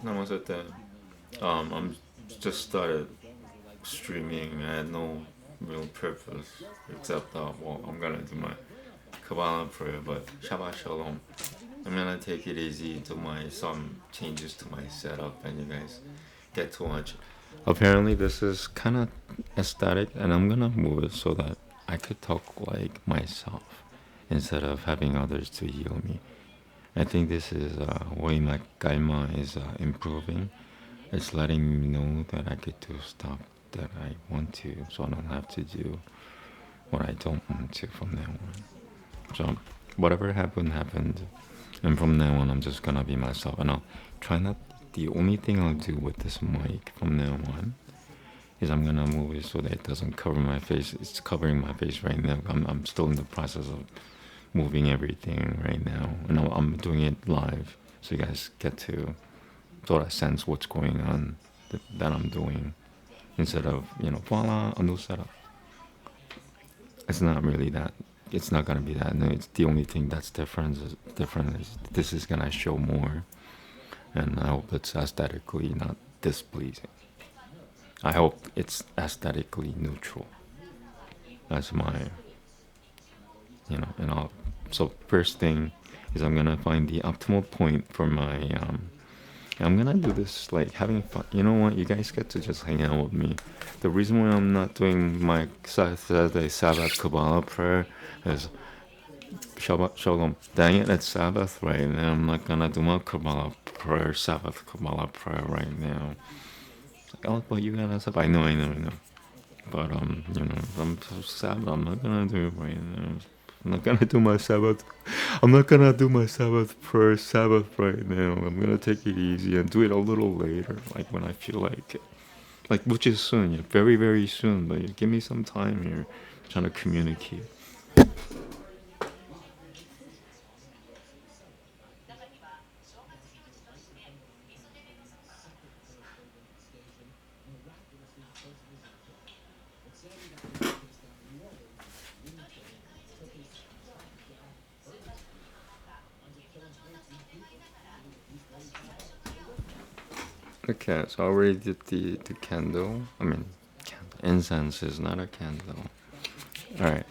남았을 때 I'm just started streaming. I had no real purpose except well, I'm gonna do my Kabbalah prayer, but Shabbat Shalom. I'm gonna take it easy, do my some changes to my setup, and you guys get to watch. Apparently, this is kind of aesthetic, and I'm gonna move it so that I could talk like myself instead of having others to heal me. I think this is way my karma is improving. It's letting me know that I get to stop that I want to, so I don't have to do what I don't want to from now on. So whatever happened happened, and from now on I'm just gonna be myself, and I'll try not. The only thing I'll do with this mic from now on is I'm gonna move it so that it doesn't cover my face. It's covering my face right now. I'm still in the process of moving everything right now, and I'm doing it live, so you guys get to sort of sense what's going on that I'm doing instead of voila a new setup. It's not really that. It's not gonna be that. No, it's the only thing that's different is this is gonna show more, and I hope it's aesthetically not displeasing. I hope it's aesthetically neutral. That's my, and I'll. So first thing is I'm gonna find the optimal point for my. I'm gonna do this like having fun. You know what? You guys get to just hang out with me. The reason why I'm not doing my Saturday Sabbath Kabbalah prayer is Shabbat Shalom. Dang it, it's Sabbath right now. I'm not gonna do my Kabbalah prayer, Sabbath Kabbalah prayer right now. It's like, oh, but you gotta Sabbath. I know. But I'm so sad. I'm not gonna do it right now. I'm not gonna do my Sabbath. I'm not gonna do my Sabbath right now. I'm gonna take it easy and do it a little later, like when I feel like it. Like which is soon, yeah, very very soon. But give me some time here, I'm trying to communicate. Okay, so I already did the candle. I mean, incense is not a candle. All right.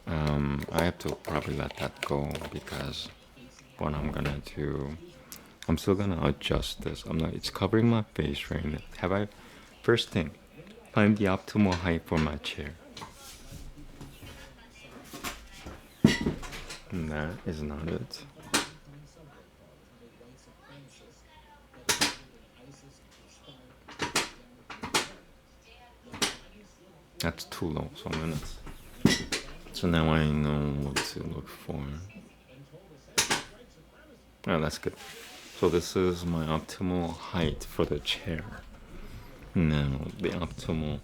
I have to probably let that go because what I'm gonna do, I'm still gonna adjust this. I'm not. It's covering my face right now. Have I? First thing, find the optimal height for my chair. And that is not it. That's too low. So I'm gonna. So now I know what to look for. Oh, that's good. So this is my optimal height for the chair. Now the optimal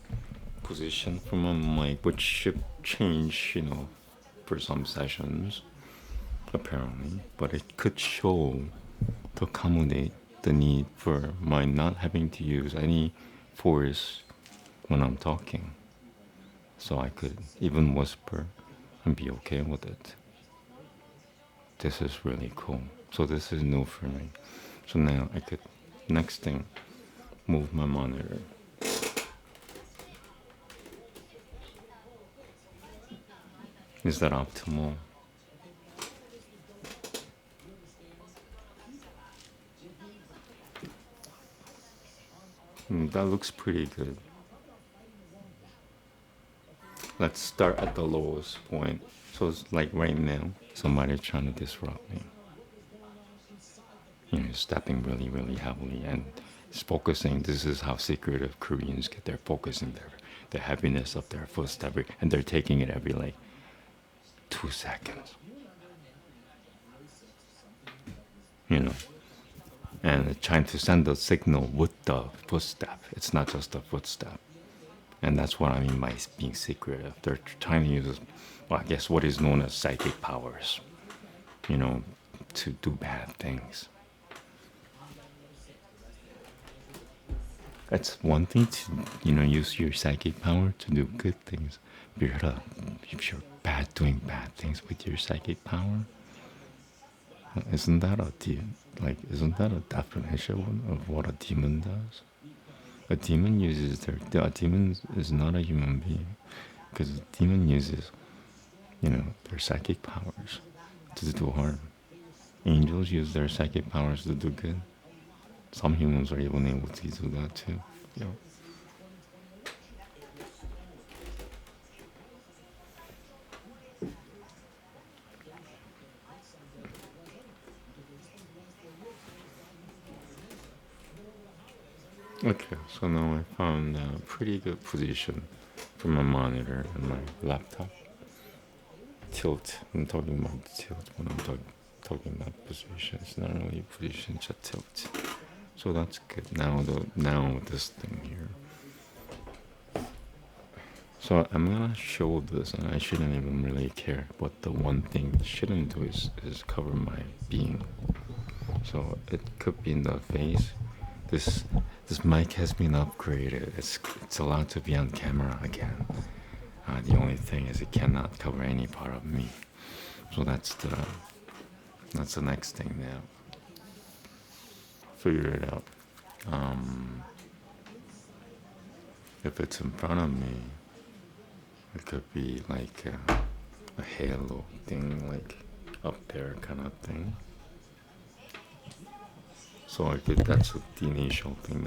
position for my mic, which should change, for some sessions, apparently, but it could show to accommodate the need for my not having to use any force when I'm talking. So I could even whisper and be okay with it. This is really cool. So this is new for me. So now I could, next thing, move my monitor. Is that optimal? That looks pretty good. Let's start at the lowest point. So it's like right now, somebody's trying to disrupt me. Stepping really, really heavily and it's focusing. This is how secretive Koreans get their focusing the heaviness of their footstep, and they're taking it every like 2 seconds. You know, and trying to send a signal with the footstep. It's not just a footstep. And that's what I mean by being secretive. They're trying to use, well, I guess, what is known as psychic powers, to do bad things. It's one thing to, use your psychic power to do good things. If you're bad doing bad things with your psychic power, Isn't that isn't that a definition of what a demon does? A demon uses a demon is not a human being, because a demon uses, their psychic powers to do harm. Angels use their psychic powers to do good. Some humans are even able to do that too. Yeah. Okay, so now I found a pretty good position for my monitor and my laptop. Tilt. I'm talking about tilt when I'm talking about position. It's not really position, just tilt. So that's good. Now this thing here. So I'm gonna show this, and I shouldn't even really care. But the one thing I shouldn't do is cover my being. So it could be in the face. This mic has been upgraded. It's allowed to be on camera again. The only thing is it cannot cover any part of me. So that's the next thing now. Figure it out. If it's in front of me, it could be like a halo thing, like up there kind of thing. So that's the initial thing.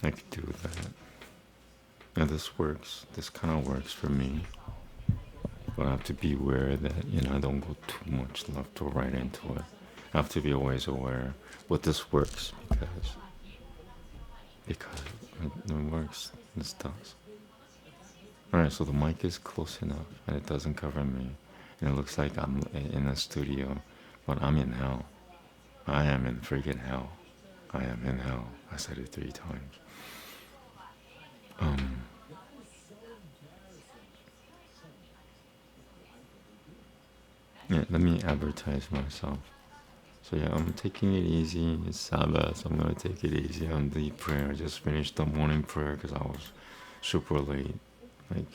I could do that. And this works. This kind of works for me. But I have to be aware that I don't go too much left or right into it. I have to be always aware. But this works because it works. This does. Alright, so the mic is close enough and it doesn't cover me. And it looks like I'm in a studio, but I'm in hell. I am in freaking hell. I am in hell. I said it 3 times. Yeah, let me advertise myself. So yeah, I'm taking it easy. It's Sabbath. I'm gonna take it easy on the prayer. I just finished the morning prayer because I was super late, like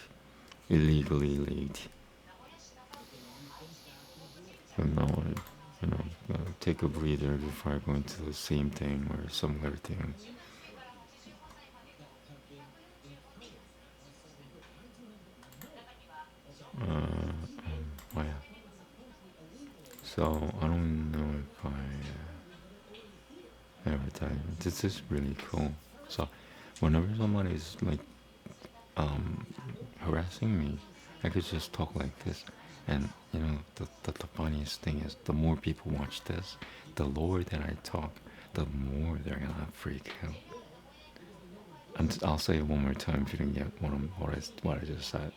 illegally late. And now I take a breather before I go into the same thing or similar thing. Oh yeah. So I don't know if I advertise. This is really cool. So whenever somebody's like harassing me, I could just talk like this. And the funniest thing is, the more people watch this, the lower that I talk, the more they're gonna freak out. And I'll say it one more time if you didn't get what I just said.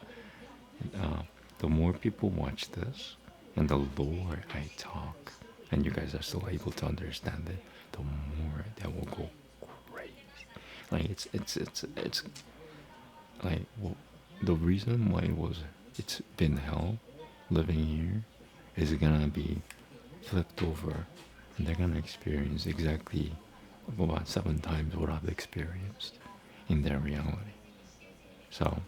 The more people watch this, and the lower I talk, and you guys are still able to understand it, the more that will go crazy. Like it's like, well, the reason why it's been hell living here is gonna be flipped over, and they're gonna experience exactly about 7 times what I've experienced in their reality. So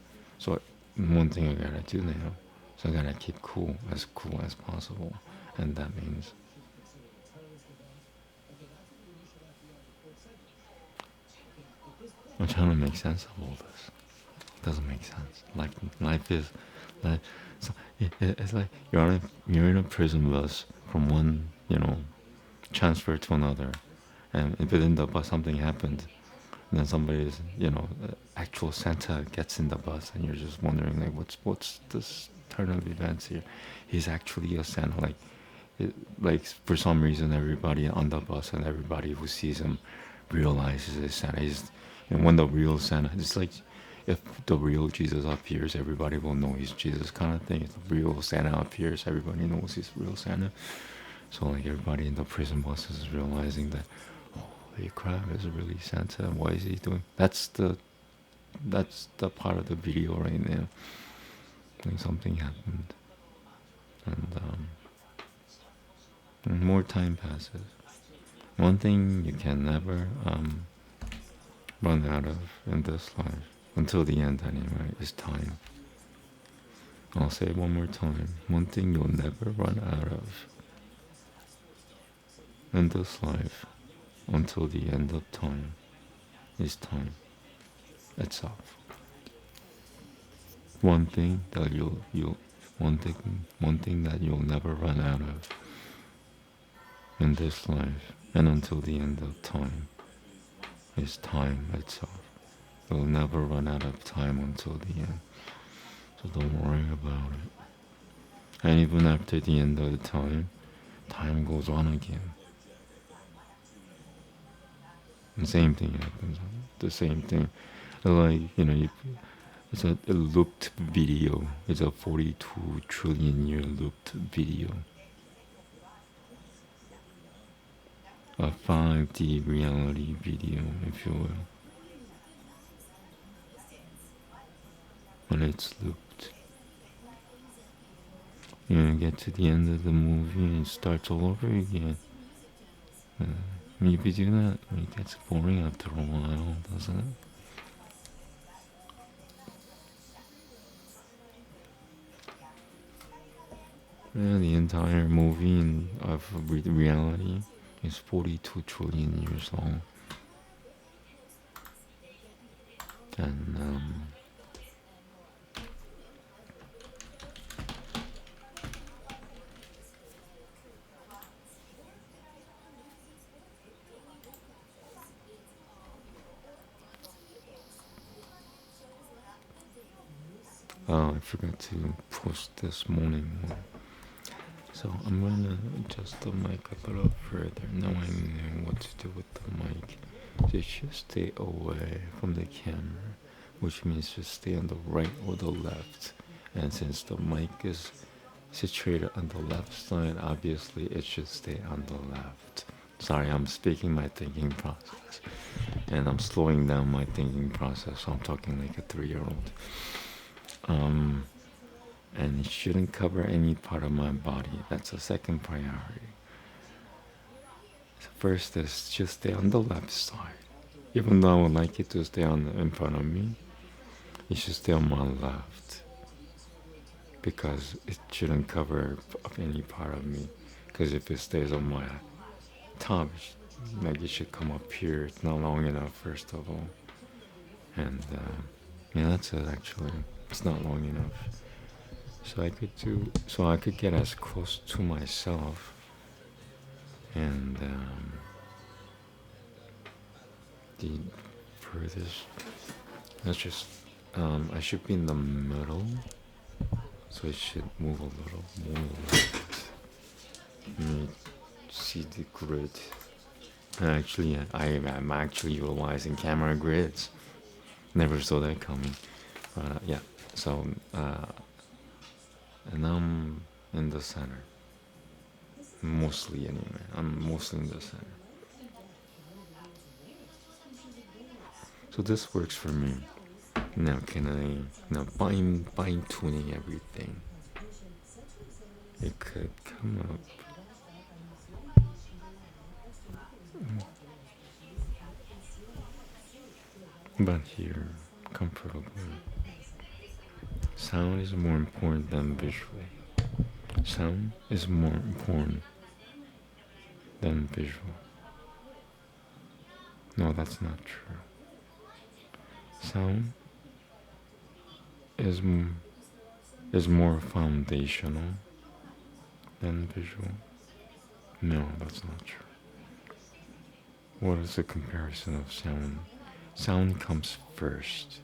one thing I gotta do now, so I gotta keep cool as possible, and that means I'm trying to make sense of all this. It doesn't make sense. Like life is like, so it's like you're in a prison bus from one transfer to another, and within the bus something happened, and then somebody's actual Santa gets in the bus, and you're just wondering like what's this turn of events here. He's actually a Santa. Like for some reason everybody on the bus and everybody who sees him realizes it's Santa. And when the real Santa, it's like if the real Jesus appears, everybody will know he's Jesus, kind of thing. If the real Santa appears, everybody knows he's real Santa. So like everybody in the prison buses is realizing that, holy crap, is it really Santa? Why is he doing? That's the part of the video right now. Like something happened, and more time passes. One thing you can never run out of in this life, until the end anyway, is time. I'll say it one more time. One thing you'll never run out of in this life until the end of time is time itself. One thing that one thing that you'll never run out of in this life and until the end of time is time itself. You'll never run out of time until the end. So don't worry about it. And even after the end of the time goes on again. The same thing happens. The same thing. Like, it's a looped video. It's a 42 trillion year looped video. A 5D reality video, if you will. When it's looped. You get to the end of the movie and it starts all over again. If you do that, it gets boring after a while, doesn't it? Yeah, the entire movie of reality is 42 trillion years long. And I forgot to post this morning one. So I'm gonna adjust the mic a little further, knowing what to do with the mic. Just stay away from the camera, which means just stay on the right or the left. And since the mic is situated on the left side, obviously it should stay on the left. Sorry, I'm speaking my thinking process. And I'm slowing down my thinking process, so I'm talking like a 3-year-old. And it shouldn't cover any part of my body. That's the second priority. So first is just stay on the left side. Even though I would like it to stay in front of me, it should stay on my left. Because it shouldn't cover up any part of me. Because if it stays on my top, it should come up here. It's not long enough, first of all. And yeah, that's it actually. It's not long enough. So I could get as close to myself, and the furthest. That's just I should be in the middle, so it should move a little more left. Let me see the grid. Actually, I'm actually utilizing camera grids. Never saw that coming. Yeah. So. And I'm in the center. Mostly anyway. I'm mostly in the center. So this works for me. Now can I fine tuning everything? It could come up. About here, comfortably. Sound is more important than visual. Sound is more important than visual. No, that's not true. Sound is more foundational than visual. No, that's not true. What is the comparison of sound? Sound comes first,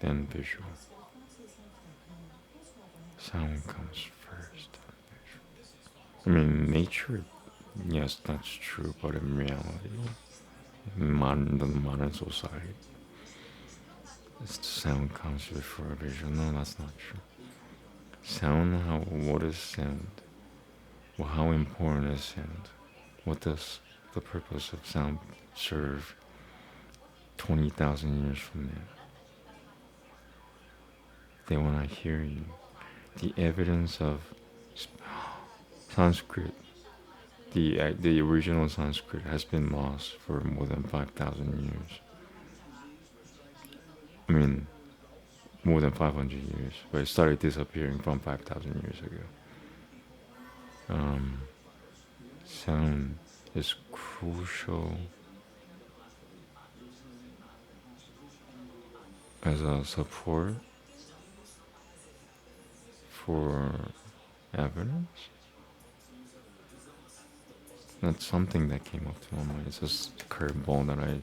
then visual. Sound comes first. I mean, nature, yes, that's true, but in reality, in the modern society, sound comes before visual. No, that's not true. Sound, what is sound? Well, how important is sound? What does the purpose of sound serve 20,000 years from now? They want to hear you. The evidence of Sanskrit, the original Sanskrit has been lost for more than 5,000 years. I mean, more than 500 years, but it started disappearing from 5,000 years ago. Sound is tool show as a support for evidence. That's something that came up to my mind. It's just a curveball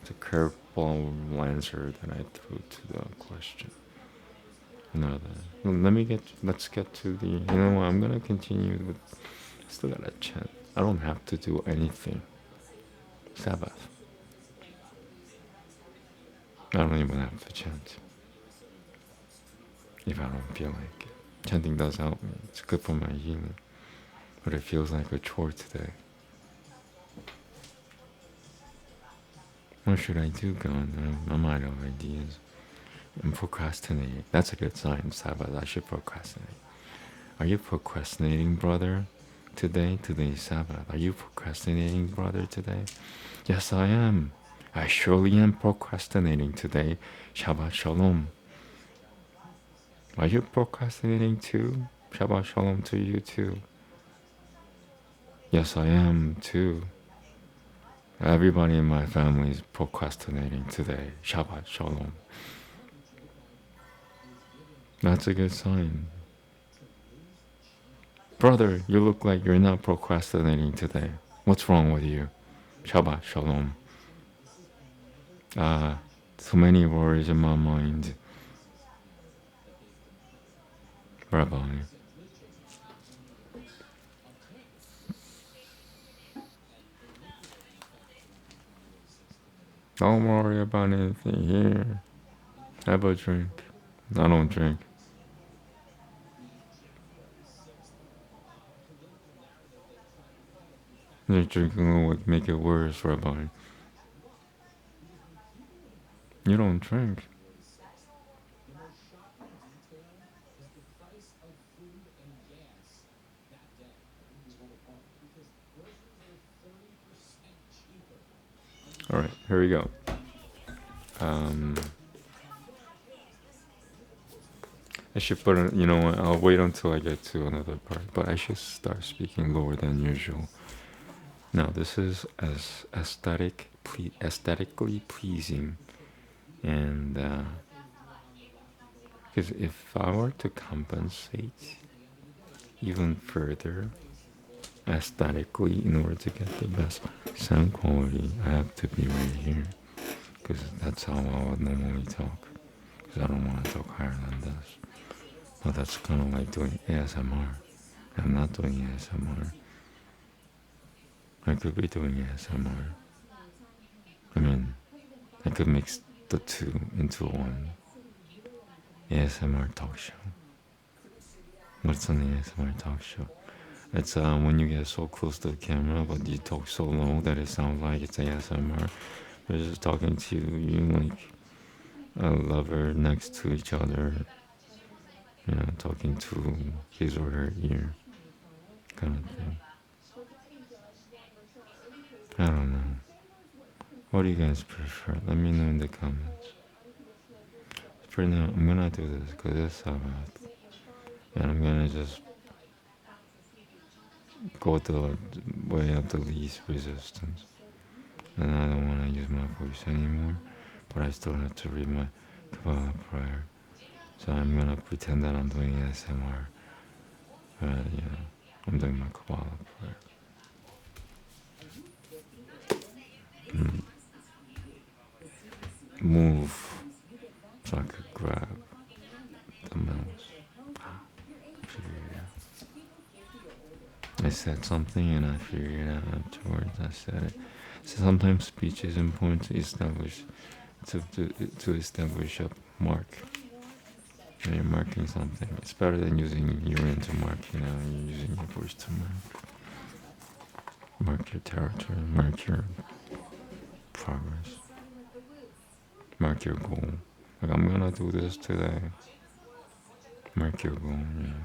it's a curveball answer that I threw to the question. Let's get to the, I'm gonna continue with, still gotta chant. I don't have to do anything. Sabbath. I don't even have to chant if I don't feel like it. Chanting does help me. It's good for my healing. But it feels like a chore today. What should I do, God? I'm out of ideas. I'm procrastinating. That's a good sign, Sabbath. I should procrastinate. Are you procrastinating, brother? Today's Sabbath. Are you procrastinating, brother, today? Yes, I am. I surely am procrastinating today. Shabbat Shalom. Are you procrastinating too? Shabbat Shalom to you too. Yes, I am too. Everybody in my family is procrastinating today. Shabbat Shalom. That's a good sign. Brother, you look like you're not procrastinating today. What's wrong with you? Shabbat Shalom. So many worries in my mind. Rabbi. Don't worry about anything here. Have a drink. I don't drink. Your drinking would make it worse, Rabbi. You don't drink. Alright, here we go. I should put it, you know what, I'll wait until I get to another part, but I should start speaking lower than usual. Now, this is as aesthetically pleasing, and because if I were to compensate even further aesthetically in order to get the best sound quality, I have to be right here, because that's how I would normally talk, because I don't want to talk higher than this. Well, that's kind of like doing ASMR. I'm not doing ASMR. I could be doing ASMR. I mean, I could mix the two into one. ASMR talk show. What's an ASMR talk show? It's when you get so close to the camera, but you talk so low that it sounds like it's ASMR. They're just talking to you like a lover next to each other. Talking to his or her ear, kind of thing. I don't know. What do you guys prefer? Let me know in the comments. For now, I'm gonna do this because it's Sabbath, and I'm gonna just go the way of the least resistance. And I don't want to use my voice anymore, but I still have to read my Kabbalah prayer. So I'm gonna pretend that I'm doing ASMR. I'm doing my Kabbalah prayer. Move so I could grab the mouse. I said something and I figured it out afterwards. I said it. So sometimes speech is important to establish to establish a mark. When you're marking something, it's better than using urine to mark. You're using your voice to mark your territory, mark your progress, mark your goal. Like, I'm gonna do this today. Mark your goal,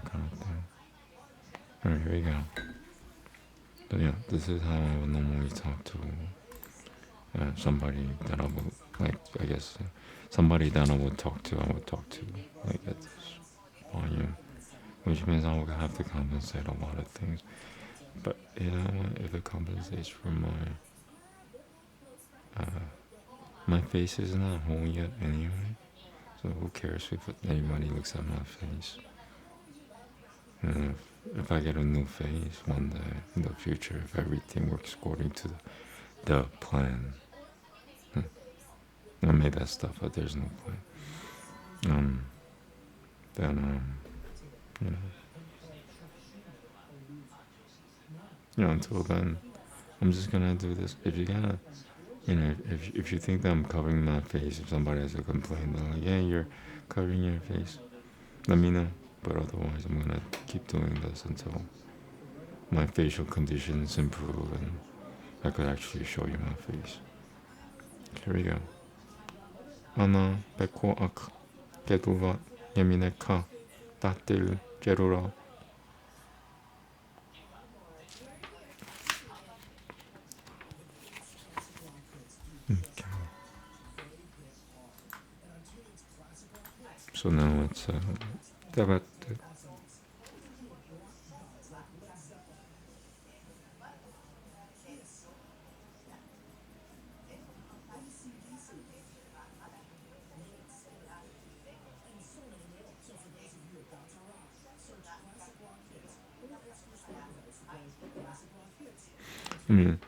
kind of thing. Alright, here we go. But yeah, this is how I would normally talk to somebody that I would, like, I guess, somebody that I would talk to, like, at this volume. Which means I would have to compensate a lot of things. But you know what? If it compensates for my face is not whole yet anyway. So who cares if anybody looks at my face? And if I get a new face one day in the future, if everything works according to the plan, I made that stuff, but there's no plan. Then you know, until then, I'm just gonna do this. If you're gonna, if you think that I'm covering my face, if somebody has a complaint, they're like, yeah, you're covering your face, let me know. But otherwise, I'm gonna keep doing this until my facial conditions improve and I could actually show you my face. Here we go. 하나, 백호, 악, 개두가, 예민해카, 따뜰, 깨루라. Okay. So now it's Sabbath. I mean,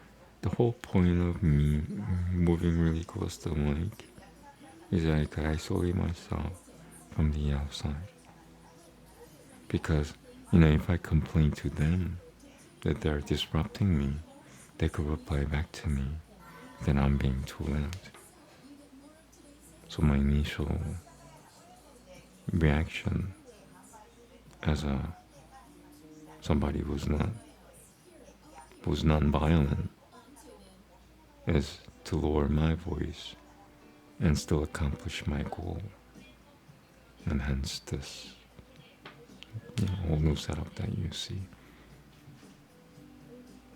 the whole point of me moving really close to the mic is that I could isolate myself from the outside. Because, if I complain to them that they're disrupting me, they could reply back to me that I'm being too loud. So my initial reaction as somebody who's non-violent is to lower my voice and still accomplish my goal. And hence this whole new setup that you see.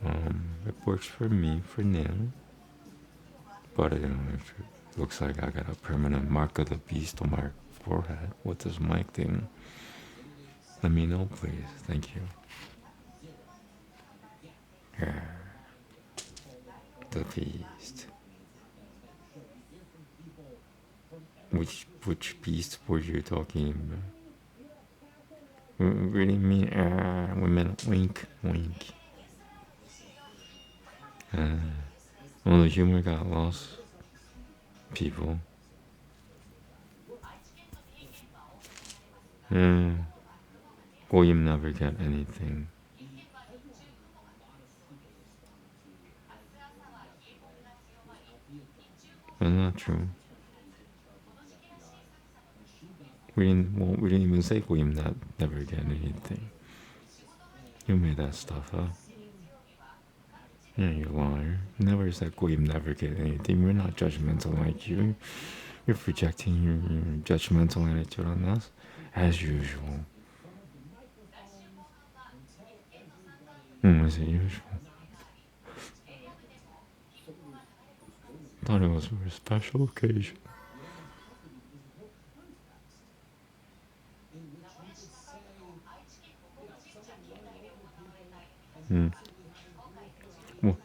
It works for me for now. But if it looks like I got a permanent mark of the beast on my forehead with this mic thing, let me know, please. Thank you. Yeah. The beast. Which beast were you talking about? Really mean we meant wink. Well, the humor got lost, people. William never get anything. That's not true. We didn't even say William never get anything. You made that stuff up. Yeah, you liar. Never said William never get anything. We're not judgmental like you. You're projecting your judgmental attitude on us, as usual. As usual. Thought it was for a special occasion.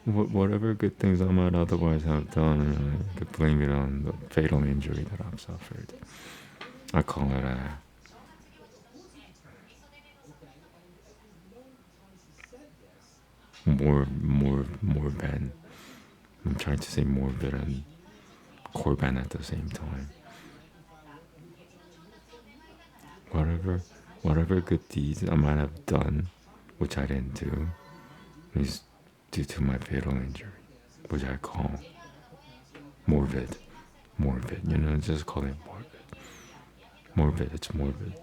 Whatever good things I might otherwise have done, I could blame it on the fatal injury that I've suffered. I call it morbid. I'm trying to say morbid and Corban at the same time. Whatever good deeds I might have done, which I didn't do, is due to my fatal injury, which I call morbid. Just call it morbid. It's morbid.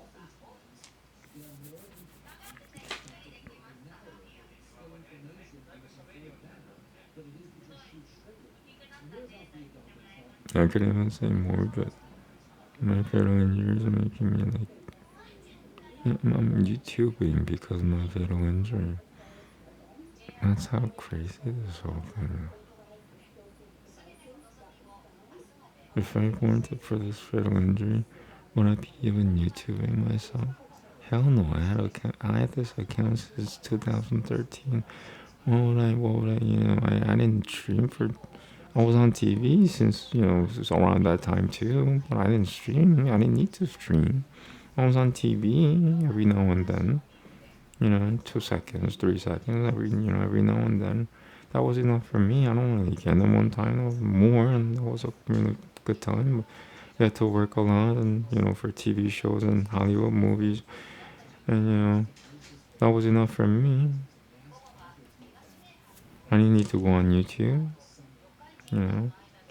I could even say morbid. My fatal injuries are making me I'm YouTubing because of my fatal injury. That's how crazy this whole thing is. If I weren't for this fatal injury, would I be even YouTubing myself? Hell no, I had this account since 2013. I didn't stream for, I was on TV since, it was around that time too, but I didn't stream. I didn't need to stream. I was on TV every now and then, 2 seconds, 3 seconds, every now and then. That was enough for me. I don't really get them one time or more, and that was a really good time. You had to work a lot, and for TV shows and Hollywood movies, and that was enough for me. I didn't need to go on YouTube.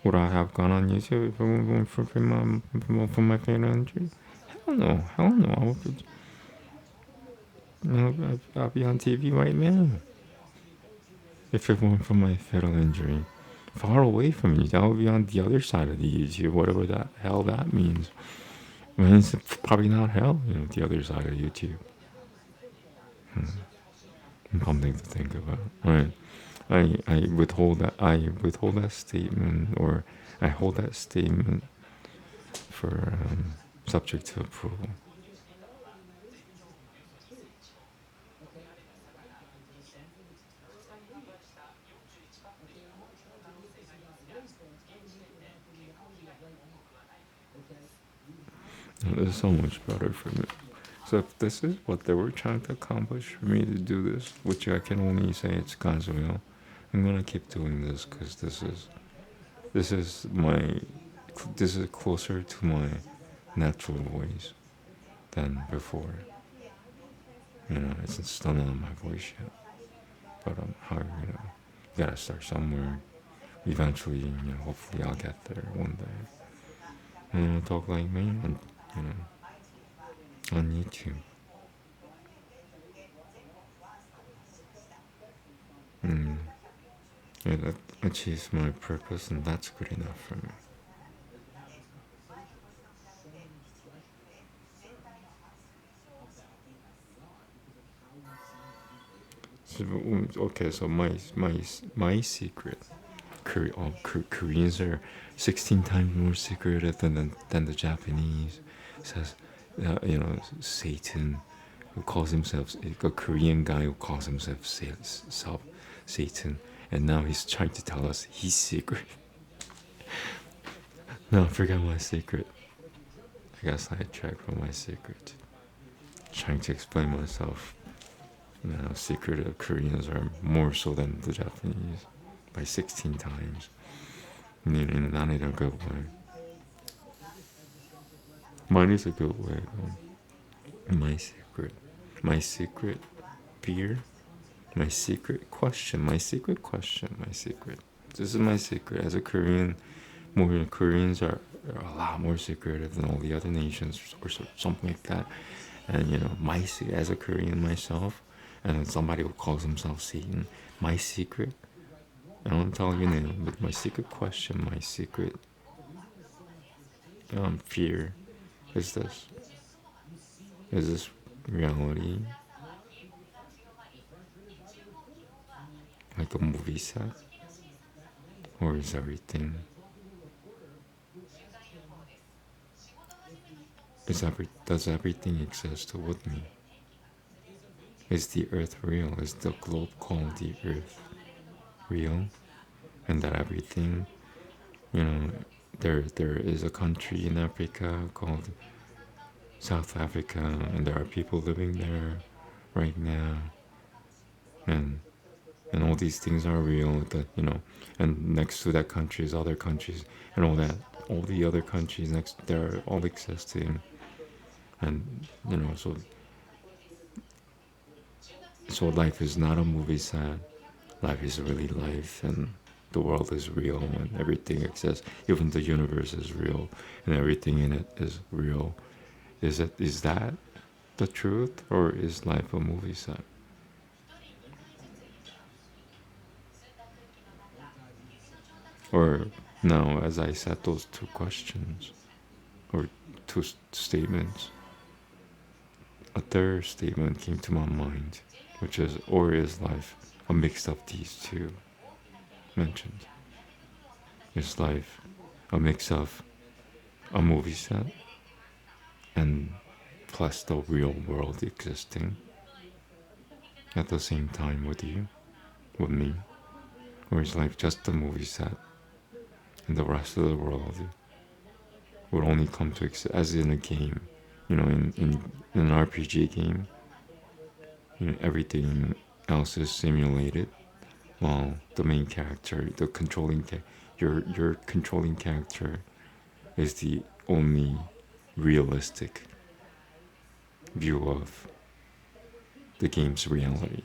Would I have gone on YouTube if I went for my favorite entry? Hell no, hell no. I'll be on TV right now. If it weren't for my fatal injury, far away from you, I would be on the other side of the YouTube, whatever that hell that means. I mean, it's probably not hell, the other side of YouTube. Something to think about. All right. I withhold that statement, or I hold that statement for subject to approval. It's so much better for me. So if this is what they were trying to accomplish for me to do this, which I can only say it's God's will, I'm gonna keep doing this because this is closer to my natural voice than before. It's still not my voice yet, but how gotta start somewhere. Eventually, hopefully I'll get there one day. And talk like me, and on YouTube. That achieves my purpose, and that's good enough for me. So, okay, so my secret, Koreans are 16 times more secretive than the Japanese. Says, Satan, who calls himself a Korean guy who calls himself Satan, and now he's trying to tell us he's secret. No, I forgot my secret. I got sidetracked from my secret. Trying to explain myself. Secretive Koreans are more so than the Japanese by 16 times. Not in a good way. Mine is a good way though. My secret fear, my secret question. This is my secret. As a Korean, more Koreans are a lot more secretive than all the other nations, or something like that. And as a Korean myself, and then somebody who calls himself Satan, my secret, I don't tell you now, but my secret question, my secret fear is this. Is this reality like a movie set? Or is everything does everything exist with me? Is the earth real? Is the globe called the earth real? And that everything, there is a country in Africa called South Africa, and there are people living there right now, and all these things are real. And next to that country is other countries, and all the other countries next, they're all existing, and so life is not a movie set. Life is really life, and the world is real, and everything exists. Even the universe is real, and everything in it is real. Is that the truth, or is life a movie set? Or now, as I said those two questions, or two statements, a third statement came to my mind, which is, or is life a mix of these two mentioned? Is life a mix of a movie set and plus the real world existing at the same time with you, with me, or it's like just the movie set, and the rest of the world would only come to exist as in a game. In an RPG game, everything else is simulated, while the main character, your controlling character, is the only realistic view of the game's reality.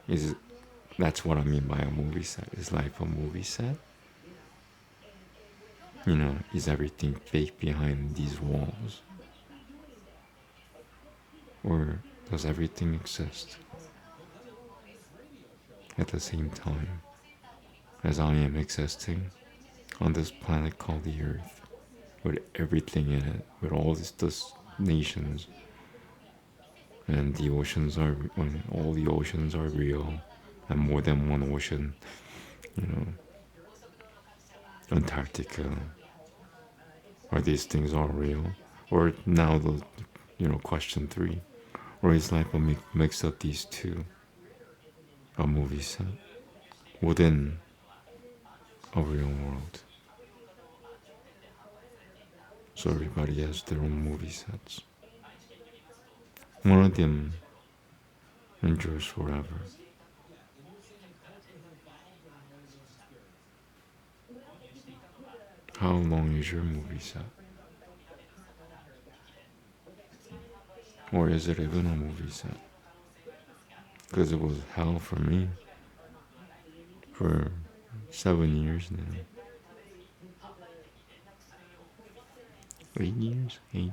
Is That's what I mean by a movie set. Is life a movie set? Is everything fake behind these walls? Or does everything exist at the same time as I am existing on this planet called the Earth, with everything in it, with all these nations, and all the oceans are real, and more than one ocean, you know, Antarctica, are these things all real? Or now question three, or is life a mix of these two, a movie set within a real world? So everybody has their own movie sets. One of them endures forever. How long is your movie set? Or is it even a movie set? Because it was hell for me for 7 years now. 8 years? 8 years?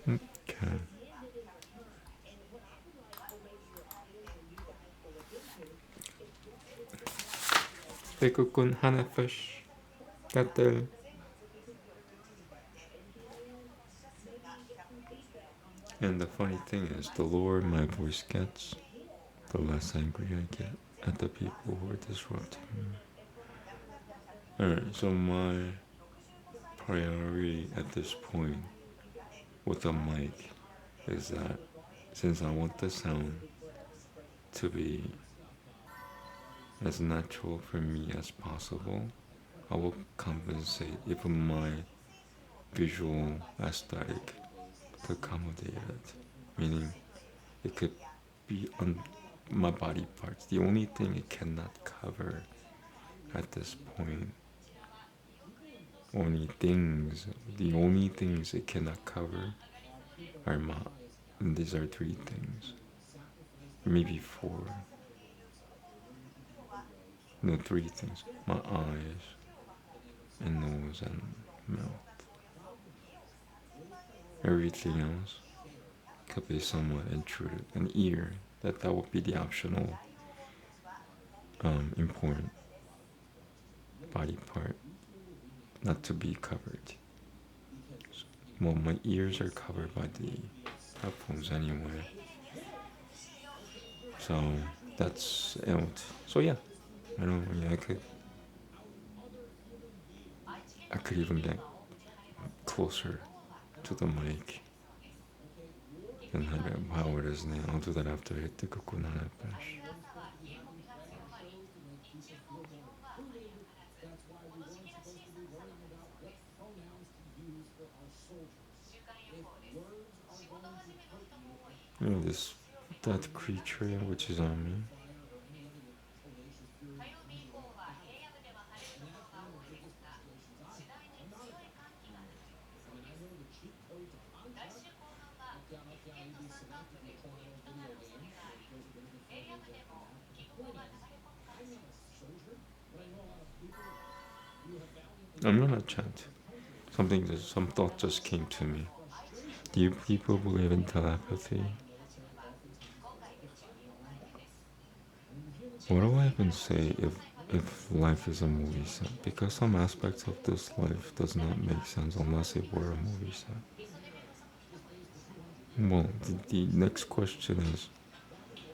Okay. Bekukun Hanafish. Katel. And the funny thing is, the lower my voice gets, the less angry I get at the people who are disrupting me. Alright, so my priority at this point with the mic is that since I want the sound to be as natural for me as possible, I will compensate even my visual aesthetic to accommodate it. Meaning, it could be on my body parts. The only thing it cannot cover at this point, the only things it cannot cover are and these are three things, maybe four. No, three things: my eyes and nose and mouth. Everything else could be somewhat intruded. An ear, that would be the optional, important body part not to be covered. Well, my ears are covered by the headphones anyway, so that's out. So yeah, I could even get closer to the mic than how it is now. I'll do that after I hit the coconut bash. That creature which is on me. I'm gonna chant. Some thought just came to me. Do you people believe in telepathy? What do I even say if life is a movie set? Because some aspects of this life does not make sense unless it were a movie set. Well, the next question is,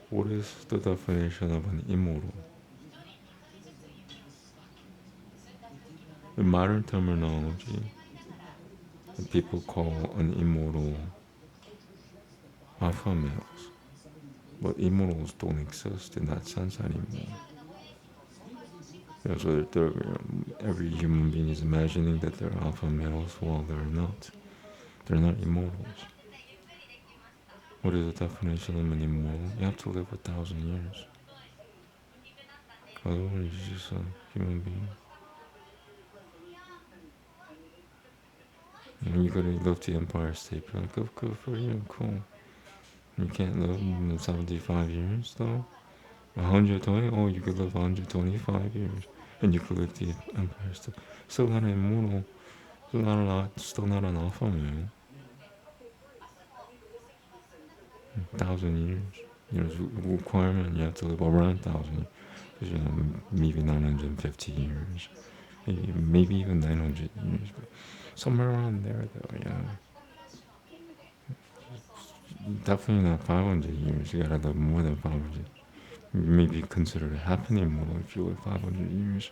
what is the definition of an immortal? In modern terminology, people call an immortal alpha males, but immortals don't exist in that sense anymore. So every human being is imagining that they're alpha males while they're not. They're not immortals. What is the definition of an immortal? You have to live 1,000 years. Otherwise, you're just a human being. And you gotta live the Empire State Building. Good for you, cool. You can't live 75 years though? 120? Oh, you could live 125 years. And you could live the Empire State. Still not an immortal. Still not an alpha male. 1,000 years. Requirement you have to live around 1,000. Because maybe 950 years. Maybe even 900 years. But somewhere around there though, yeah. Definitely not 500 years. You gotta live more than 500. Maybe consider it happening immortal if you live 500 years.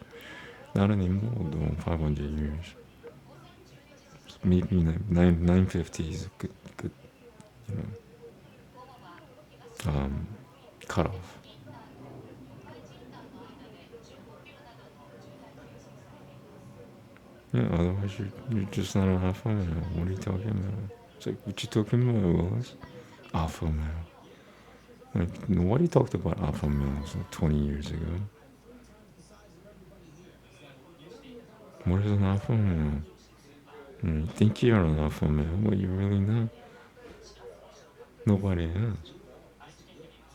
Not an immortal though, 500 years. Maybe 950 is a good you know, cutoff. Yeah, otherwise you're just not an alpha male. What are you talking about? It's like, what you talking about, Willis? Alpha male. Like, nobody talked about alpha males like 20 years ago. What is an alpha male? You think you're an alpha male, but you're really not. Nobody is.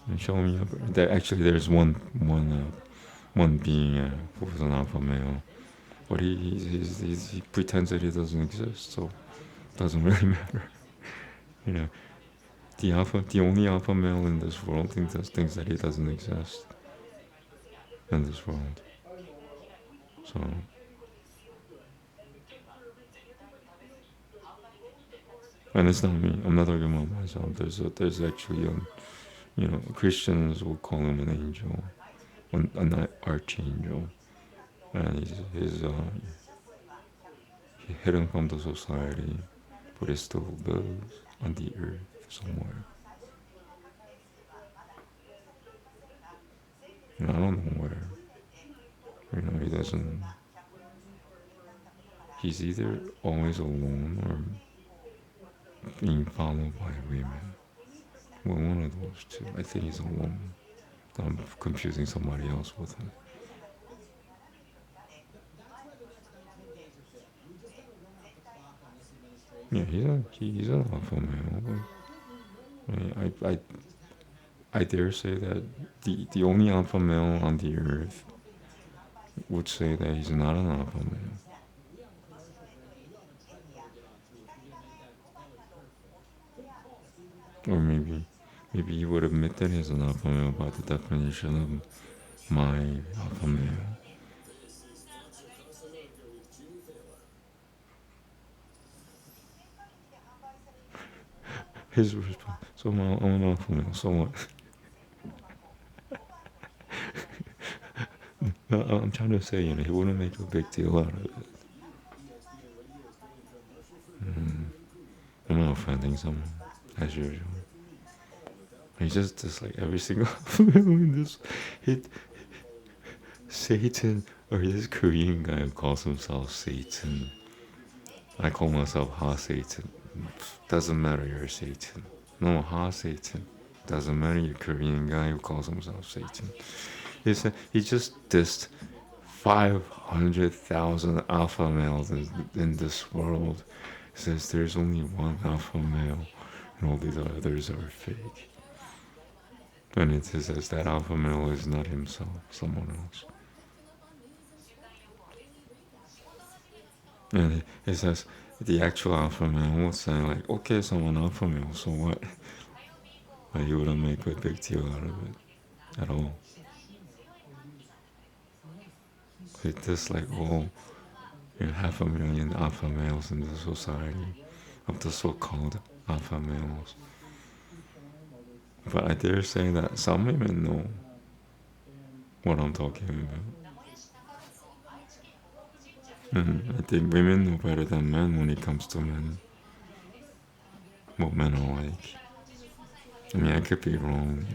And show me up. Actually, there's one being who's an alpha male, but he pretends that he doesn't exist, so it doesn't really matter. You know, the only alpha male in this world thinks that he doesn't exist in this world. So, and it's not me. I'm not talking about myself. There's actually Christians will call him an angel, an archangel, and he's hidden from the society, but he still lives on the earth somewhere. I don't know where. He doesn't. He's either always alone or being followed by women. Well, one of those two. I think he's alone. I'm confusing somebody else with him. Yeah, he's an alpha male. I dare say that the only alpha male on the earth would say that he's not an alpha male. Or maybe he would admit that he's an alpha male by the definition of my alpha male. His response. So I'm an alpha male. So what? No, I'm trying to say, he wouldn't make a big deal out of it. I'm not offending someone, as usual. He's just like every single in this hit Satan, or this Korean guy who calls himself Satan. I call myself Ha Satan. Doesn't matter, you're Satan. No, Ha Satan. Doesn't matter, you're a Korean guy who calls himself Satan. He just dissed 500,000 alpha males in this world. He says there's only one alpha male and all the others are fake. And it says that alpha male is not himself, someone else. And it says the actual alpha male would say like, okay, so I'm an alpha male, so what? But he wouldn't make a big deal out of it at all. It's just like, oh, 500,000 alpha males in the society of the so-called alpha males. But I dare say that some women know what I'm talking about. I think women know better than men when it comes to men. What men are like. I mean, I could be wrong.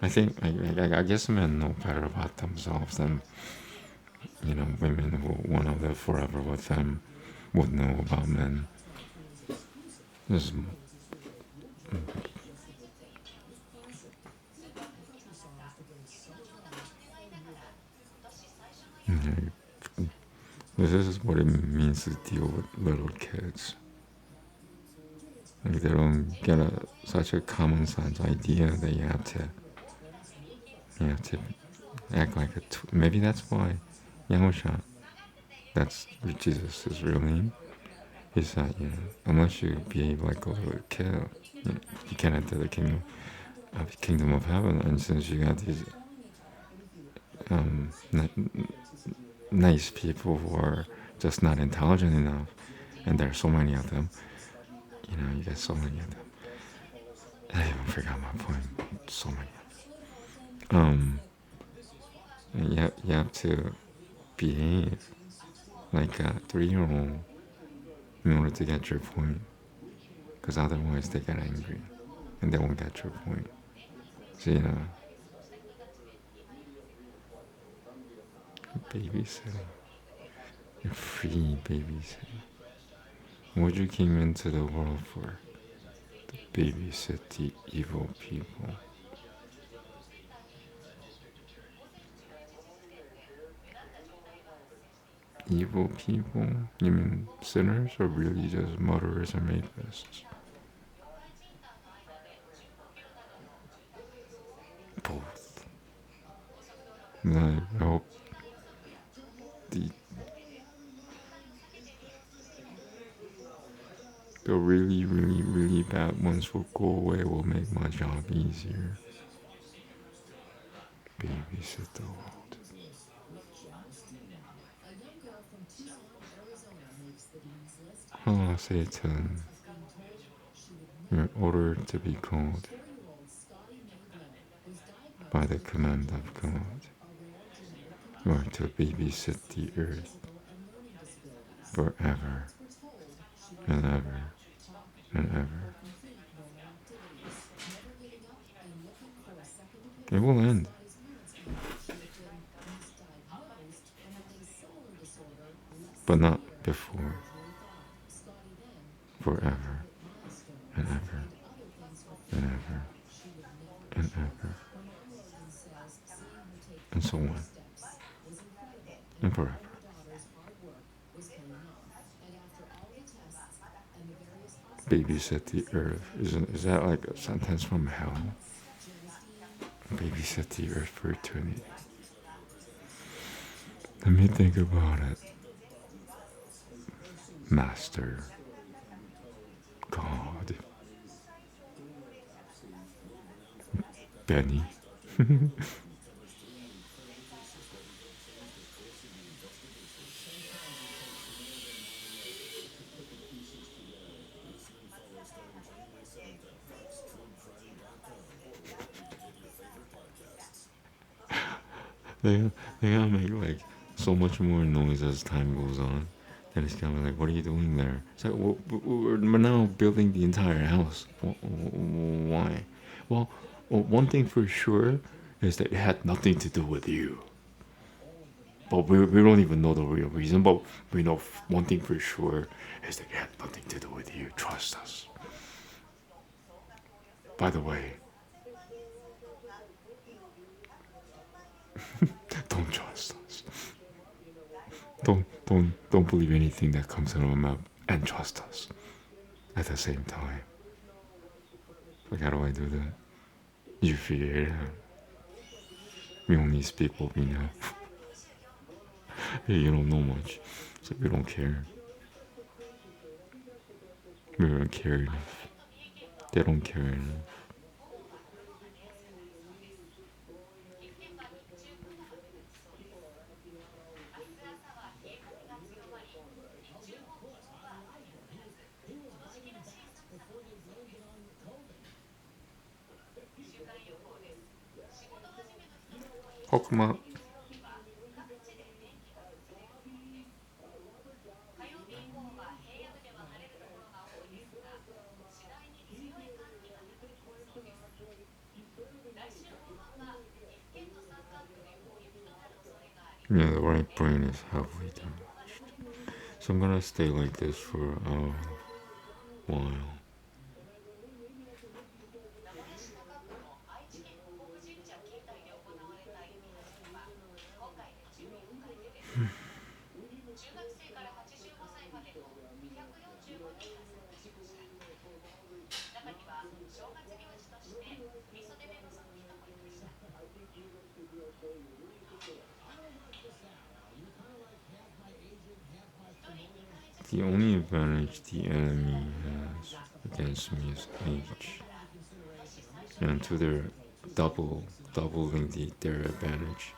I think I guess men know better about themselves than women who want to live forever with them would know about men. There's, yeah, this is what it means to deal with little kids. Like they don't get such a common sense idea that you have to act like maybe that's why Yahusha, that's what Jesus' real name. Is that unless you behave like a little kid, you can't enter the kingdom of heaven. And since you got these um, nice people who are just not intelligent enough, and there are so many of them, you get so many of them. I even forgot my point. So many. Um, you have to behave like a 3-year-old in order to get your point, because otherwise they get angry and they won't get your point. So babysitting, you're free babysitting. What you came into the world for? To babysit the evil people. Evil people? You mean sinners or really just murderers and rapists? Both. I hope the the really, really, really bad ones will go away. Will make my job easier. Babysit the world. I'll say to them, in order to be called by the command of God, you are to babysit the earth forever and ever and ever. It will end, but not before. Forever and ever and ever and ever and so on and forever. Babysit the earth. Is that like a sentence from hell? Babysit the earth for eternity. Let me think about it. Master, God, Benny. they, they gotta make like so much more noise as time goes on. And it's kind of like, what are you doing there? It's like, we're now building the entire house. Why? Well, one thing for sure is that it had nothing to do with you. But we don't even know the real reason. But we know one thing for sure is that it had nothing to do with you. Trust us. By the way, don't trust us. Don't believe anything that comes out of our mouth, and trust us at the same time. Like, how do I do that? You figure it out. We only speak what we know. You don't know much, so we don't care. We don't care enough. They don't care enough. Hokuma. Yeah, the right brain is heavily damaged. So I'm gonna stay like this for a while. The only advantage the enemy has against me is age. And to their doubling their advantage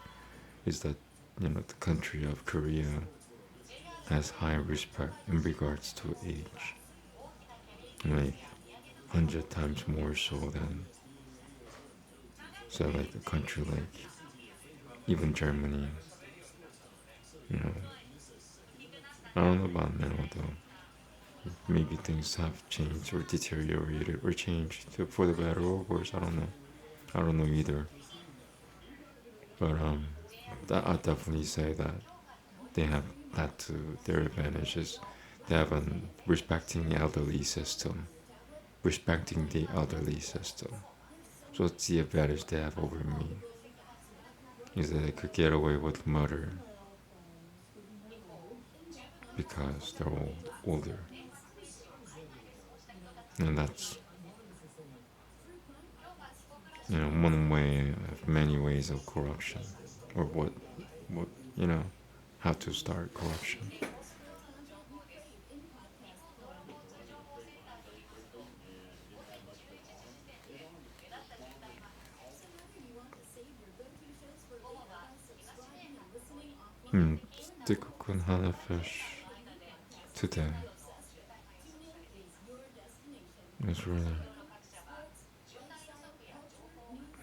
is that the country of Korea has high respect in regards to age, like 100 times more so than like a country like even Germany. You know, I don't know about now though. Maybe things have changed or deteriorated or changed for the better or worse. I don't know. I don't know either. But I definitely say that they have that to their advantages. They have a respecting the elderly system, respecting the elderly system. So it's the advantage they have over me is that they could get away with murder because they're older, and that's one way of many ways of corruption, or what how to start corruption. Mm, they cook on Hana fish today. It's really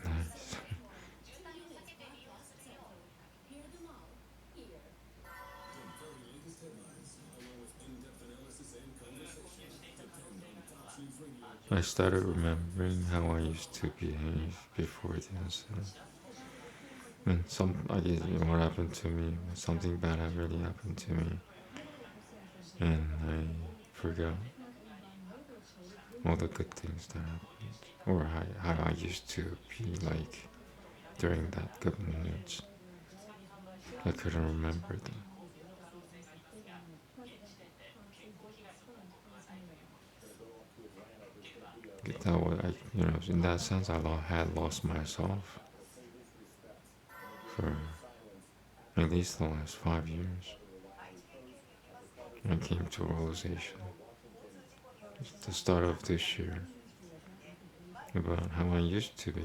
nice. I started remembering how I used to behave before the incident. And I guess what happened to me, something bad had really happened to me, and I forgot all the good things that happened, or how I used to be like during that good moments. I couldn't remember them. That was, in that sense, I had lost myself for at least the last 5 years. I came to a realization at the start of this year about how I used to be.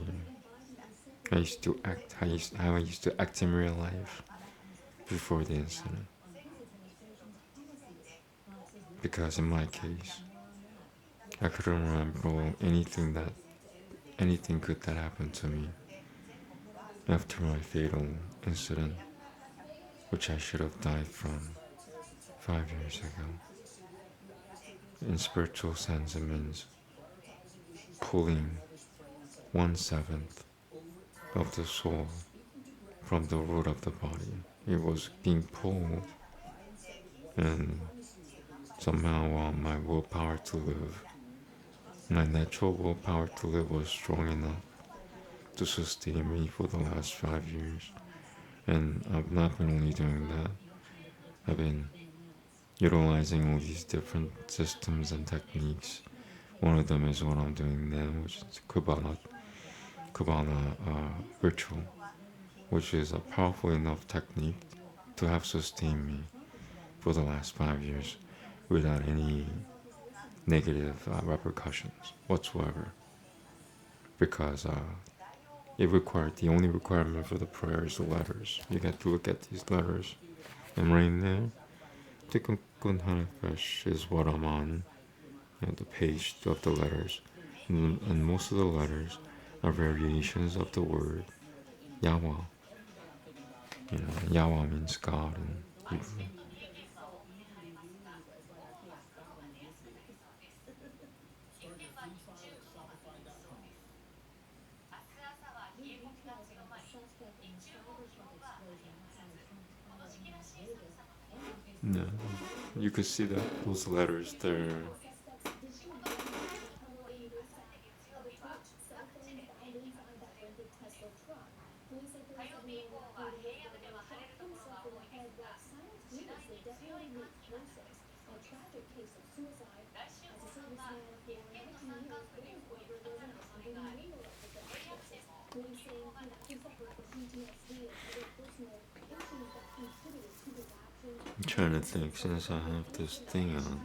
I used to act, how I used to act in real life before the incident. Because in my case, I couldn't remember anything good that happened to me after my fatal incident, which I should have died from 5 years ago. In spiritual sense, it means pulling 1/7 of the soul from the root of the body. It was being pulled, and somehow my willpower to live, my natural willpower to live was strong enough to sustain me for the last 5 years. And I've not been only doing that, I've been utilizing all these different systems and techniques. One of them is what I'm doing now, which is Kabbalah ritual, which is a powerful enough technique to have sustained me for the last 5 years without any negative repercussions whatsoever. Because the only requirement for the prayer is the letters. You get to look at these letters. And right now, Tikkun Hanepesh is what I'm on, the page of the letters. And most of the letters are variations of the word Yahweh. Yahweh means God in Hebrew. Yeah, you could see that those letters there. I'm trying to think since I have this thing on.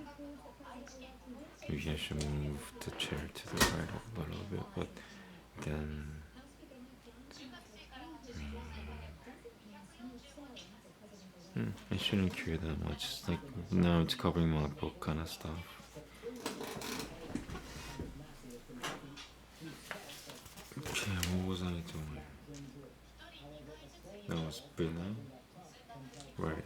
Maybe I should move the chair to the right a little bit, but then I shouldn't care that much. It's like now it's covering my book kind of stuff. Okay, what was I doing? That was spinning. Right.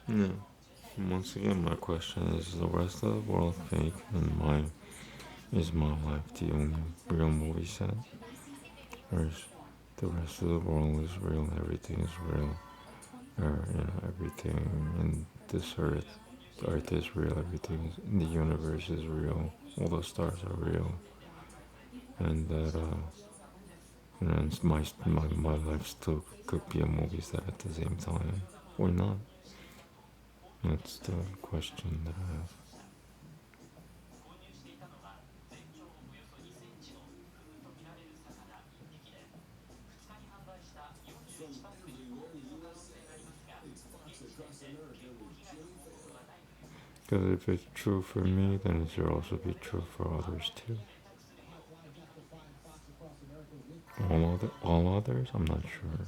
Yeah. Once again, my question is: the rest of the world fake, and is my life the only real movie set, or is the rest of the world is real? Everything is real, or everything in this earth is real. Everything in the universe is real. All the stars are real, and that my life still could be a movie set at the same time, or not. That's the question that I have. Because if it's true for me, then it should also be true for others too. All others? I'm not sure.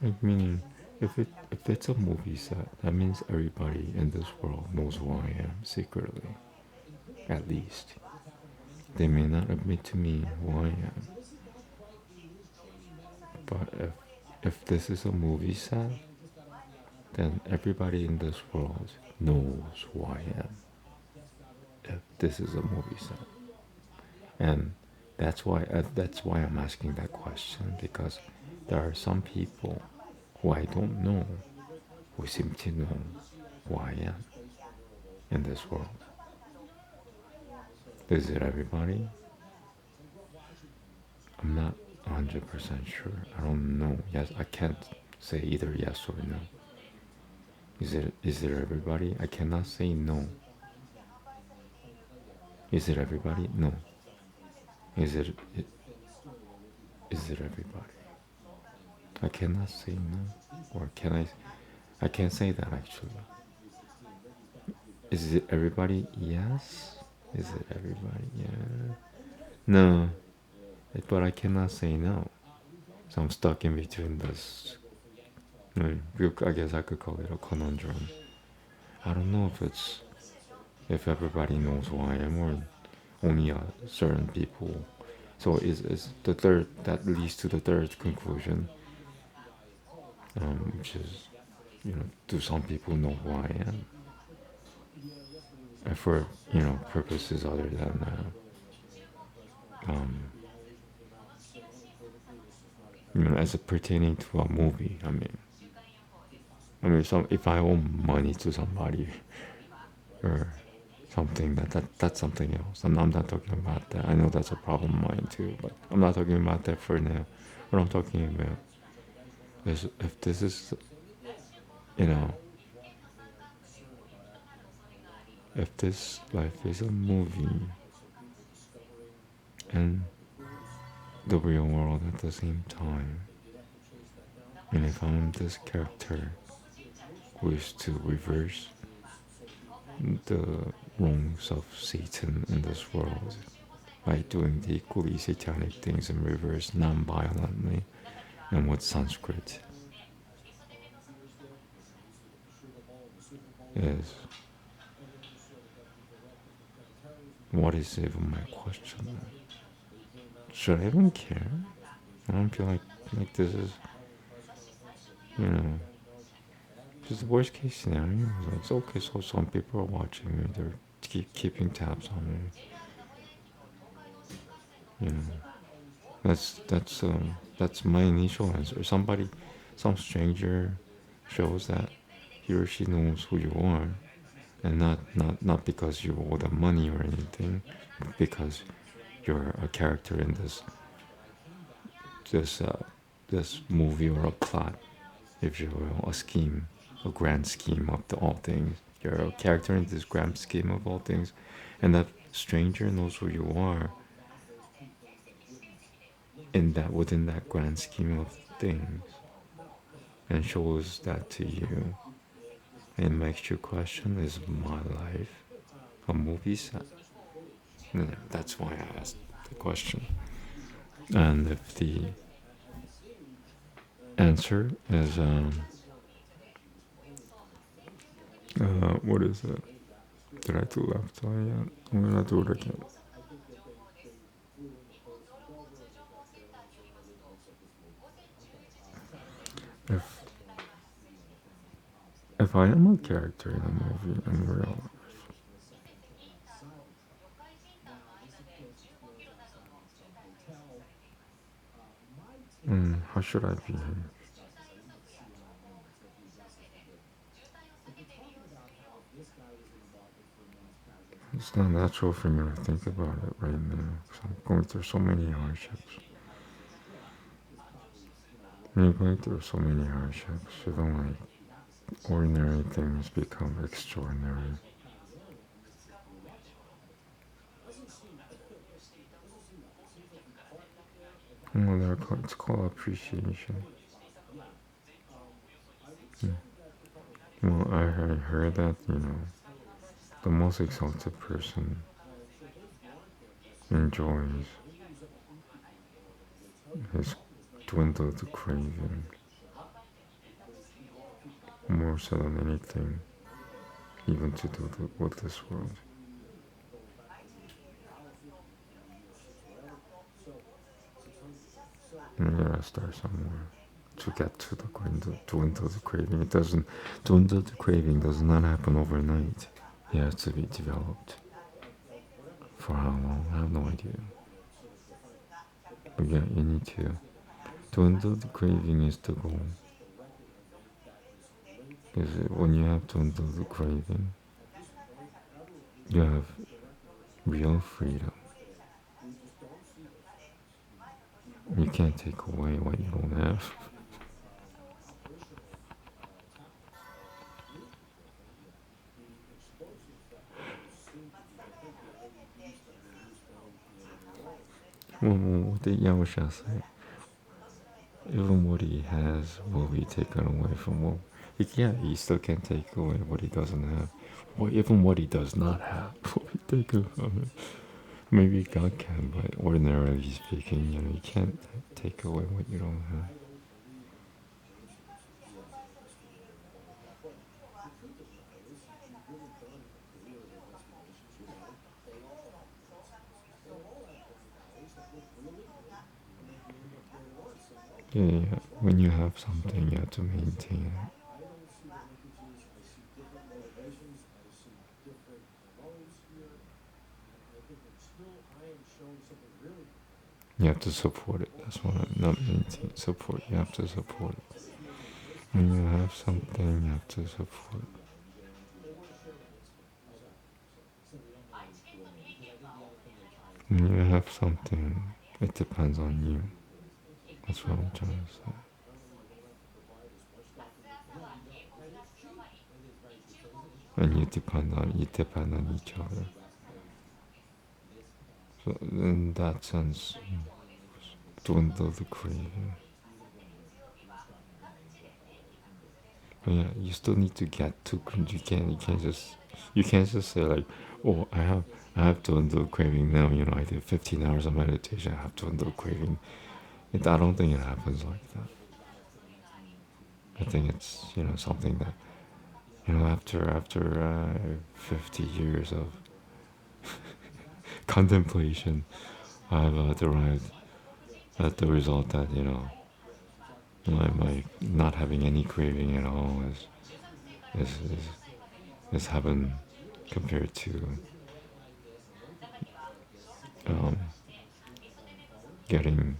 Like meaning, if it's a movie set, that means everybody in this world knows who I am secretly, at least. They may not admit to me who I am, but if this is a movie set, then everybody in this world knows who I am. If this is a movie set, and that's why I'm asking that question, because there are some people who I don't know who seem to know who I am in this world. Is it everybody? I'm not 100% sure. I don't know. Yes, I can't say either yes or no. Is it everybody? I cannot say no. Is it everybody? No. Is it is it everybody? I cannot say no. Or can I? I can't say that actually. Is it everybody? Yes. Is it everybody? Yeah. No. But I cannot say no. So I'm stuck in between this. I guess I could call it a conundrum. I don't know if everybody knows who I am or only certain people. So is the third that leads to the third conclusion, which is, do some people know who I am? And for purposes other than as it pertaining to a movie. Some if I owe money to somebody or something, that's something else. I'm not talking about that. I know that's a problem of mine too, but I'm not talking about that for now. What I'm talking about is if this is, you know, if this life is a movie and the real world at the same time, and if I'm this character who is to reverse the wrongs of Satan in this world by doing the equally satanic things in reverse non-violently and with Sanskrit, is what is even my question? Should I even care? I don't feel like this is, you know, just the worst case scenario. It's okay, so some people are watching me, they're keeping tabs on me. You know, that's my initial answer. Some stranger shows that he or she knows who you are, and not because you owe them money or anything, but because you're a character in this uh, this movie or a plot, if you will, a scheme, a grand scheme of all things. You're a character in this grand scheme of all things, and that stranger knows who you are in that within that grand scheme of things, and shows that to you, and makes you question: is my life a movie set? And that's why I asked the question. And if the answer is what is it? Did I do left eye yet? I'm gonna do it again. If if I am a character in a movie in real life, how should I behave? It's not natural for me to think about it right now because I'm going through so many hardships. When you're going through so many hardships, even like ordinary things become extraordinary. It's called appreciation. Hmm. Well, I heard that, the most exalted person enjoys his dwindled craving more so than anything, even to do with this world. And you gotta start somewhere to get to the dwindled craving. It doesn't dwindled craving does not happen overnight. It has to be developed. For how long? I have no idea. But yeah, you need to dwindled craving is the goal. Because when you have dwindled craving, you have real freedom. You can't take away what you don't have. Well, what did Yamcha say? Even what he has will be taken away from him. He still can't take away what he doesn't have. Or even what he does not have will be taken from him. Maybe God can, but ordinarily speaking, you can't take away what you don't have. Yeah, when you have something, you have to maintain it. You have to support it. That's what I'm not maintain. Support. You have to support it. When you have something, you have to support it. When you have something, it depends on you. That's what I'm trying to say. And you depend on each other. So in that sense, dwindle the craving. But yeah, you still need to get to. You can't just say like, oh, I have dwindled craving now. I did 15 hours of meditation. I have dwindled craving. I don't think it happens like that. I think it's something that after 50 years of contemplation, I've derived that the result that my not having any craving at all is heaven compared to um, getting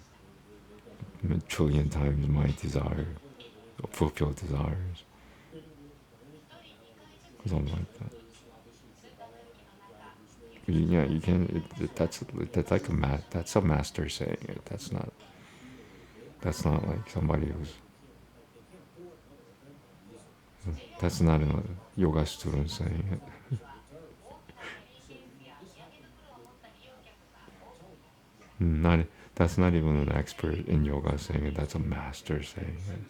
a trillion times my desire, fulfilled desires, something like that. Yeah, you can. That's like that's a master saying it. That's not like somebody who's. That's not a yoga student saying it. Not that's not even an expert in yoga saying it. That's a master saying it.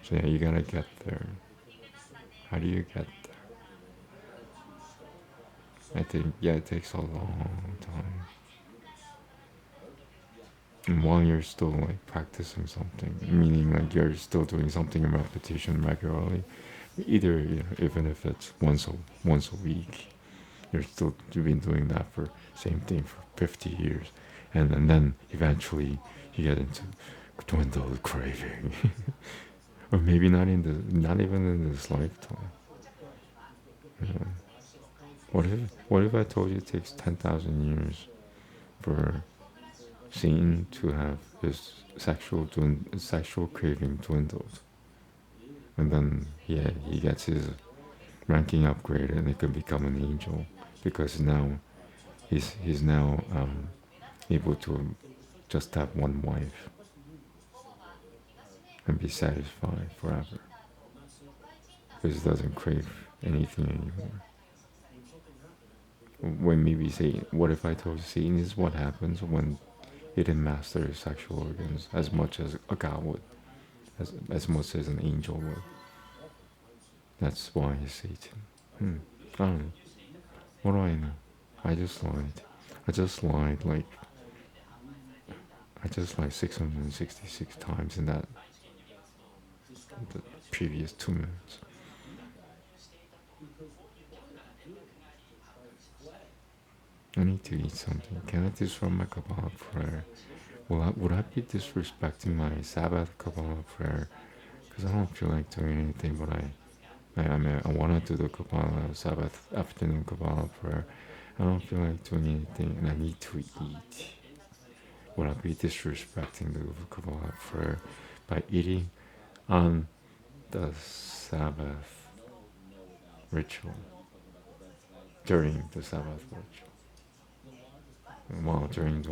So yeah, you gotta get there. How do you get there? I think it takes a long time. And while you're still like practicing something, meaning like you're still doing something in repetition regularly, either even if it's once a week, you've been doing that for same thing for 50 years, and then eventually you get into dwindle craving, or maybe not even in this lifetime. Yeah. What if I told you it takes 10,000 years for Satan to have his sexual craving dwindled, and then he gets his ranking upgraded and he can become an angel because now he's now able to just have one wife and be satisfied forever because he doesn't crave anything anymore. When maybe Satan, what if I told you Satan is what happens when he didn't master his sexual organs as much as a god would, as much as an angel would? That's why he's Satan. I don't know. What do I know? I just lied. I just lied like 666 times in the previous 2 minutes. I need to eat something. Can I disrupt my Kabbalah prayer? Would I be disrespecting my Sabbath Kabbalah prayer? Because I don't feel like doing anything, but I want to do the Kabbalah Sabbath afternoon Kabbalah prayer. I don't feel like doing anything, and I need to eat. Would I be disrespecting the Kabbalah prayer by eating on the Sabbath ritual, during the Sabbath ritual? While during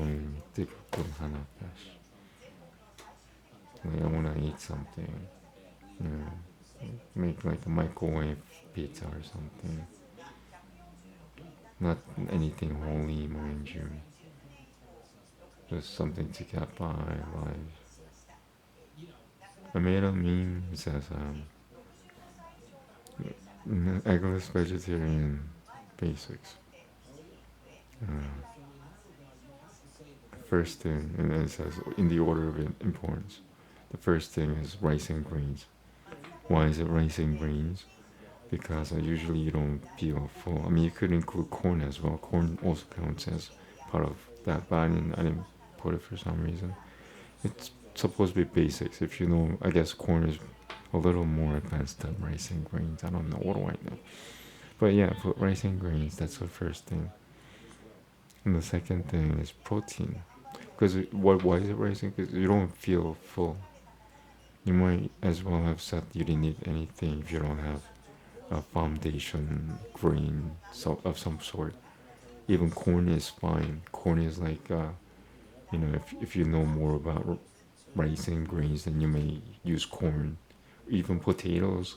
Tikkun Hanapesh. Like I want to eat something, you make like a microwave pizza or something. Not anything holy, mind you. Just something to get by life. I made a meme that says, eggless vegetarian basics. Uh, First thing, and then it says in the order of importance. The first thing is rice and grains. Why is it rice and grains? Because usually you don't feel full. I mean, you could include corn as well. Corn also counts as part of that, but I didn't put it for some reason. It's supposed to be basics. If you know, I guess corn is a little more advanced than rice and grains. I don't know. What do I know? But yeah, for rice and grains, that's the first thing. And the second thing is protein. Because why is it rice? Because you don't feel full. You might as well have said you didn't eat anything if you don't have a foundation grain of some sort. Even corn is fine. Corn is like, if you know more about rice and grains, then you may use corn. Even potatoes,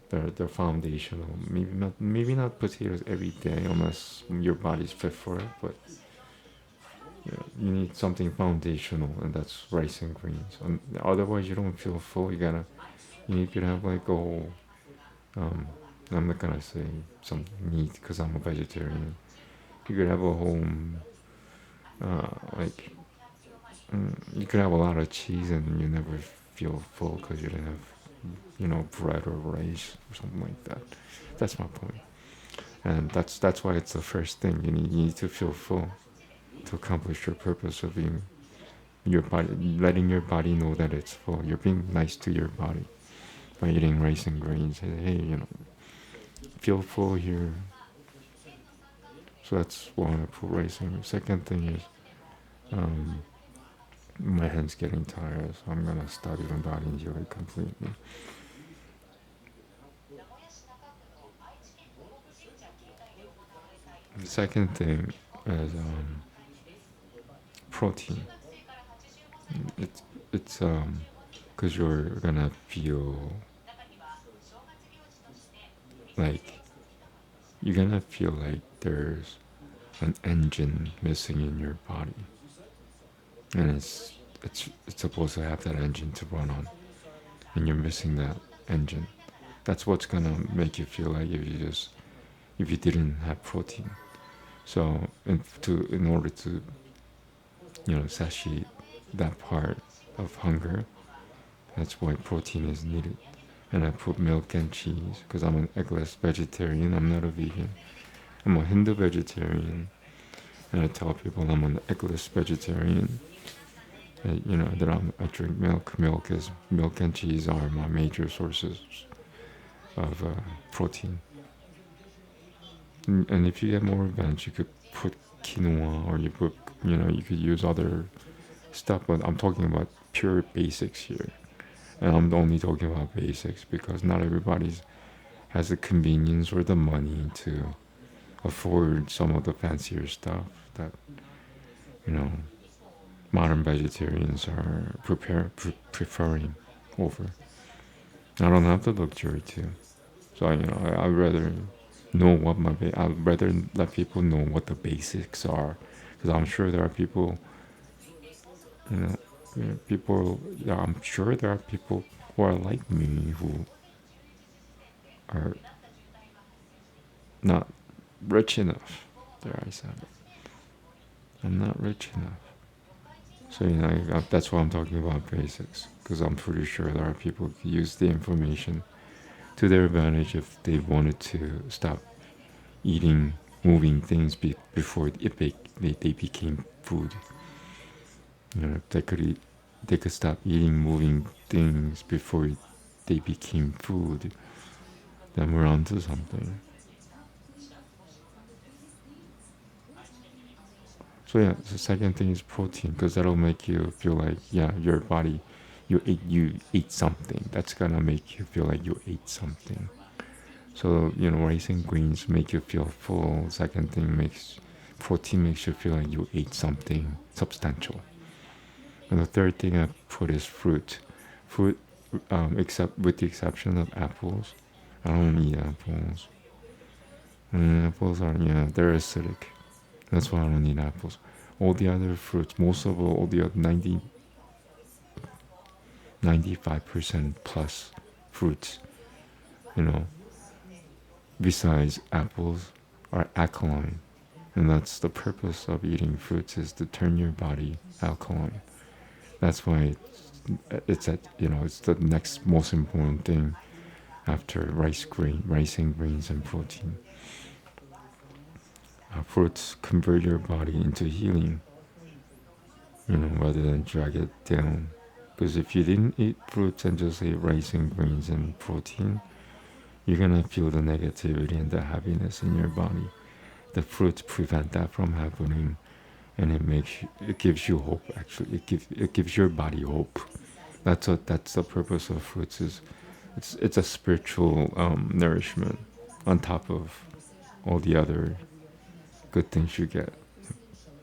they're foundational. Maybe not potatoes every day unless your body's fit for it, but you need something foundational, and that's rice and grains. Otherwise, you don't feel full. You could have like a whole. Um, I'm not gonna say some meat because I'm a vegetarian. You could have a whole, like, you could have a lot of cheese and you never feel full because you didn't have, bread or rice or something like that. That's my point, and that's why it's the first thing. You need to feel full to accomplish your purpose of being your body, letting your body know that it's full. You're being nice to your body by eating rice and grains. Hey, feel full here. So that's why I put rice and. Second thing is, um, my hand's getting tired, so I'm gonna stop even bodying you like completely. The second thing is protein. It's because you're gonna feel like there's an engine missing in your body, and it's supposed to have that engine to run on, and you're missing that engine. That's what's gonna make you feel like if you didn't have protein. So in order to satiate that part of hunger, that's why protein is needed. And I put milk and cheese because I'm an eggless vegetarian. I'm not a vegan. I'm a Hindu vegetarian, and I tell people I'm an eggless vegetarian. That I drink milk. Milk and cheese are my major sources of protein. And if you get more advanced, you could put quinoa, or you could use other stuff. But I'm talking about pure basics here, and I'm only talking about basics because not everybody has the convenience or the money to afford some of the fancier stuff that you know modern vegetarians are preferring over. I don't have the luxury to, so I'd rather know what I'd rather let people know what the basics are, because I'm sure there are people, you know, Yeah, I'm sure there are people who are like me who are not rich enough. There, I said it. I'm not rich enough. So that's why I'm talking about basics, because I'm pretty sure there are people who use the information to their advantage if they wanted to stop eating moving things before they became food. If they could stop eating moving things before they became food, then we're onto something. So yeah, the second thing is protein, because that'll make you feel like, yeah, your body, you ate something. That's gonna make you feel like you ate something. So rice and greens make you feel full. Second thing, makes protein makes you feel like you ate something substantial. And the third thing I put is fruit. Fruit, except with the exception of apples. I don't eat apples. And apples are, they're acidic. That's why I don't eat apples. All the other fruits, most of all the other 95% plus fruits, you know, besides apples, are alkaline. And that's the purpose of eating fruits, is to turn your body alkaline. That's why it's the next most important thing after rice and grains and protein. Fruits convert your body into healing. rather than drag it down. Because if you didn't eat fruits and just ate rice and grains and protein, you're gonna feel the negativity and the happiness in your body. The fruits prevent that from happening, and it gives you hope. Actually, it gives your body hope. That's the purpose of fruits. It's a spiritual nourishment on top of all the other good things you get.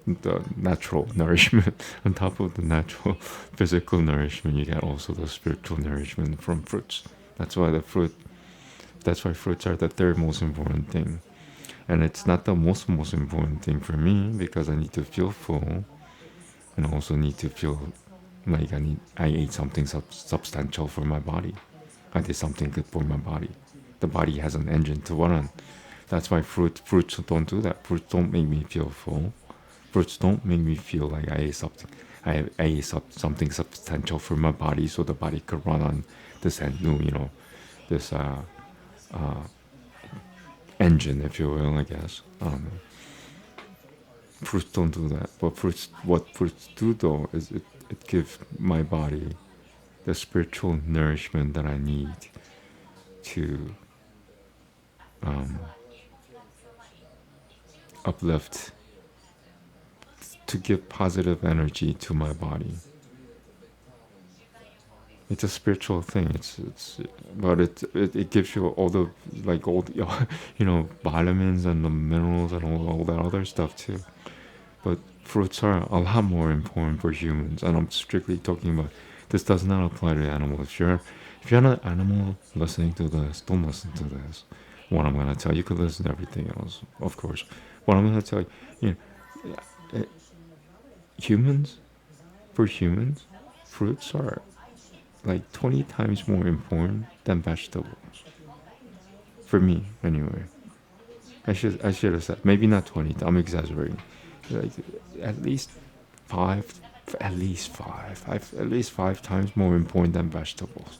The natural nourishment on top of the natural physical nourishment, you get also the spiritual nourishment from fruits. That's why the fruit. That's why fruits are the third most important thing, and it's not the most important thing for me because I need to feel full, and I also need to feel like I ate something substantial for my body. I did something good for my body. The body has an engine to run on. That's why fruits don't do that. Fruits don't make me feel full. Fruits don't make me feel like I ate something. I ate something substantial for my body, so the body could run on this this engine, if you will, I guess. Fruits don't do that. But what fruits do though is it gives my body the spiritual nourishment that I need to uplift, to give positive energy to my body. It's a spiritual thing. But it gives you all the vitamins and the minerals and all that other stuff too. But fruits are a lot more important for humans, and I'm strictly talking about. This does not apply to animals. If you're an animal listening to this, don't listen to this. What I'm gonna tell you, could listen to everything else, of course. What I'm gonna tell you, you know, humans, for humans, fruits are like 20 times more important than vegetables. For me, anyway. I should have said maybe not 20. I'm exaggerating. Like at least five, at least 5 times more important than vegetables.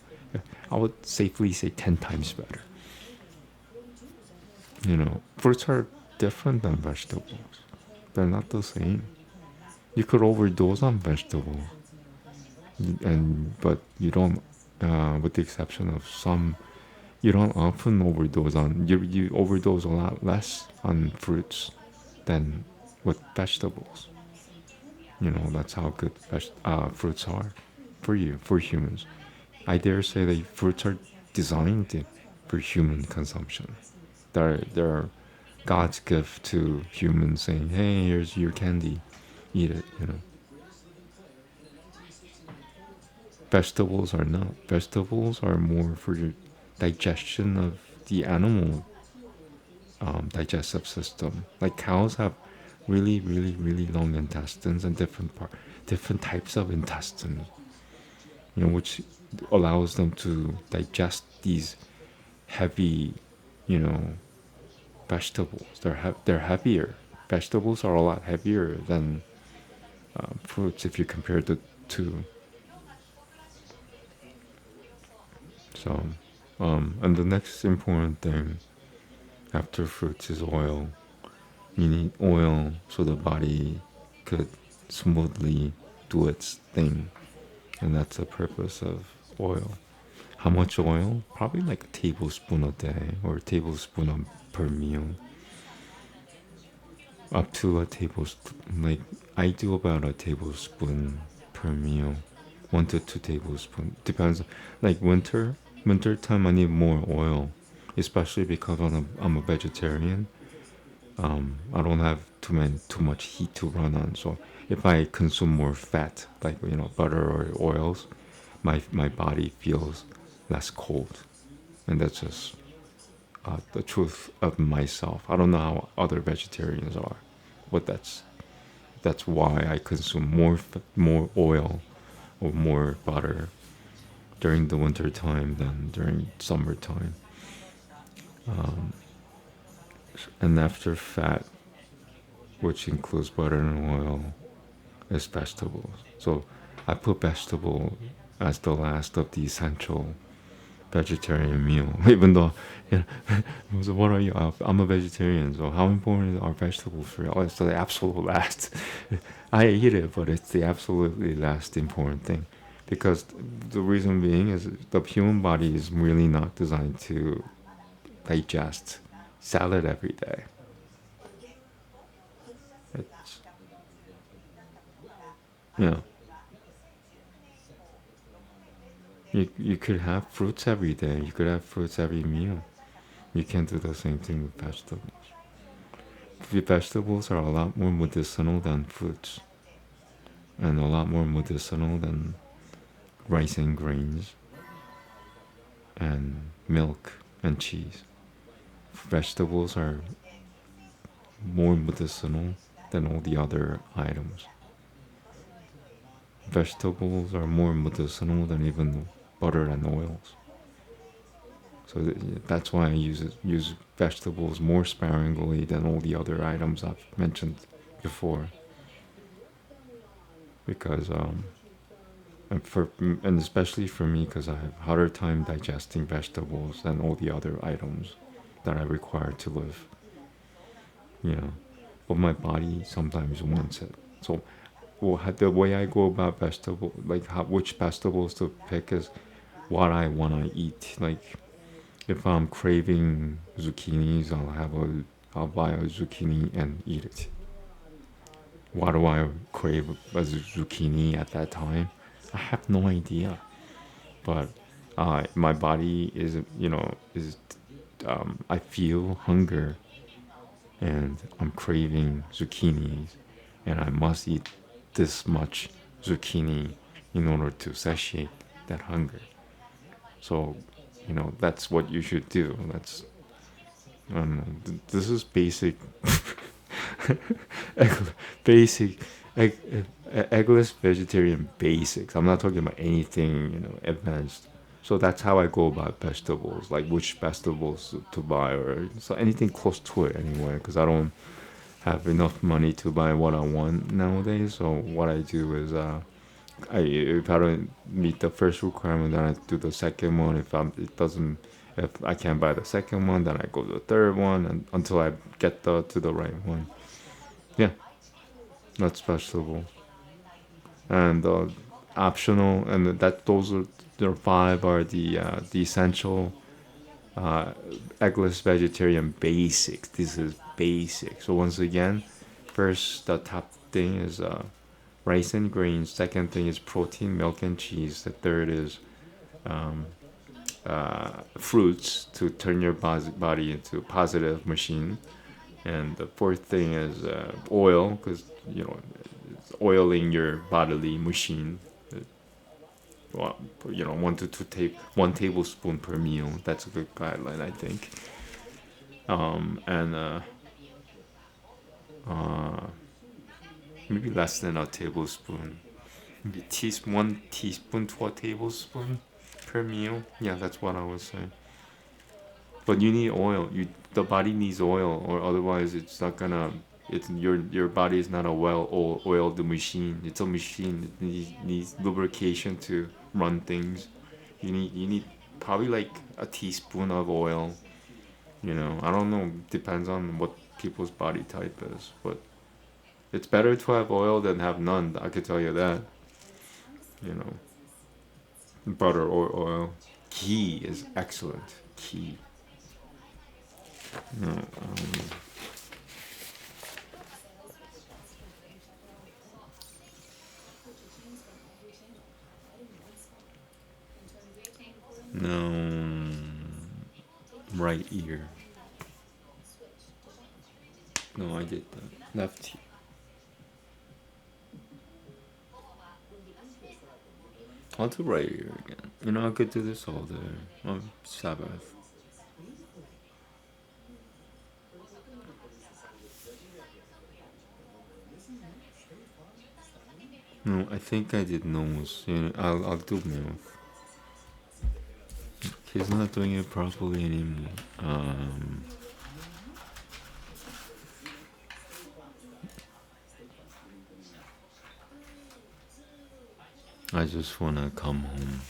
I would safely say 10 times better. Fruits are different than vegetables. They're not the same. You could overdose on vegetables, but you don't. With the exception of some, you don't often overdose on. You overdose a lot less on fruits than with vegetables. That's how good fruits are for humans. I dare say that fruits are designed for human consumption. They're God's gift to humans, saying, "Hey, here's your candy, eat it." Vegetables are not. Vegetables are more for your digestion of the animal digestive system. Like cows have really, really, really long intestines and different types of intestines, which allows them to digest these heavy, you know, vegetables. They're heavier. Vegetables are a lot heavier than fruits if you compare the two. So, and the next important thing after fruits is oil. You need oil so the body could smoothly do its thing, and that's the purpose of oil. How much oil? Probably like a tablespoon a day or a tablespoon per meal. Up to a tablespoon. Like I do about a tablespoon per meal, 1 to 2 tablespoons. Depends. Like winter time, I need more oil, especially because I'm a vegetarian. I don't have too much heat to run on. So if I consume more fat, like butter or oils, my body feels less cold, and that's just the truth of myself. I don't know how other vegetarians are, but that's why I consume more oil or more butter during the winter time than during summertime. And after fat, which includes butter and oil, is vegetables. So I put vegetable as the last of the essential vegetarian meal, even though, you know, so what are you? I'm a vegetarian, so how important are vegetables for you? Oh, it's the absolute last. I eat it, but it's the absolutely last important thing. Because the reason being is the human body is really not designed to digest salad every day. It's, you know, you could have fruits every day. You could have fruits every meal. You can't do the same thing with vegetables. Vegetables are a lot more medicinal than fruits, and a lot more medicinal than rice and grains and milk and cheese. Vegetables are more medicinal than all the other items. Vegetables are more medicinal than even butter and oils. So that's why I use vegetables more sparingly than all the other items I've mentioned before. Because and especially for me, because I have harder time digesting vegetables than all the other items that I require to live. You know, but my body sometimes wants it. So, well, the way I go about vegetable, like which vegetables to pick is what I want to eat. Like if I'm craving zucchinis, I'll buy a zucchini and eat it. Why do I crave a zucchini at that time? I have no idea. But my body is I feel hunger and I'm craving zucchinis, and I must eat this much zucchini in order to satiate that hunger. So, that's what you should do. That's I don't know. This is basic, basic, egg, eggless vegetarian basics. I'm not talking about anything advanced. So that's how I go about vegetables, like which vegetables to buy, or so anything close to it anyway. Because I don't have enough money to buy what I want nowadays. So what I do is, if I don't meet the first requirement, then I do the second one. If I can't buy the second one, then I go to the third one, and until I get to the right one. Yeah, that's vegetable. And optional, and that those are the five are the essential uh, eggless vegetarian basics. This is basic. So once again, first the top thing is rice and grains. Second thing is protein, milk and cheese. The third is um, fruits to turn your body into a positive machine. And the fourth thing is oil, because it's oiling your bodily machine. Well, 1 tablespoon per meal. That's a good guideline, I think. And uh, maybe less than a tablespoon. Maybe 1 teaspoon to a tablespoon per meal. Yeah, that's what I was saying. But you need oil. The body needs oil, or otherwise it's not gonna. It's your body is not a oiled machine. It's a machine. It needs lubrication to run things. You need probably like a teaspoon of oil. I don't know. Depends on what people's body type is, but it's better to have oil than have none. I could tell you that. You know, butter or oil. Ghee is excellent. Ghee. No, no, right ear. No, I did that. Left ear. I'll do right ear again. I could do this all day on Sabbath. No, I think I did nose. I'll do mouth. He's not doing it properly anymore. I just wanna come home.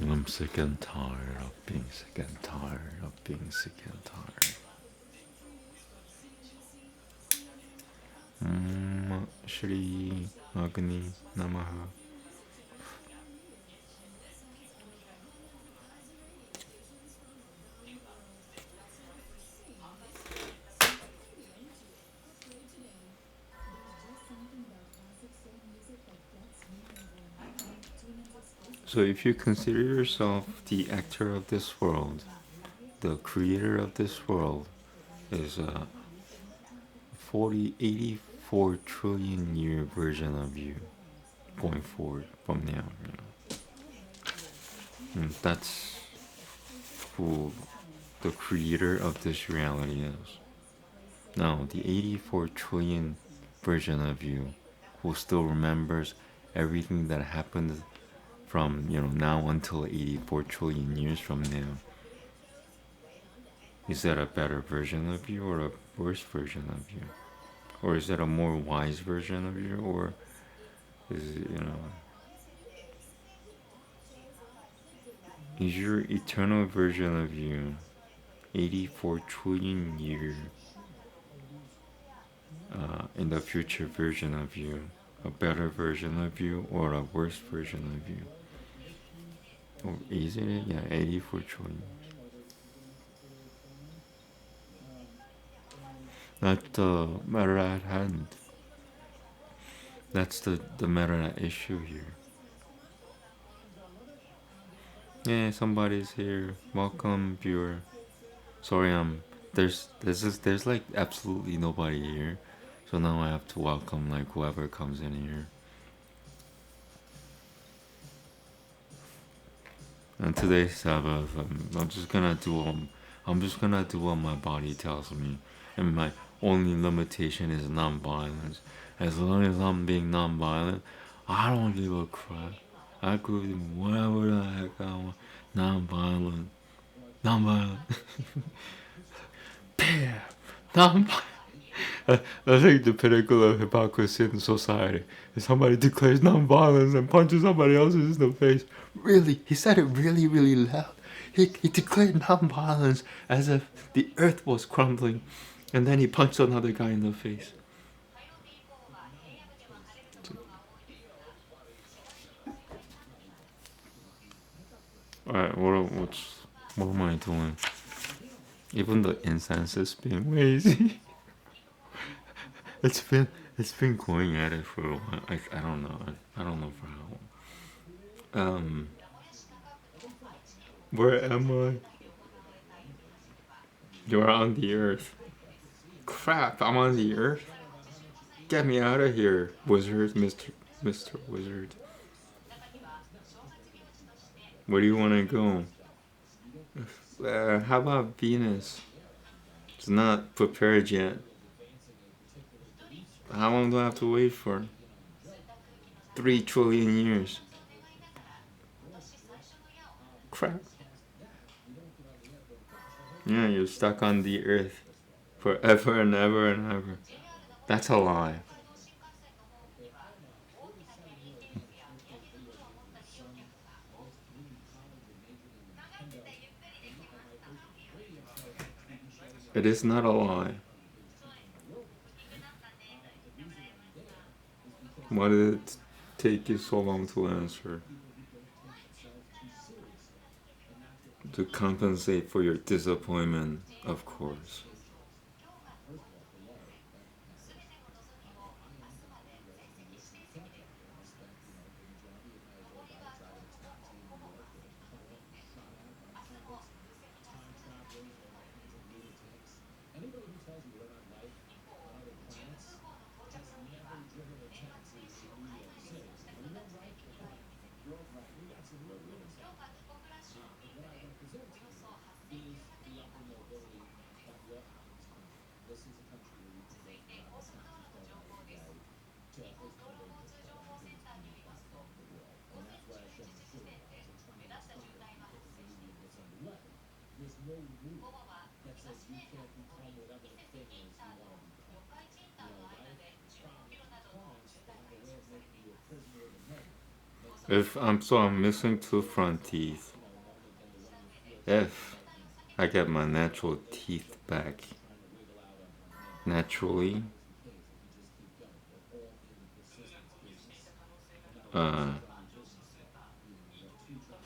I'm sick and tired of being sick and tired of being sick and tired. Shri Agni Namaha. So if you consider yourself the actor of this world, the creator of this world is a 84 trillion year version of you going forward from now. And that's who the creator of this reality is. Now, the 84 trillion version of you who still remembers everything that happened from now until 84 trillion years from now, is that a better version of you or a worse version of you? Or is that a more wise version of you? Or is it, is your eternal version of you 84 trillion year in the future version of you a better version of you or a worse version of you? Or is it? Yeah, 84 trillion. That's the matter at hand. That's the matter at issue here. Yeah, somebody's here. Welcome, viewer. Sorry, there's like absolutely nobody here, so now I have to welcome like whoever comes in here. And today's Sabbath. I'm just gonna do what my body tells me, and my only limitation is non-violence. As long as I'm being non-violent, I don't give a crap. I could do whatever the heck I want. Non-violent, non-violent. Bam, non-violent. I think the pinnacle of hypocrisy in society is somebody declares non-violence and punches somebody else in the face. Really, he said it really, really loud. He declared non-violence as if the earth was crumbling, and then he punched another guy in the face. Alright, what am I doing? Even the incense is being lazy. it's been going at it for a while. I don't know. I don't know for how long. Where am I? You're on the earth. Crap, I'm on the earth. Get me out of here, wizard, Mr. Wizard. Where do you want to go? How about Venus? It's not prepared yet. How long do I have to wait for? 3 trillion years. Crap. Yeah, you're stuck on the earth forever and ever and ever. That's a lie. It is not a lie. Why did it take you so long to answer? To compensate for your disappointment, of course. If I'm missing two front teeth. If I get my natural teeth back naturally, uh,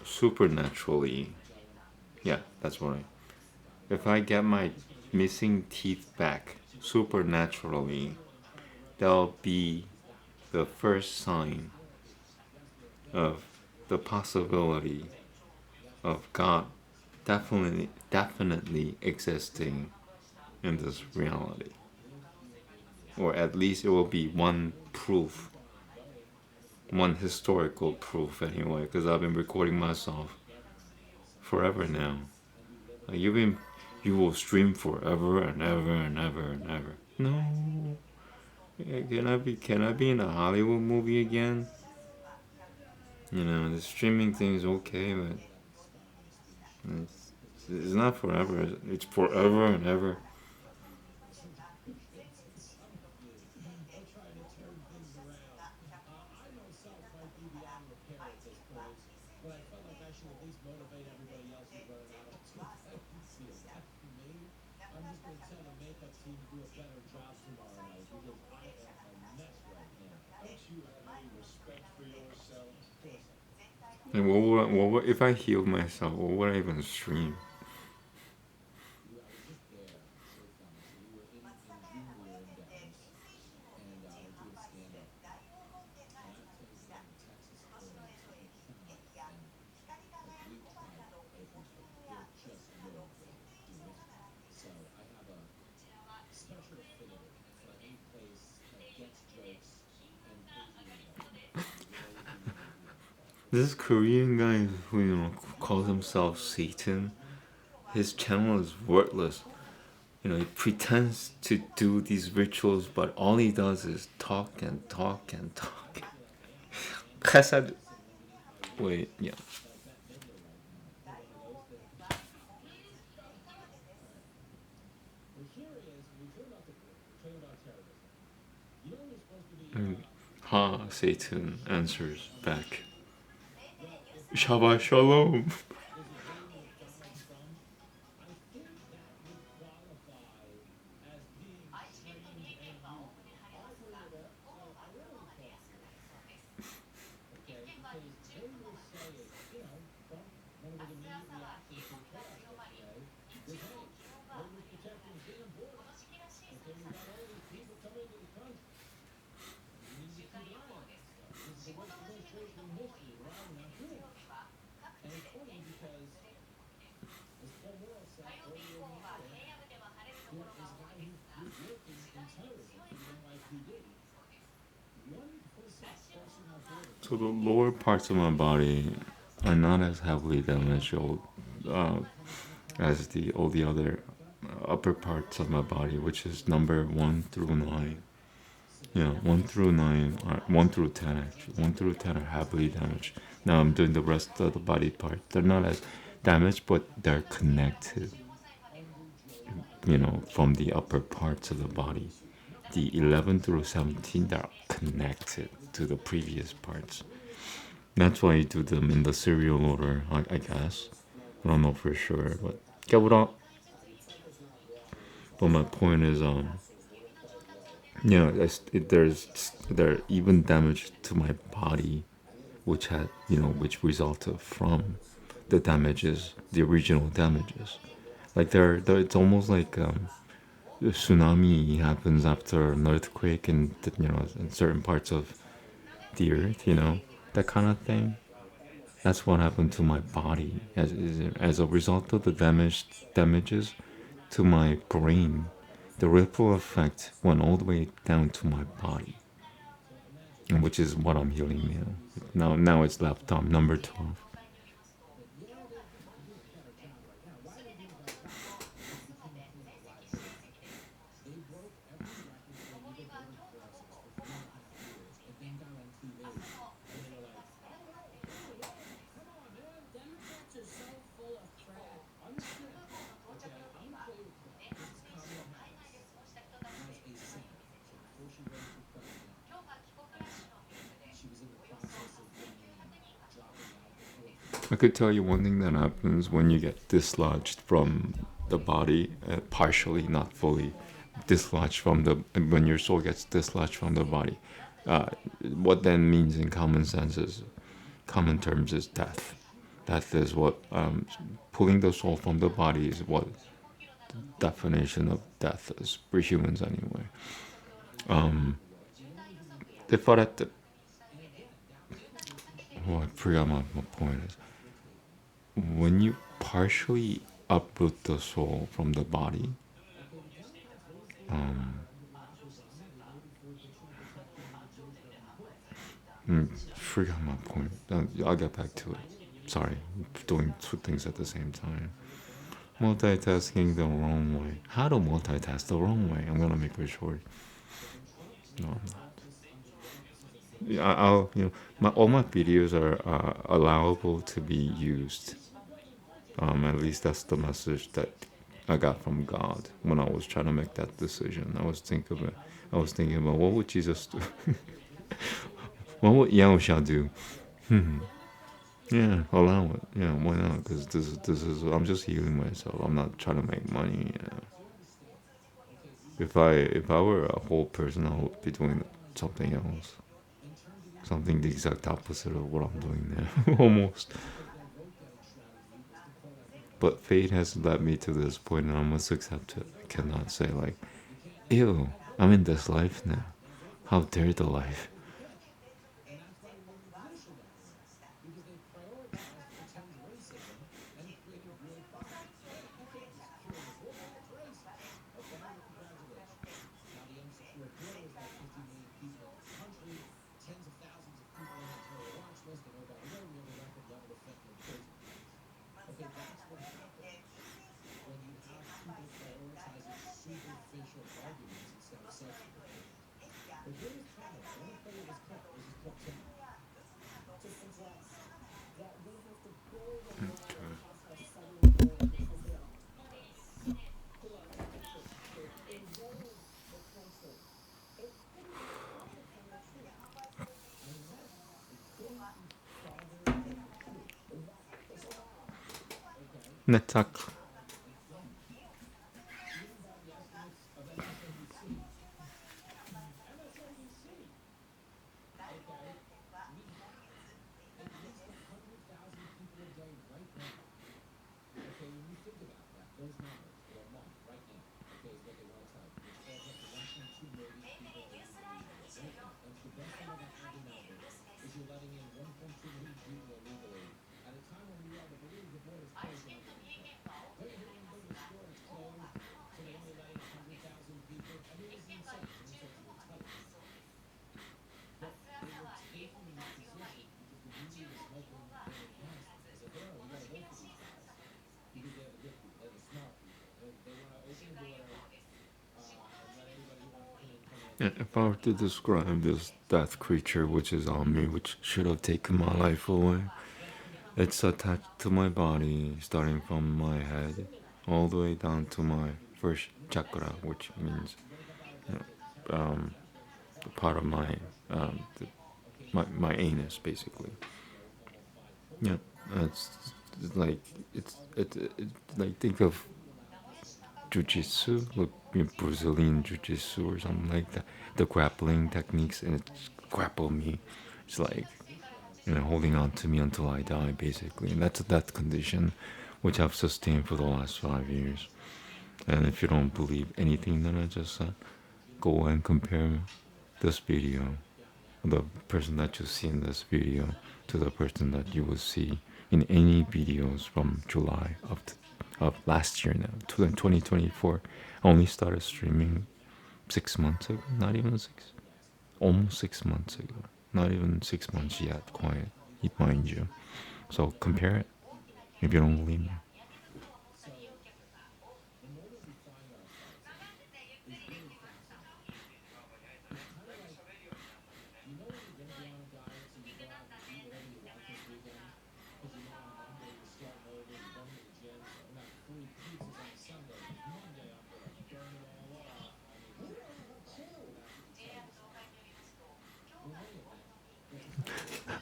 supernaturally, yeah, that's what I. If I get my missing teeth back supernaturally, that'll be the first sign of the possibility of God definitely existing in this reality. Or at least it will be one proof, one historical proof anyway, because I've been recording myself forever now. Like you will stream forever and ever and ever and ever. No, can I be in a Hollywood movie again? You know, the streaming thing is okay, but it's, it's not forever. It's forever and ever. And if I healed myself? What would I even stream? This Korean guy who calls himself Satan, his channel is worthless. He pretends to do these rituals, but all he does is talk and talk and talk. Chesed. Wait, yeah. And Ha Satan answers back. Shabbat Shalom. So the lower parts of my body are not as heavily damaged uh, as all the other upper parts of my body, which is number 1 through 9. Yeah, 1 through 9, or 1 through 10 actually. 1 through 10 are heavily damaged. Now I'm doing the rest of the body part. They're not as damaged, but they're connected. From the upper parts of the body. The 11 through 17 they're connected to the previous parts. That's why you do them in the serial order, I guess. I don't know for sure, but 깨보라. But my point is, there even damage to my body, which resulted from the damages, the original damages. Like it's almost like a tsunami happens after an earthquake in certain parts of the earth, that kind of thing. That's what happened to my body as a result of the damages to my brain. The ripple effect went all the way down to my body, which is what I'm healing now. Now it's left number 12. I could tell you one thing that happens when you get dislodged from the body, partially, not fully, dislodged from the when your soul gets dislodged from the body. Uh, what that means in common sense is, common terms is death. Death is what pulling the soul from the body is what definition of death is for humans anyway. If I had to, oh, I forgot my point is when you partially uproot the soul from the body, forgot my point. I'll get back to it. Sorry, doing two things at the same time. Multitasking the wrong way. How to multitask the wrong way? I'm gonna make it short. No, I'm not. Yeah, I'll all my videos are allowable to be used. At least that's the message that I got from God when I was trying to make that decision. I was thinking about what would Jesus do? What would Yahusha do? Yeah, allow it. Yeah, why not? Because this is I'm just healing myself. I'm not trying to make money. If I were a whole person, I would be doing something else, something the exact opposite of what I'm doing now, almost. But fate has led me to this point, and I must accept it. I cannot say like, ew, I'm in this life now. How dare the life? Netak. If I were to describe this death creature which is on me, which should have taken my life away, it's attached to my body, starting from my head all the way down to my first chakra, which means the part of my anus, basically. Yeah, it's like it's like think of jujitsu, like Brazilian jujitsu or something like that. The grappling techniques, and it's grapple me. It's like holding on to me until I die, basically. And that's that condition, which I've sustained for the last 5 years. And if you don't believe anything that I just said, go and compare this video, the person that you see in this video, to the person that you will see in any videos from July of last year now, 2024. I only started streaming 6 months ago, not even six, almost 6 months ago, not even 6 months yet, quiet, mind you. So compare it if you don't believe me.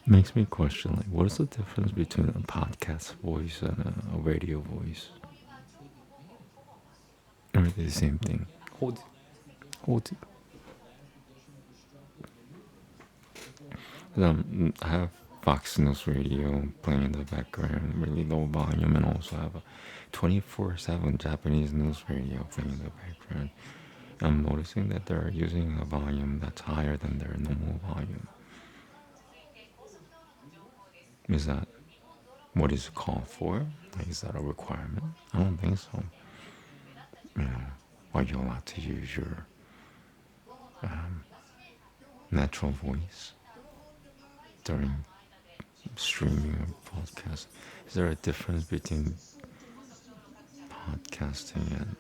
Makes me question, like, what is the difference between a podcast voice and a radio voice? Are they the same thing? Hold, hold. I have Fox News radio playing in the background, really low volume, and also have a 24/7 Japanese news radio playing in the background. I'm noticing that they're using a volume that's higher than their normal volume. Is that what is called for? Like, is that a requirement? I don't think so. You know, are you allowed to use your um, natural voice during streaming or podcast? Is there a difference between podcasting and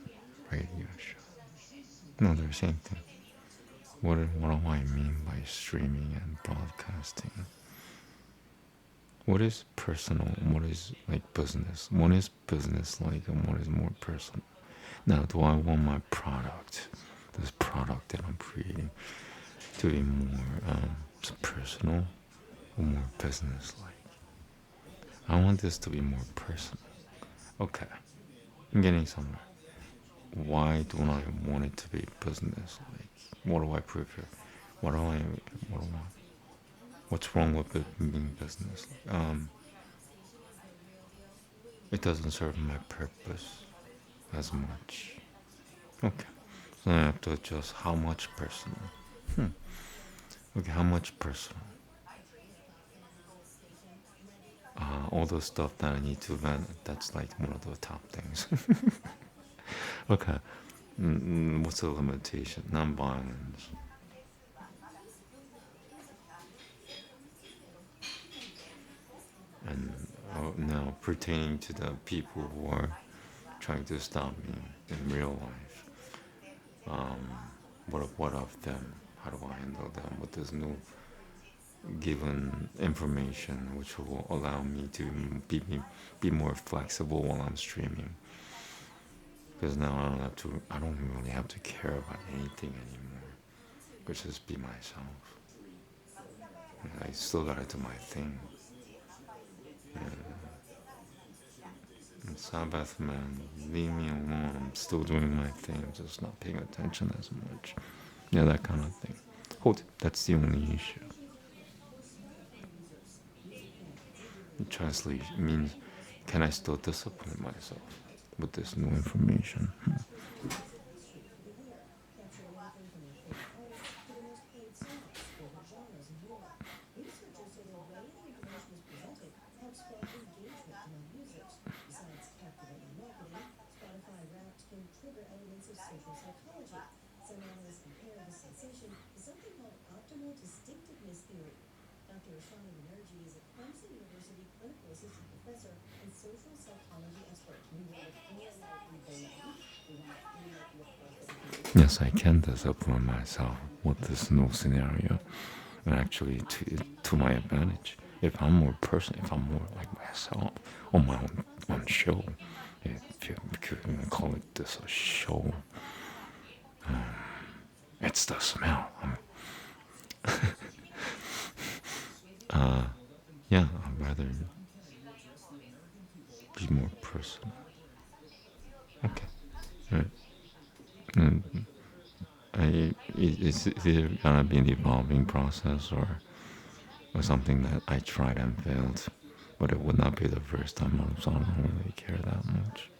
radio show? No, they're the same thing. What do I mean by streaming and broadcasting? What is personal and what is like business? What is business like and what is more personal? Now, do I want my product, this product that I'm creating, to be more personal or more business like? I want this to be more personal. Okay, I'm getting somewhere. Why don't I want it to be business like? What do I prefer? What do I, what's wrong with it being business? It doesn't serve my purpose as much. Okay, so I have to adjust how much personal. Hmm. Okay, how much personal? All the stuff that I need to vent. That's like one of the top things. Okay, what's the limitation? Non-violence. And now pertaining to the people who are trying to stop me in real life. Um, what of them? How do I handle them with this new given information, which will allow me to be more flexible while I'm streaming? Because now I don't really have to care about anything anymore. I could just be myself. And I still gotta do my thing. And Sabbath, man, leave me alone. I'm still doing my thing, just not paying attention as much. Yeah, that kind of thing. Hold it. That's the only issue. Translation means, can I still discipline myself with this new information? Yes, I can discipline myself with this new scenario, and actually to my advantage. If I'm more person, if I'm more like myself on my own show, if you could even call it this a show, it's the smell. Yeah, I'd rather be more personal. Okay, right. And it's either gonna be an evolving process or something that I tried and failed, but it would not be the first time, so I don't really care that much.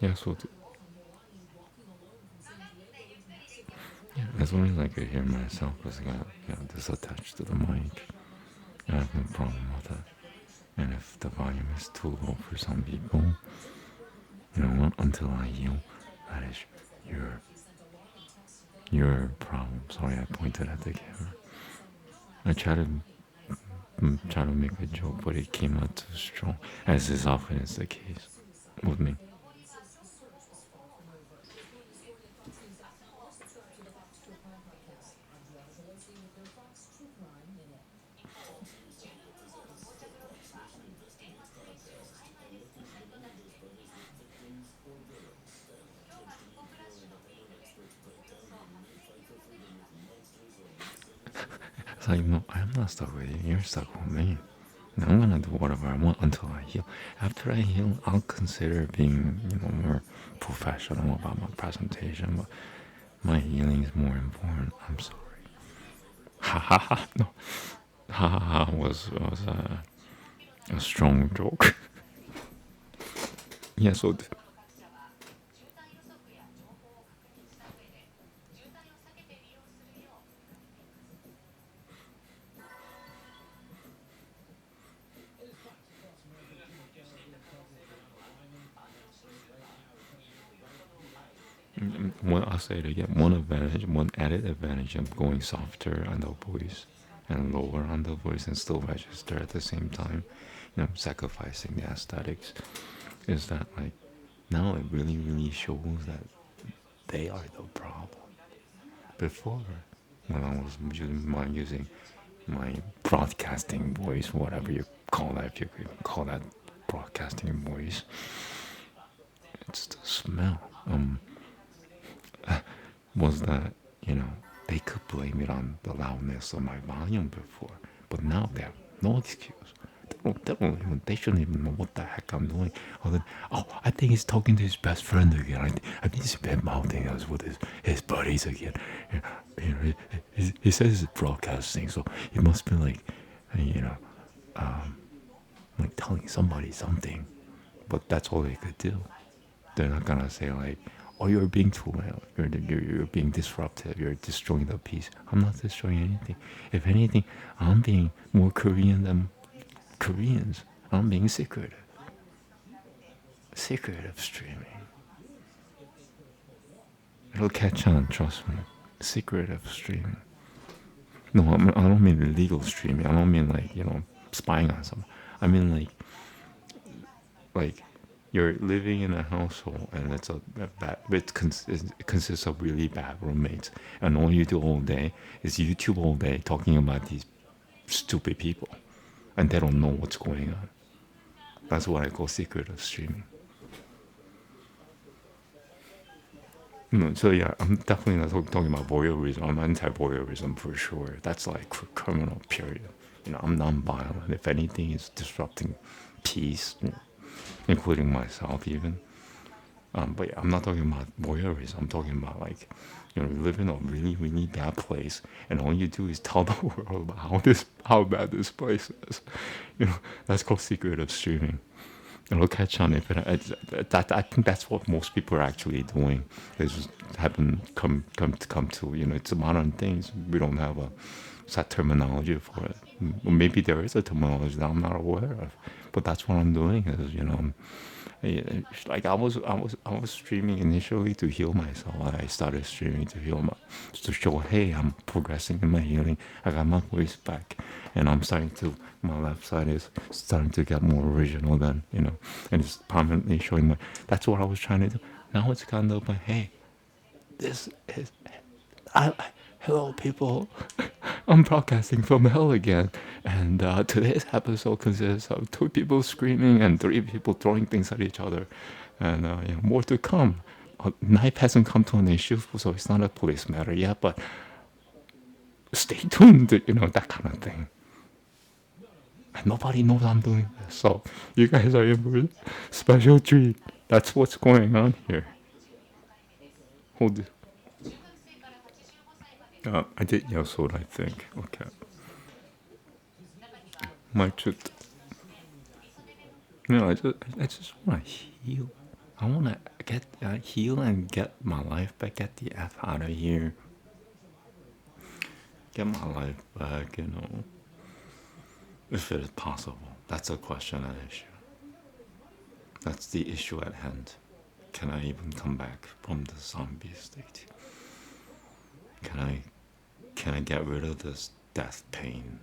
Yeah, so as long as I could hear myself, because I got this attached to the mic, I have no problem with that. And if the volume is too low for some people, you know what? Until I heal, that is your your problem. Sorry, I pointed at the camera. I try to make a joke, but it came out too strong, as is often is the case with me. It's like, no, I'm not stuck with you. You're stuck with me. And I'm gonna do whatever I want until I heal. After I heal, I'll consider being, more professional about my presentation. But my healing is more important. I'm sorry. Ha ha ha. No, ha ha ha was a strong joke. Yeah. So I'll say it again. One added advantage of going softer on the voice and lower on the voice and still register at the same time, sacrificing the aesthetics, is that like now it really, really shows that they are the problem. Before, when I was using my broadcasting voice, whatever you call that, if you could call that broadcasting voice, it's the smell. Was that, they could blame it on the loudness of my volume before, but now they have no excuse. They shouldn't even know what the heck I'm doing. Other than, oh, I think he's talking to his best friend again. I think he's bad mouthing us with his buddies again. He says it's broadcasting, so it must be like, like telling somebody something. But that's all they could do. They're not gonna say like, "Oh, you're being too loud. You're being disruptive. You're destroying the peace." I'm not destroying anything. If anything, I'm being more Korean than Koreans. I'm being secretive. Secretive streaming. It'll catch on. Trust me. Secretive streaming. No, I don't mean illegal streaming. I don't mean like spying on someone. I mean like you're living in a household and it consists of really bad roommates, and all you do all day is YouTube all day talking about these stupid people, and they don't know what's going on. That's what I call secretive streaming. No, so yeah, I'm definitely not talking about voyeurism. I'm anti-voyeurism for sure. That's like criminal, period. I'm non-violent. If anything, it's disrupting peace, including myself even. But yeah, I'm not talking about voyeurism. I'm talking about like, you live in a really, really bad place, and all you do is tell the world about how bad this place is. That's called secretive streaming. It'll catch on if I think that's what most people are actually doing. They just haven't come to it's a modern things. We don't have a set terminology for it. Maybe there is a terminology that I'm not aware of, but that's what I'm doing. Is like I was streaming initially to heal myself. I started streaming to to show, hey, I'm progressing in my healing. I got my voice back, and my left side is starting to get more original than and it's prominently showing my. That's what I was trying to do. Now it's kind of like, hey, this is I hello people. I'm broadcasting from hell again, and today's episode consists of 2 people screaming and 3 people throwing things at each other, and more to come. A knife hasn't come to an issue, so it's not a police matter yet, but stay tuned, that kind of thing. And nobody knows I'm doing this, so you guys are in for a special treat. That's what's going on here. Hold it. I did Yosod, I think. Okay. My truth. I just want to heal. I want to heal and get my life back. Get the F out of here. Get my life back, if it is possible. That's a question at issue. That's the issue at hand. Can I even come back from the zombie state? Can I get rid of this death pain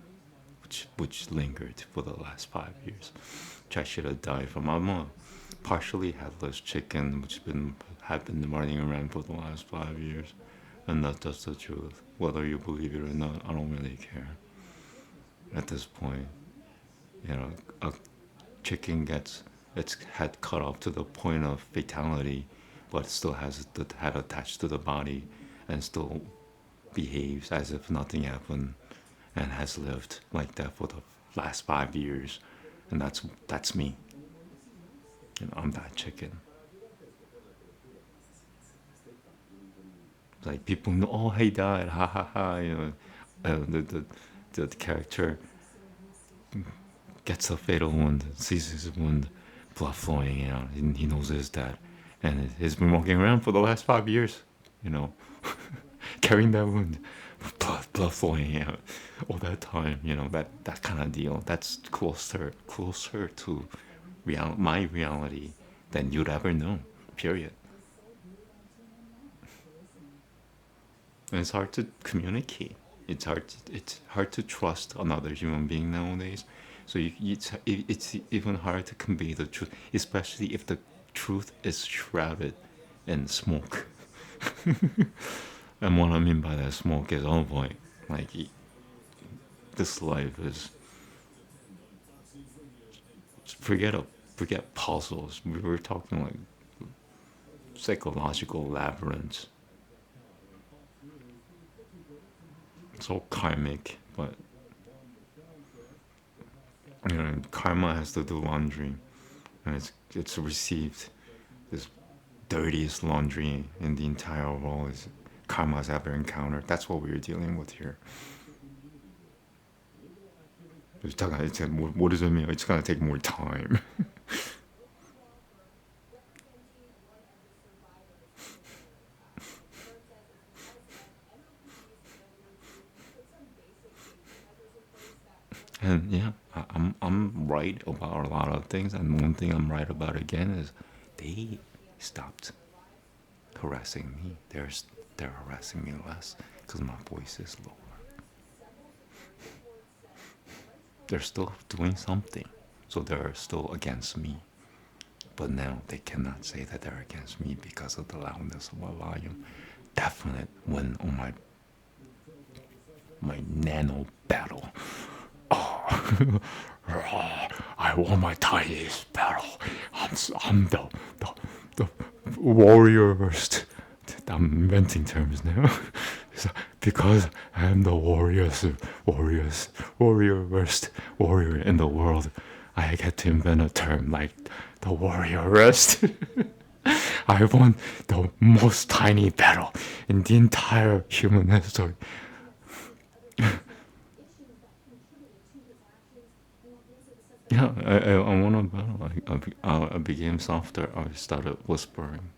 which lingered for the last 5 years? Which I should have died from. I'm a partially headless chicken which have been running around for the last 5 years. And that's just the truth. Whether you believe it or not, I don't really care. At this point, a chicken gets its head cut off to the point of fatality, but still has the head attached to the body and still behaves as if nothing happened and has lived like that for the last 5 years. And that's me. I'm that chicken. Like people know, oh, he died, ha ha ha. The character gets a fatal wound, sees his wound, blood flowing out, and he knows it's dead, and he's been walking around for the last 5 years, carrying that wound, blood flowing out all that time. That kind of deal. That's closer to my reality than you'd ever know. Period. And it's hard to communicate. It's hard to trust another human being nowadays. So it's even hard to convey the truth, especially if the truth is shrouded in smoke. And what I mean by that smoke is, oh boy, like this life is forget puzzles. We were talking like psychological labyrinths. It's all karmic, but karma has to do laundry, and it's received this dirtiest laundry in the entire world is karma's ever encountered. That's what we're dealing with here. What does it mean? It's gonna take more time. And yeah, I'm right about a lot of things, and one thing I'm right about again is they stopped harassing me. They're harassing me less because my voice is lower. They're still doing something, so they're still against me. But now they cannot say that they're against me because of the loudness of my volume. Definite win on my nano battle. Oh, I won my tiniest battle. I'm the warrior first. I'm inventing terms now. Because I am the warrior worst warrior in the world. I get to invent a term like the warrior rest. I won the most tiny battle in the entire human history. Yeah, I won a battle. I became softer. I started whispering.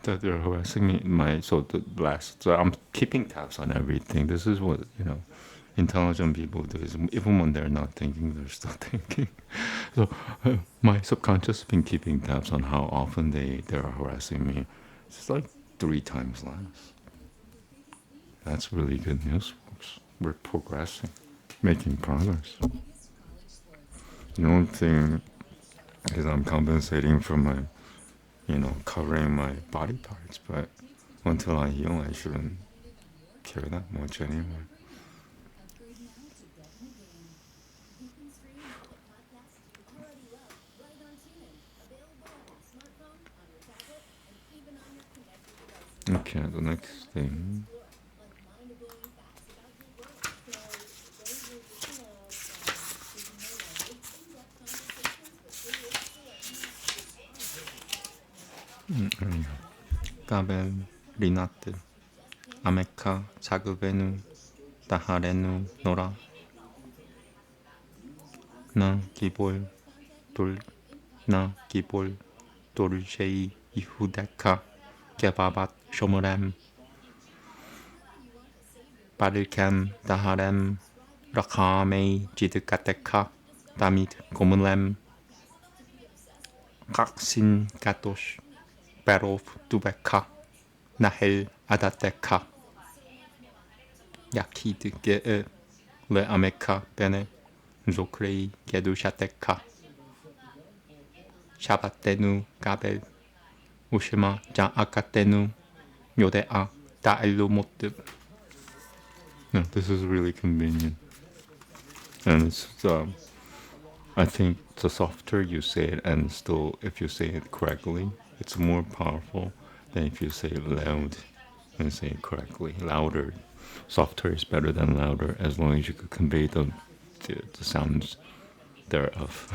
That they're harassing me. So I'm keeping tabs on everything. This is what intelligent people do. Is even when they're not thinking, they're still thinking. So my subconscious has been keeping tabs on how often they're harassing me. It's like 3 times less. That's really good news, folks. We're progressing, making progress. The only thing is I'm compensating for my covering my body parts, but until I heal, I shouldn't care that much anymore. Okay, the next thing. 아니요. 까벨 리나트 아메카 자그베누 다하레누 노라 나 기볼 돌나 기볼 돌쉐이 이후데카 게바밭 쇼모렘 바르캠 다하렘 라카메이 지드카테카 다밋 고문렘 각신 가토시 베로프 두베카 나헬 아다테카 야키드 게에 레 아메카 베네 조크레이 게두샤테카 샤바테누 가벨 우시마 자 아카테누 요데아 다일루 모트. No, this is really convenient. And it's, I think the softer you say it, and still, if you say it correctly, it's more powerful than if you say it loud and say it correctly. Louder, softer is better than louder, as long as you could convey the sounds thereof.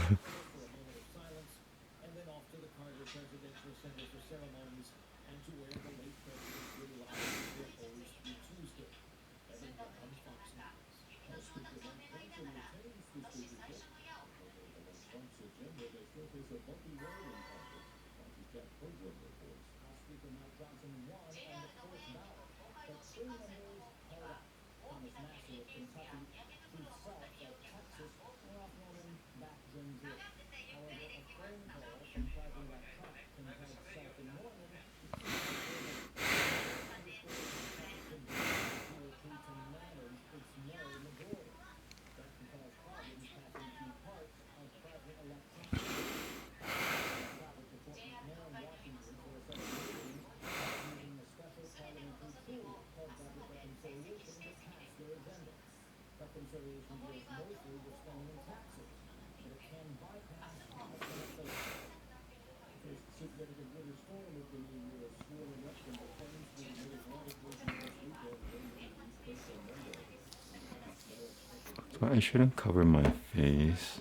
So I shouldn't cover my face.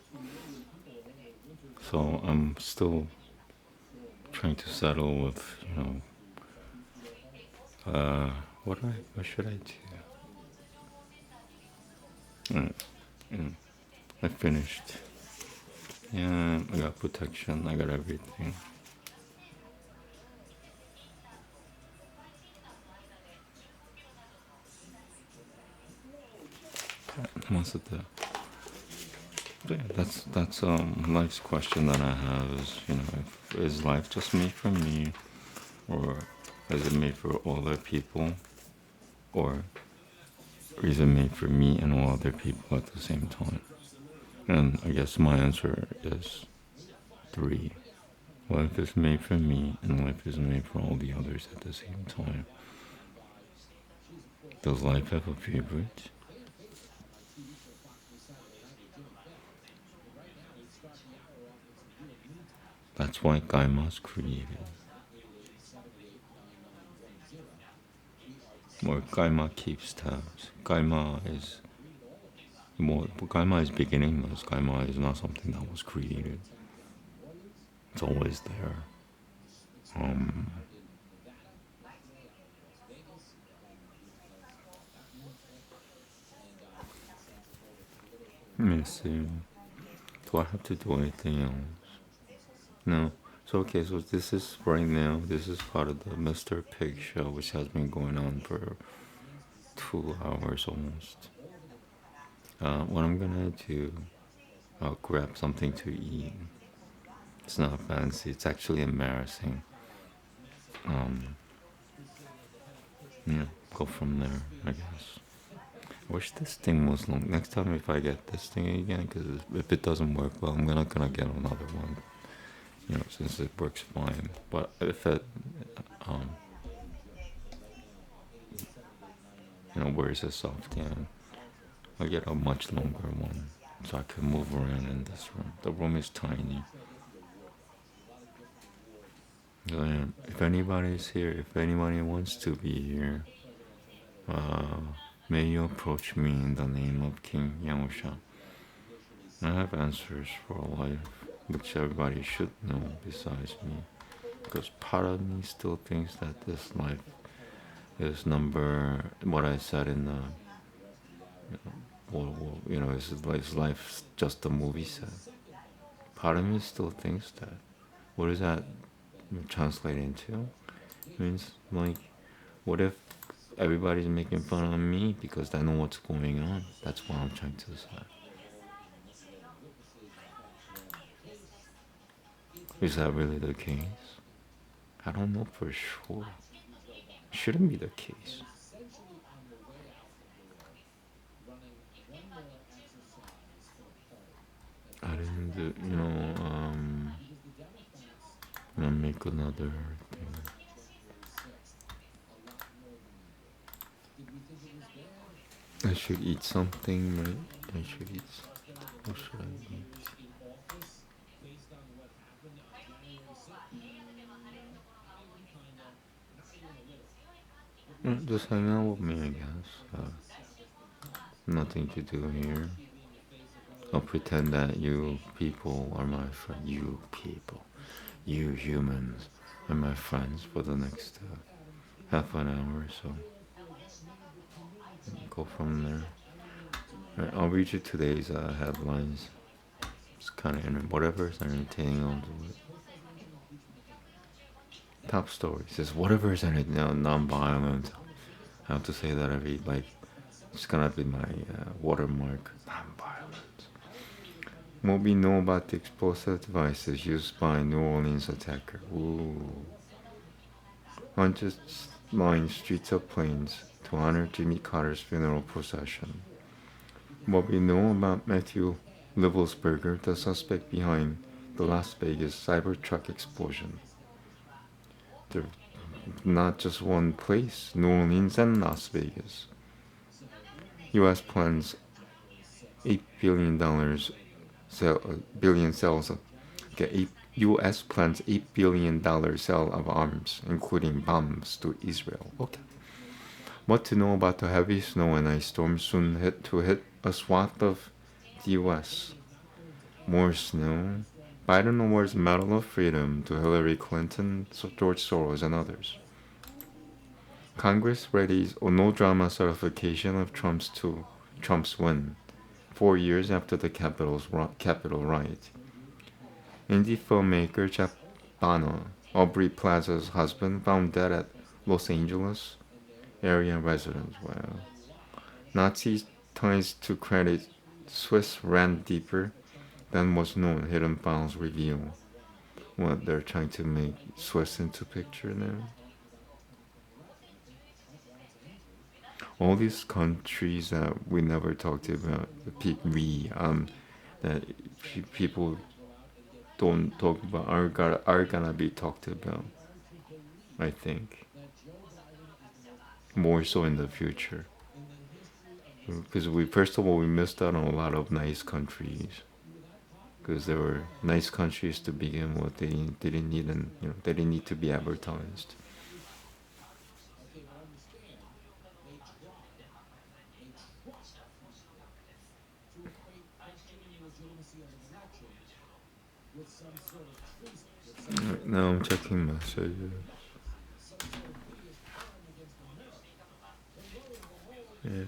So I'm still trying to settle with, what should I do? I finished. Yeah, I got protection, I got everything. Most of the that's life's question that I have is, is life just made for me, or is it made for all other people, or is it made for me and all other people at the same time? And I guess my answer is 3. Life is made for me, and life is made for all the others at the same time. Does life have a favorite? That's why Gaima's created. Or Gaima keeps tabs. Gaima is beginningless. Gaima is not something that was created. It's always there. Let me see. Do I have to do anything else? No. So okay, so this is right now. This is part of the Mr. Pig show, which has been going on for 2 hours almost. What I'm gonna do, I'll grab something to eat. It's not fancy. It's actually embarrassing. Yeah, go from there, I guess. I wish this thing was long. Next time, if I get this thing again, because if it doesn't work well, I'm gonna get another one. Since it works fine. But if it, wears itself down, I'll get a much longer one, so I can move around in this room. The room is tiny. If anybody's here, if anybody wants to be here, may you approach me in the name of King Yangusha. I have answers for life, which everybody should know besides me. because part of me still thinks that this life is number. What I said in the, is life just a movie set? Part of me still thinks that. What does that translate into? It means like, what if everybody's making fun of me because they know what's going on? That's what I'm trying to decide. Is that really the case? I don't know for sure. Shouldn't be the case. I didn't do, I'm gonna make another thing. I should eat something, right? I should eat. What should I eat? Just hang out with me, I guess. Nothing to do here. I'll pretend that you people are my friend. You people, you humans, are my friends for the next half an hour or so. Go from there. Right, I'll read you today's headlines. It's kind of whatever is entertaining. I'll do it. Top story says whatever is non-violent. I have to say that every it's gonna be my watermark. Non-violent. What we know about the explosive devices used by New Orleans attacker. Ooh. Hundreds line streets of planes to honor Jimmy Carter's funeral procession. What we know about Matthew Livelsberger, the suspect behind the Las Vegas Cybertruck explosion. There's not just one place, New Orleans and Las Vegas. U.S. plans $8 billion sales. U.S. plans $8 billion sale of arms, including bombs, to Israel. Okay. What to know about the heavy snow and ice storm soon hit a swath of the U.S. More snow. Biden awards Medal of Freedom to Hillary Clinton, George Soros, and others. Congress readies a no-drama certification of Trump's win, 4 years after the Capitol riot. Indie filmmaker Jeff Bonner, Aubrey Plaza's husband, found dead at Los Angeles area residence. Wow. Nazi ties to Credit Suisse ran deeper than was known. Hidden files reveal. What, they're trying to make Swiss into picture now? All these countries that we never talked about, that people don't talk about are gonna be talked about. I think more so in the future, because we first of all we missed out on a lot of nice countries, because there were nice countries to begin with. They didn't need to be advertised. Right now I'm checking messages. Yeah.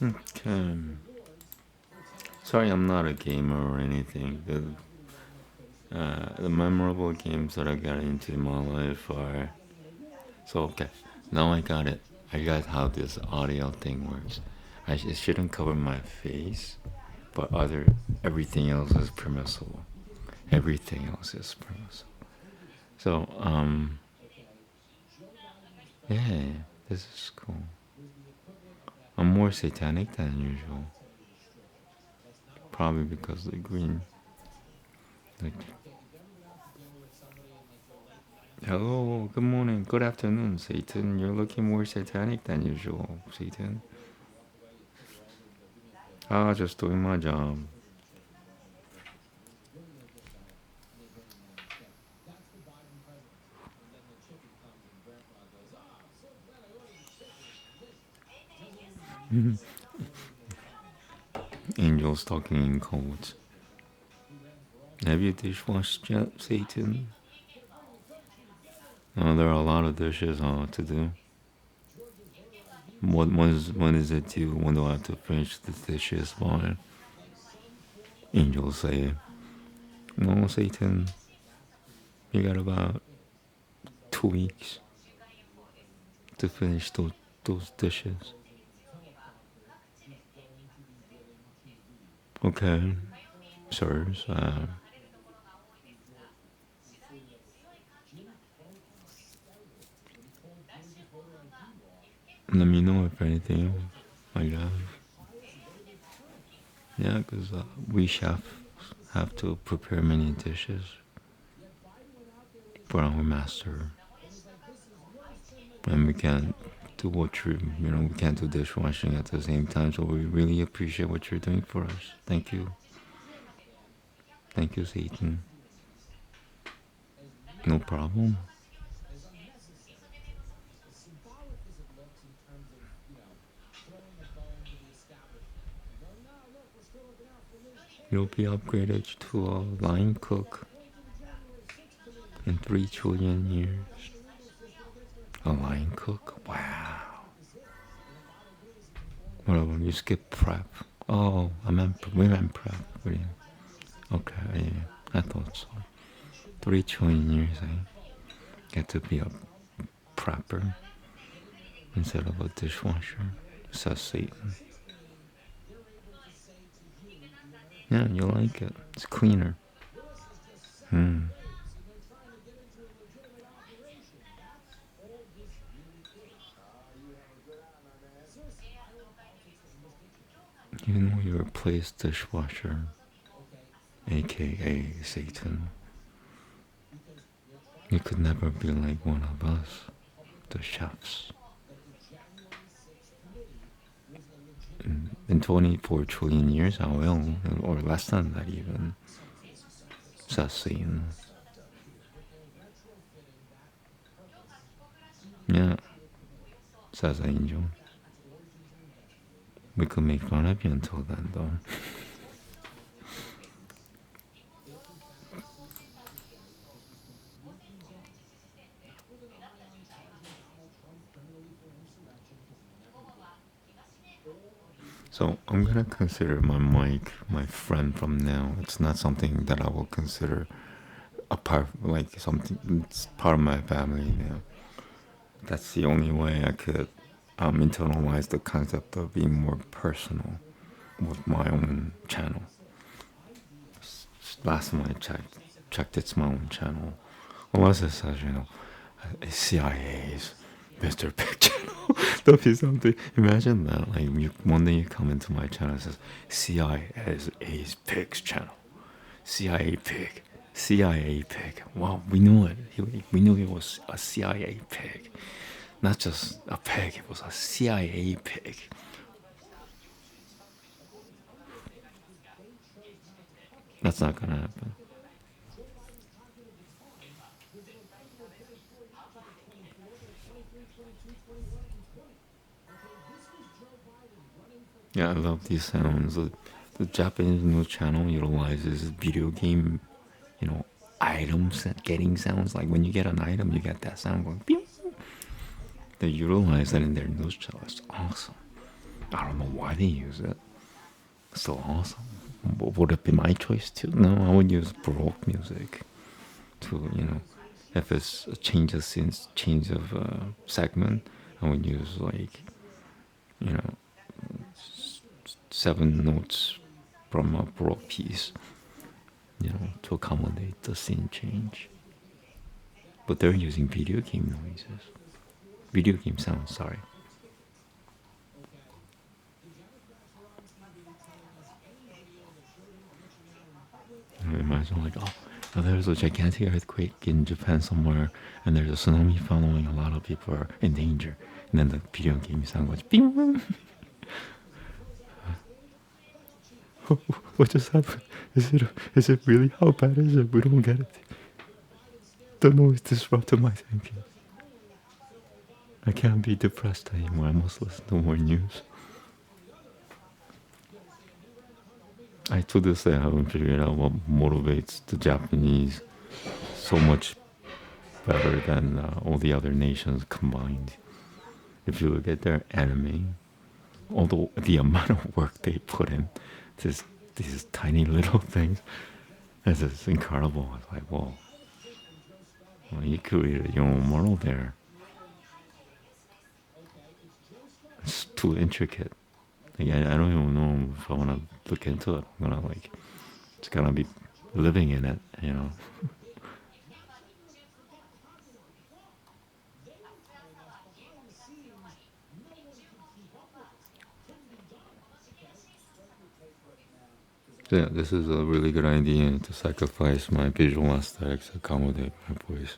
Okay. Sorry, I'm not a gamer or anything. The memorable games that I got into in my life are So okay, now I got it. I got how this audio thing works. It shouldn't cover my face, but everything else is permissible. Everything else is permissible. So yeah, this is cool. I'm more satanic than usual. Probably because the green. Like, hello, good morning, good afternoon, Satan. You're looking more satanic than usual, Satan. Just doing my job. Angels talking in codes. Have you dishwashed yet, Satan? There are a lot of dishes to do. When is it due? When do I have to finish the dishes? Well, angels say, no, Satan, you got about 2 weeks to finish those dishes. Okay, sirs. Let me know if anything I got. Yeah, because we chefs have to prepare many dishes for our master. And we can't do we can't do dishwashing at the same time. So we really appreciate what you're doing for us. Thank you. Thank you, Satan. No problem. You'll be upgraded to a line cook in 3 trillion years. A line cook? Wow. Whatever, you skip prep. Oh, we meant prep. Okay, yeah, I thought so. 3 trillion years, I get to be a prepper instead of a dishwasher, says Satan. Yeah, you like it. It's cleaner. You know you replaced dishwasher, aka Satan. You could never be like one of us, the chefs. In 24 trillion years, I will, or less than that even, says Satan. Yeah, says Angel. We could make fun of you until then, though. So I'm gonna consider my mic my friend from now. It's not something that I will consider like something. It's part of my family now. That's the only way I could internalize the concept of being more personal with my own channel. Last time I checked it's my own channel. Unless it says, CIA's Mr. Pig channel. That'd be something. Imagine that. Like one day you come into my channel and says CIA's Pig's channel. CIA Pig. CIA Pig. Wow, we knew it. We knew it was a CIA pig. Not just a pig, it was a CIA pig. That's not gonna happen. Yeah, I love these sounds. The Japanese news channel utilizes video game, items and getting sounds. Like when you get an item, you get that sound going. Pew! They utilize that in their news channel. It's awesome. I don't know why they use it. It's still awesome. Would it be my choice too? No, I would use Baroque music to, if it's a change of scenes, change of segment, I would use like, you know, 7 notes from a Baroque piece, to accommodate the scene change. But they're using video game noises, video game sounds. Sorry. Imagine like, there's a gigantic earthquake in Japan somewhere, and there's a tsunami following. A lot of people are in danger, and then the video game sound goes, bing. What just happened? Is it really? How bad is it? We don't get it. The noise disrupted my thinking. I can't be depressed anymore. I must listen to more news. I to this day haven't figured out what motivates the Japanese so much better than all the other nations combined. If you look at their anime, although the amount of work they put in these tiny little things, it's just incredible. It's like, whoa, well, you created your own world there. It's too intricate. Like, I don't even know if I want to look into it. I'm gonna it's gonna be living in it. So yeah, this is a really good idea to sacrifice my visual aesthetics to accommodate my voice.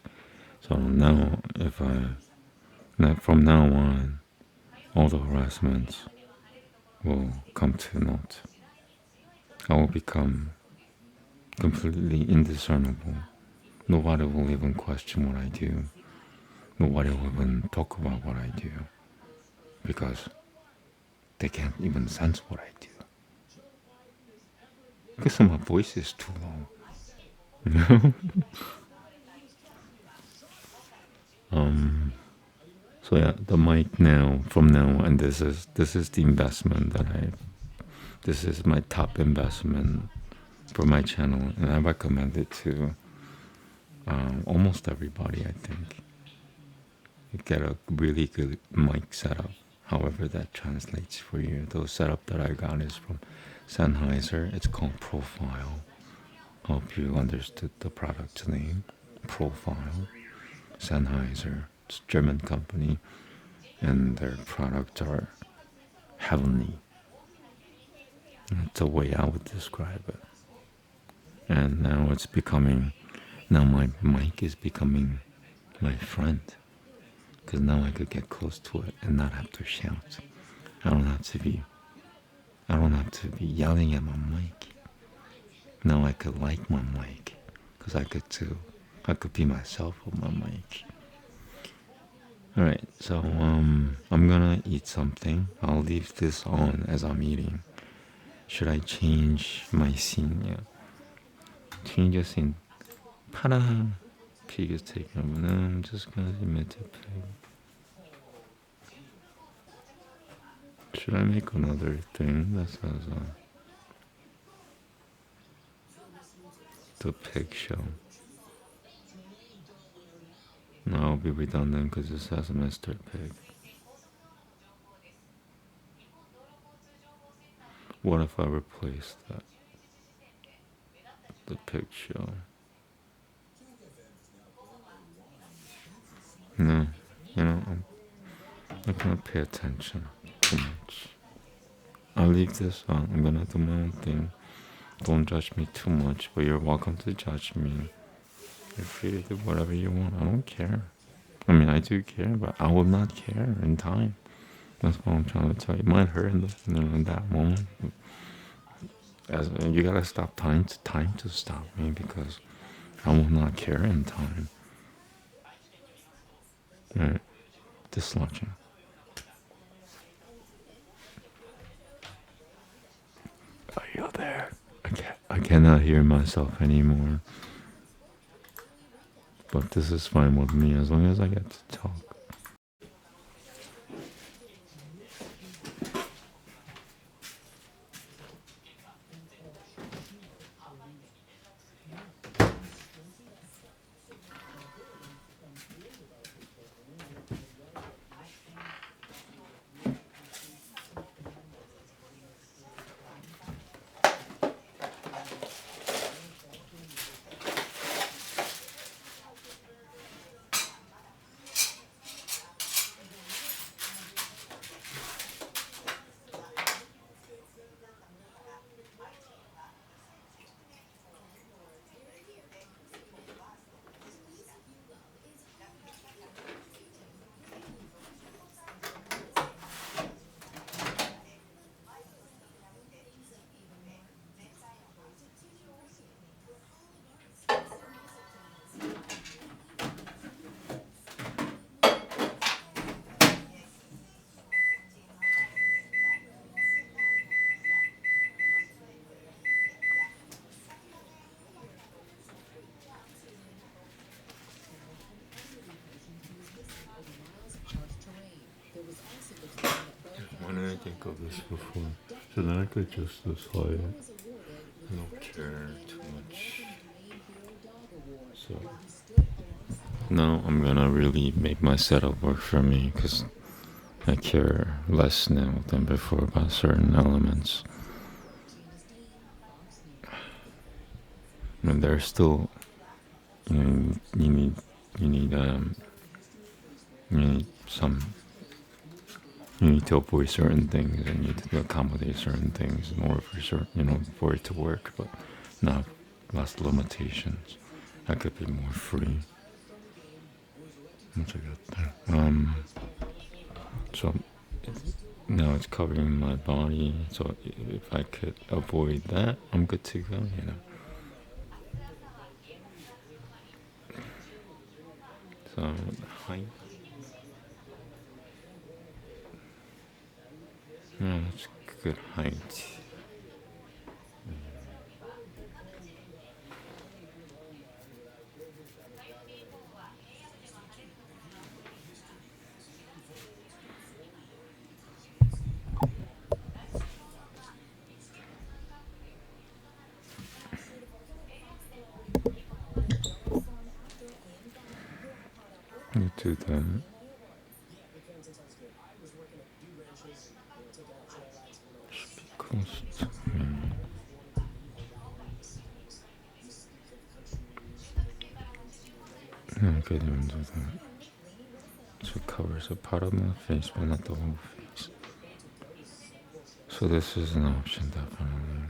So now, from now on, all the harassments will come to naught. I will become completely indiscernible. Nobody will even question what I do. Nobody will even talk about what I do, because they can't even sense what I do. Because my voice is too low. So yeah, the mic now, from now on, this is the investment this is my top investment for my channel, and I recommend it to almost everybody. I think you get a really good mic setup, however that translates for you. The setup that I got is from Sennheiser. It's called Profile. Hope you understood the product's name. Profile. Sennheiser. It's a German company, and their products are heavenly. That's the way I would describe it. And now my mic is becoming my friend, because now I could get close to it and not have to shout. I don't have to be yelling at my mic. Now I could like my mic, because I could be myself with my mic. Alright, so I'm gonna eat something. I'll leave this on as I'm eating. Should I change my scene? Yeah. Change the scene. 파란 pig is taken. I'm just gonna emit a pig. Should I make another thing that says the pig show? No, I'll be redundant because it says Mr. Pig. What if I replace that? The pig show. No, I'm not gonna pay attention too much. I'll leave this on. I'm gonna do my own thing. Don't judge me too much, but you're welcome to judge me. You're free to do whatever you want. I don't care. I mean, I do care, but I will not care in time. That's what I'm trying to tell you. It might hurt in that moment. You gotta stop time to stop me, because I will not care in time. Right. Dislodging. Are you there? I cannot hear myself anymore. But this is fine with me as long as I get to talk. think of this before. So then I could just decide I don't care too much. So now I'm gonna really make my setup work for me because I care less now than before about certain elements. And there's still, you know, you need you need some you need to avoid certain things and you need to accommodate certain things in order for for it to work, but not less limitations. I could be more free. Once I got there. So now it's covering my body. So if I could avoid that, I'm good to go. So height. Yeah, that's good height. You do that. Should be close to me. Yeah, I could even do that. So it covers a part of my face, but not the whole face. So this is an option, definitely.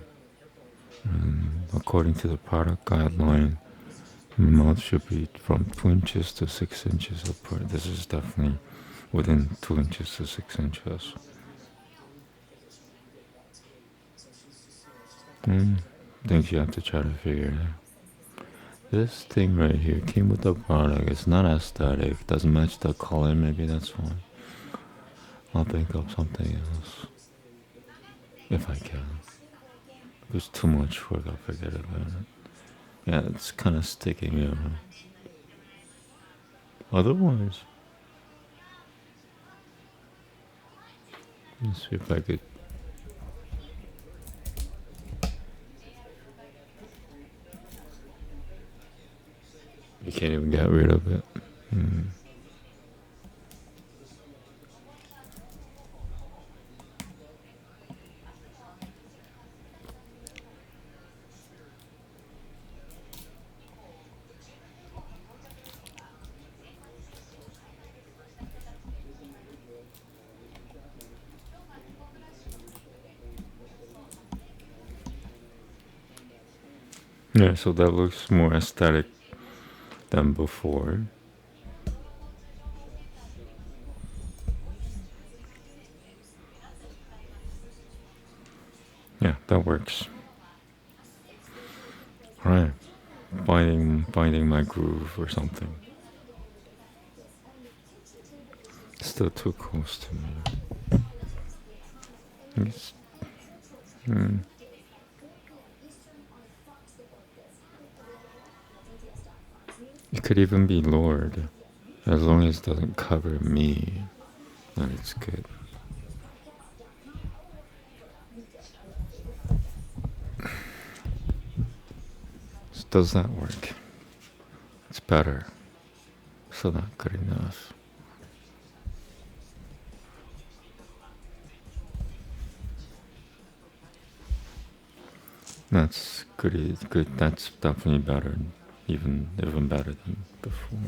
According to the product guideline, the mouth should be from 2 inches to 6 inches apart. This is definitely within 2 inches to 6 inches. Things you have to try to figure out. This thing right here came with the product. It's not aesthetic. Doesn't match the color. Maybe that's why. I'll think of something else if I can. If it's too much work, I'll forget about it. Yeah, it's kind of sticking out. Otherwise, let's see if I could. You can't even get rid of it. Yeah, so that looks more aesthetic than before. Yeah, that works. Alright, finding my groove or something. Still too close to me. It's, it could even be lowered. As long as it doesn't cover me, then it's good. So does that work? It's better. Still not good enough. That's good. Good. That's definitely better. Even better than before.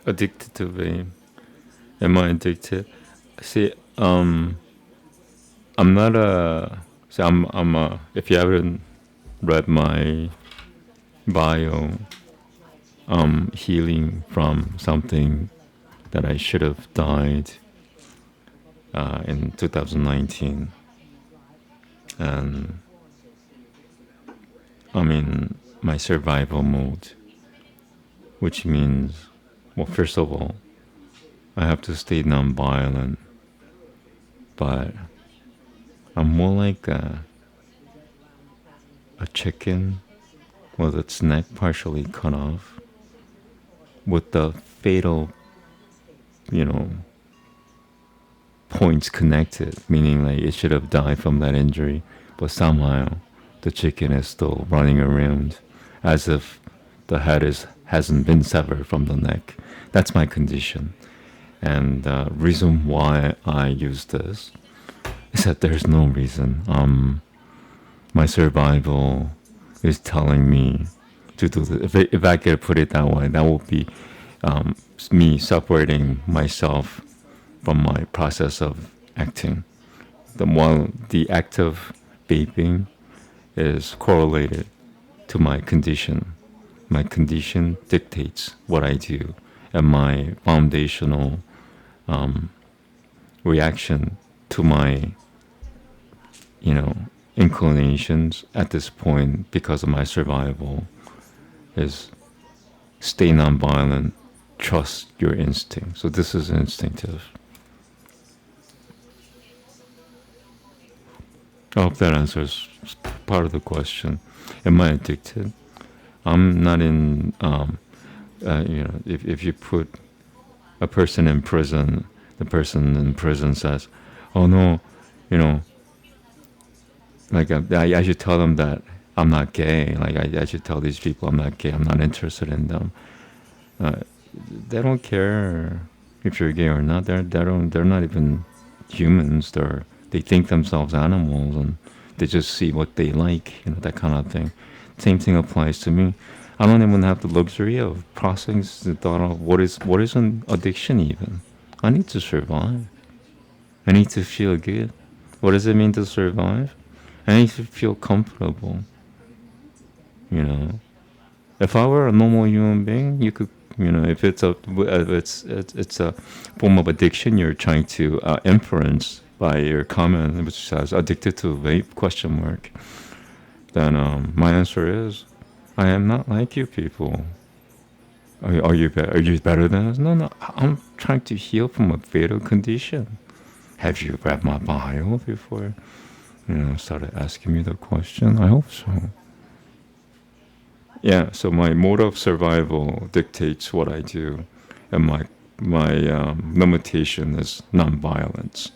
Addicted to vape. Am I addicted? See, I'm not a. See, I'm a. If you haven't read my bio, healing from something that I should have died in 2019, and I'm in my survival mode, which means, well, first of all, I have to stay non-violent, but I'm more like a chicken with its neck partially cut off, with the fatal, you know, points connected, meaning like it should have died from that injury, but somehow the chicken is still running around as if the head hasn't been severed from the neck. That's my condition. And the reason why I use this is that there's no reason. My survival is telling me to do this. If I could put it that way, that would be me separating myself from my process of acting. The act of vaping is correlated to my condition. My condition dictates what I do, and my foundational reaction to my, inclinations at this point because of my survival is stay nonviolent, trust your instinct. So this is instinctive. I hope that answers part of the question. Am I addicted? I'm not in. If you put a person in prison, the person in prison says, "Oh no, you know, like I should tell them that I'm not gay. Like I should tell these people I'm not gay. I'm not interested in them." They don't care if you're gay or not. They're not even humans. They think themselves animals, and they just see what they like, that kind of thing. Same thing applies to me. I don't even have the luxury of processing the thought of what is an addiction even. I need to survive. I need to feel good. What does it mean to survive? I need to feel comfortable. If I were a normal human being, you could, if it's a form of addiction you're trying to inference by your comment, which says addicted to vape question mark, then my answer is I am not like you people. Are you better? Are you better than us? No. I'm trying to heal from a fatal condition. Have you read my bio before? Started asking me the question. I hope so. Yeah. So my mode of survival dictates what I do, and my limitation is nonviolence.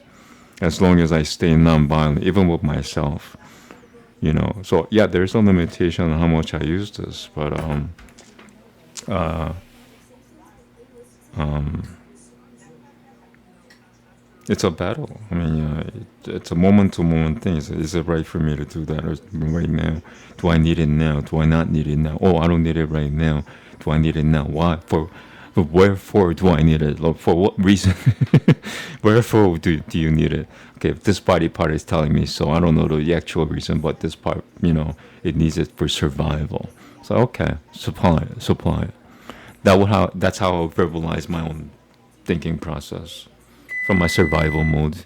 As long as I stay nonviolent, even with myself, So yeah, there's a limitation on how much I use this, but it's a battle. I mean, it's a moment-to-moment thing. Is it right for me to do that right now? Do I need it now? Do I not need it now? Oh, I don't need it right now. Do I need it now? Why? But wherefore do I need it? Like, for what reason? Wherefore do you need it? Okay, if this body part is telling me so, I don't know the actual reason, but this part, it needs it for survival. So okay, supply it. That's how I verbalize my own thinking process from my survival mode.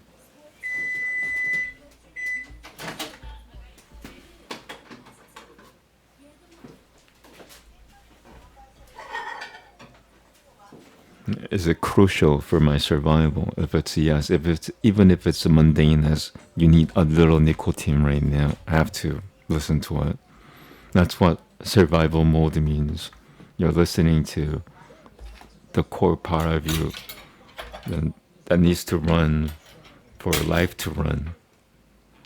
Is it crucial for my survival? If it's yes, even if it's mundane as you need a little nicotine right now, I have to listen to it. That's what survival mode means. You're listening to the core part of you that needs to run for life to run.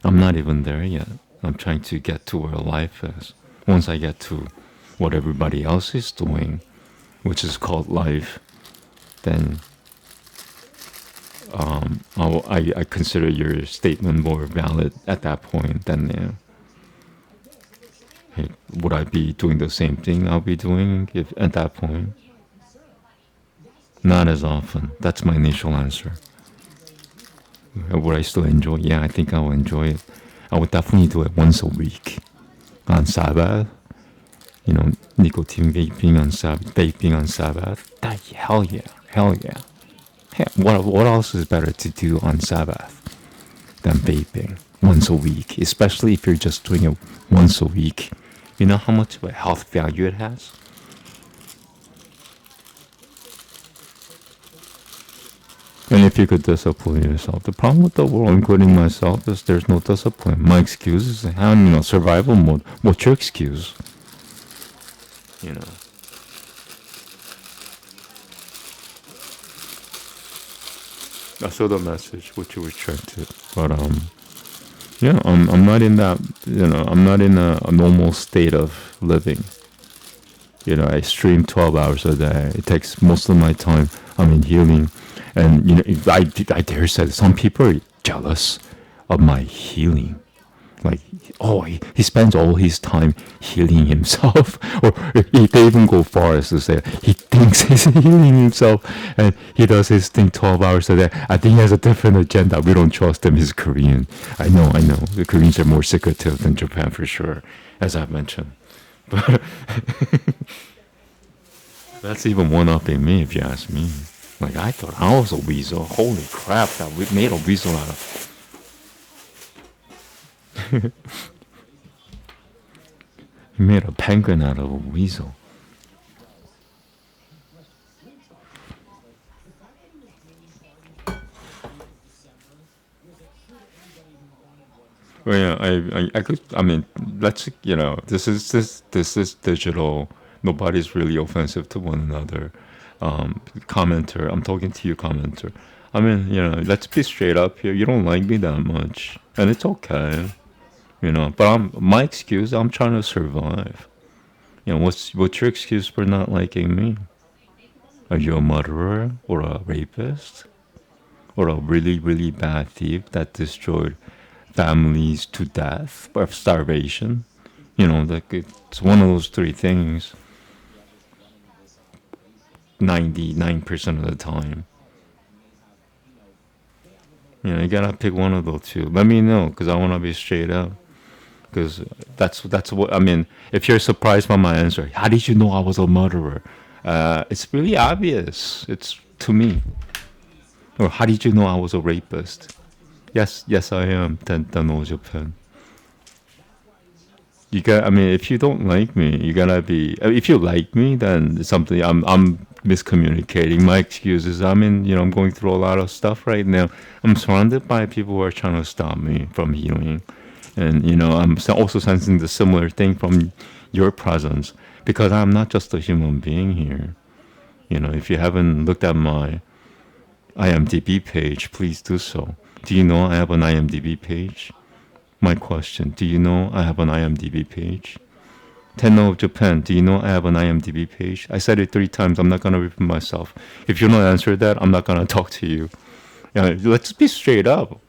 I'm not even there yet. I'm trying to get to where life is. Once I get to what everybody else is doing, which is called life, then I consider your statement more valid at that point than hey, would I be doing the same thing I'll be doing if at that point? Not as often. That's my initial answer. Would I still enjoy? Yeah, I think I will enjoy it. I would definitely do it once a week on Sabbath. Nicotine vaping on Sabbath. Hell yeah, hell yeah. What else is better to do on Sabbath than vaping once a week? Especially if you're just doing it once a week. You know how much of a health value it has? And if you could discipline yourself, the problem with the world, including myself, is there's no discipline. My excuse is, survival mode. What's your excuse? You know. I saw the message, what you were trying to, but yeah, I'm not in that, I'm not in a normal state of living. I stream 12 hours a day. It takes most of my time. I'm in healing. And, I dare say some people are jealous of my healing. Like, oh, he spends all his time healing himself. Or they even go far as to say he thinks he's healing himself and he does his thing 12 hours a day. I think he has a different agenda. We don't trust him. He's Korean. I know. The Koreans are more secretive than Japan for sure, as I've mentioned. But that's even one-upping me, if you ask me. Like, I thought I was a weasel. Holy crap, that we made a weasel out of. He made a penguin out of a weasel. Well, yeah, I could. I mean, let's. This is digital. Nobody's really offensive to one another. Commenter, I'm talking to you, commenter. I mean, let's be straight up here. You don't like me that much, and it's okay. But my excuse. I'm trying to survive. What's your excuse for not liking me? Are you a murderer or a rapist or a really really bad thief that destroyed families to death or starvation? Like it's one of those three things. 99% of the time. You gotta pick one of those two. Let me know, because I want to be straight up. Because that's what I mean. If you're surprised by my answer, how did you know I was a murderer? It's really obvious. It's to me. Or how did you know I was a rapist? Yes, I am. Then Japan. If you don't like me, you gotta be. If you like me, then it's something I'm miscommunicating. My excuse is I'm going through a lot of stuff right now. I'm surrounded by people who are trying to stop me from healing, and I'm also sensing the similar thing from your presence because I'm not just a human being here. If you haven't looked at my IMDb page, please do so. Do you know I have an IMDb page? My question, do you know I have an IMDb page? Tenno of Japan, do you know I have an IMDb page? I said it 3 times. I'm not going to repeat myself. If you don't answer that, I'm not going to talk to you. Let's be straight up.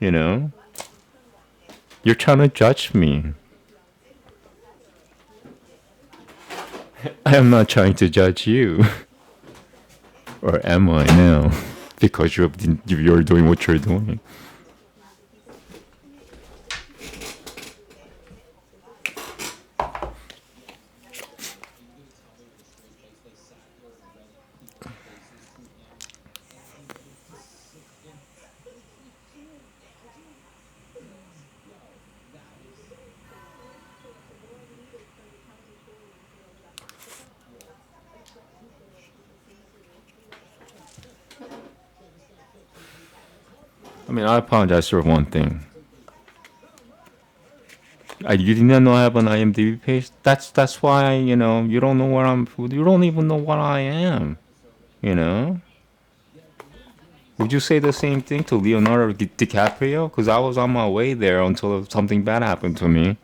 You're trying to judge me. I am not trying to judge you. Or am I now? Because you're doing what you're doing. I apologize for one thing. You didn't know I have an IMDb page. That's why you don't know where I'm. You don't even know what I am. Would you say the same thing to Leonardo DiCaprio? Because I was on my way there until something bad happened to me.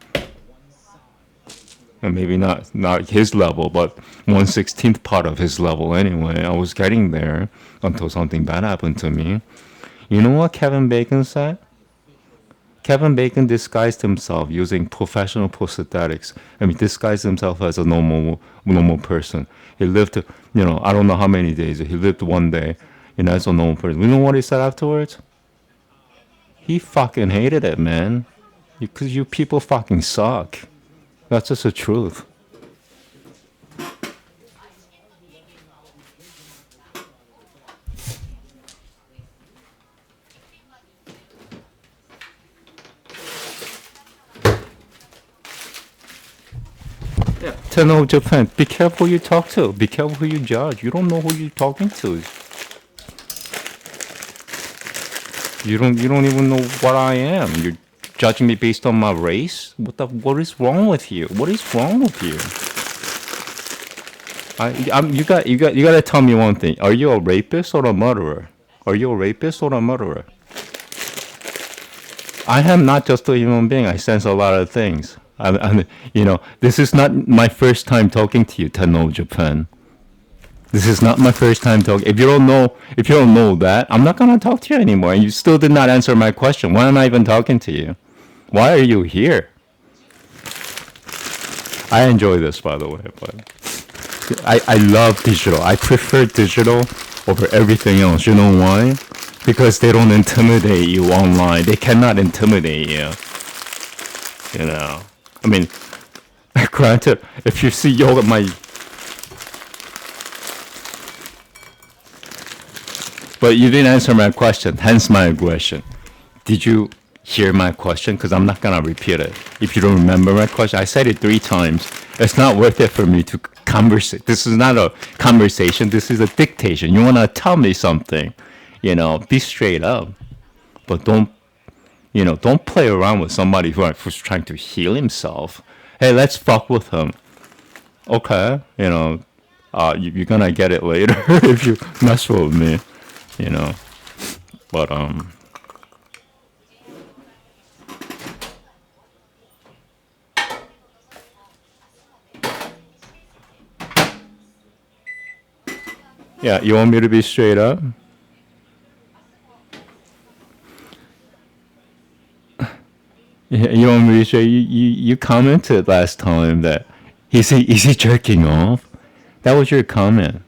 And maybe not his level, but 1/16th part of his level anyway. I was getting there until something bad happened to me. You know what Kevin Bacon said? Kevin Bacon disguised himself using professional prosthetics. I mean, disguised himself as a normal person. He lived, I don't know how many days. He lived one day, as a normal person. You know what he said afterwards? He fucking hated it, man. Because you people fucking suck. That's just the truth. Yeah. To know Japan, be careful who you talk to. Be careful who you judge. You don't know who you're talking to. You don't even know what I am. You're judging me based on my race? What is wrong with you? What is wrong with you? You gotta tell me one thing. Are you a rapist or a murderer? Are you a rapist or a murderer? I am not just a human being. I sense a lot of things. This is not my first time talking to you, Tenno Japan. This is not my first time talking. If you don't know that, I'm not gonna talk to you anymore. And you still did not answer my question. Why am I even talking to you? Why are you here? I enjoy this, by the way, but I love digital. I prefer digital over everything else. You know why? Because they don't intimidate you online. They cannot intimidate you. I mean, granted, if you see my. But you didn't answer my question, hence my aggression. Did you hear my question? Because I'm not going to repeat it. If you don't remember my question, I said it 3 times. It's not worth it for me to conversate. This is not a conversation. This is a dictation. You want to tell me something, be straight up. But don't play around with somebody who's trying to heal himself. Hey, let's fuck with him. Okay, you're going to get it later if you mess with me. But yeah, you want me to be straight up? Yeah, you want me to straight? You commented last time that is he jerking off? That was your comment.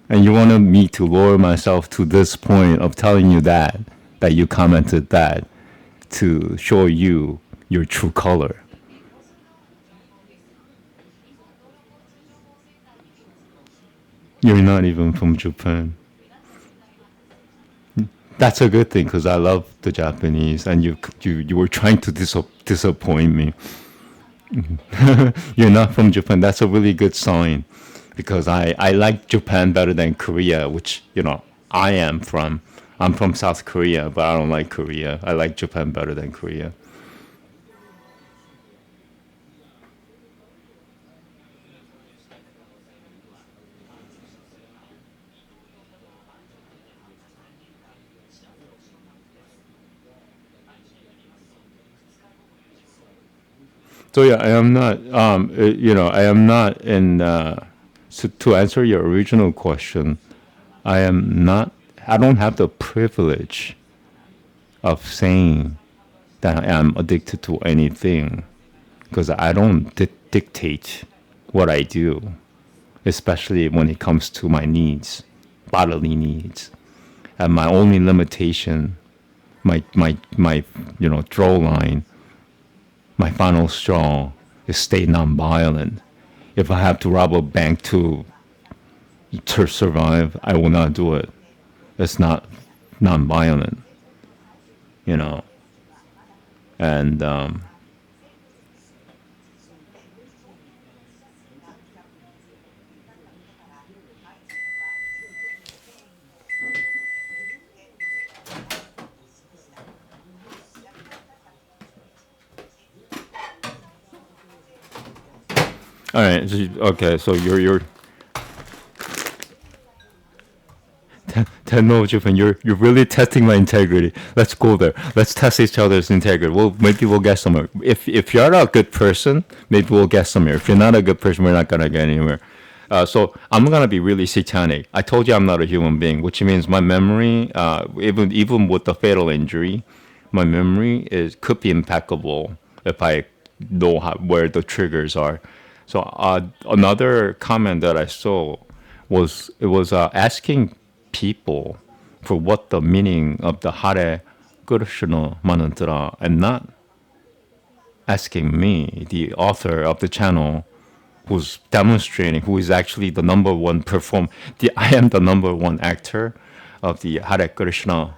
And you wanted me to lower myself to this point of telling you that you commented that to show you your true color. You're not even from Japan. That's a good thing because I love the Japanese, and you were trying to disappoint me. You're not from Japan. That's a really good sign. Because I like Japan better than Korea, which, I am from. I'm from South Korea, but I don't like Korea. I like Japan better than Korea. So yeah, I am not, I am not in, so to answer your original question, I don't have the privilege of saying that I am addicted to anything because I don't dictate what I do, especially when it comes to my needs, bodily needs. And my only limitation, my draw line, my final straw is stay nonviolent. If I have to rob a bank to survive, I will not do it. It's not nonviolent, you know. And all right, okay. So you're no, Jufin, you're really testing my integrity. Let's go there. Let's test each other's integrity. Well, maybe we'll get somewhere. If you're a good person, maybe we'll get somewhere. If you're not a good person, we're not gonna get anywhere. So I'm gonna be really satanic. I told you I'm not a human being, which means my memory, even with the fatal injury, my memory is could be impeccable if I know where the triggers are. So another comment that I saw was it was asking people for what the meaning of the Hare Krishna mantra and not asking me, the author of the channel, who's demonstrating, who is actually the number one I am the number one actor of the Hare Krishna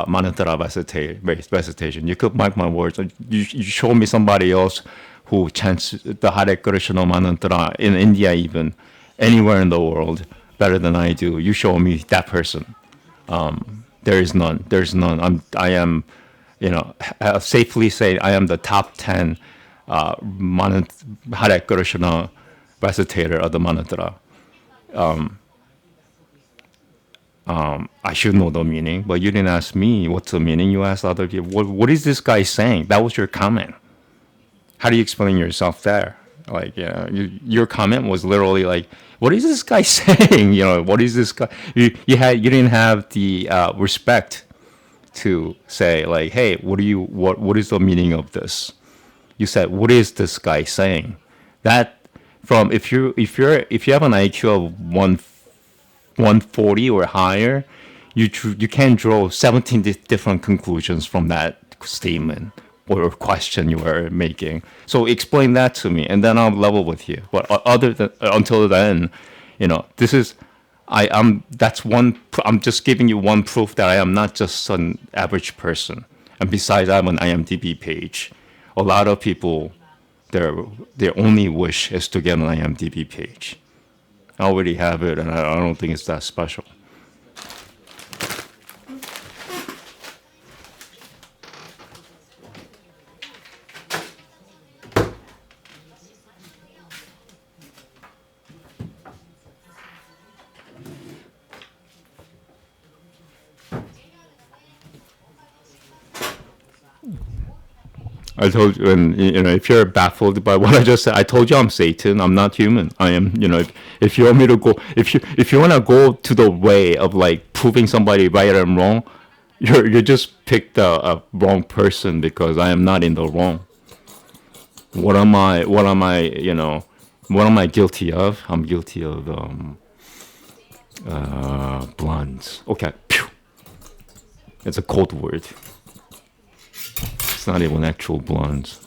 mantra recitation. You could mark my words. You show me somebody else who chants the Hare Krishna mantra in India, even anywhere in the world, better than I do. You show me that person. There is none. There's none. I am, I'll safely say I am the top 10 Hare Krishna recitator of the mantra. I should know the meaning, but you didn't ask me what's the meaning. You asked other people, what is this guy saying? That was your comment. How do you explain yourself there? Like, your comment was literally like, what is this guy saying? What is this guy? You didn't have the respect to say like, hey, what is the meaning of this? You said, what is this guy saying? That from if you have an IQ of 140 or higher, you can draw 17 different conclusions from that statement or question you are making. So explain that to me, and then I'll level with you. But until then, this is that's one. I'm just giving you one proof that I am not just an average person. And besides, I have an IMDb page. A lot of people, their only wish is to get an IMDb page. I already have it, and I don't think it's that special. I told you, and if you're baffled by what I just said, I told you I'm Satan. I'm not human. I am, if you want me to go, if you want to go to the way of like proving somebody right and wrong, you just picked a wrong person, because I am not in the wrong. What am I? What am I guilty of? I'm guilty of blondes. Okay, Pew. It's a code word. It's not even actual blondes.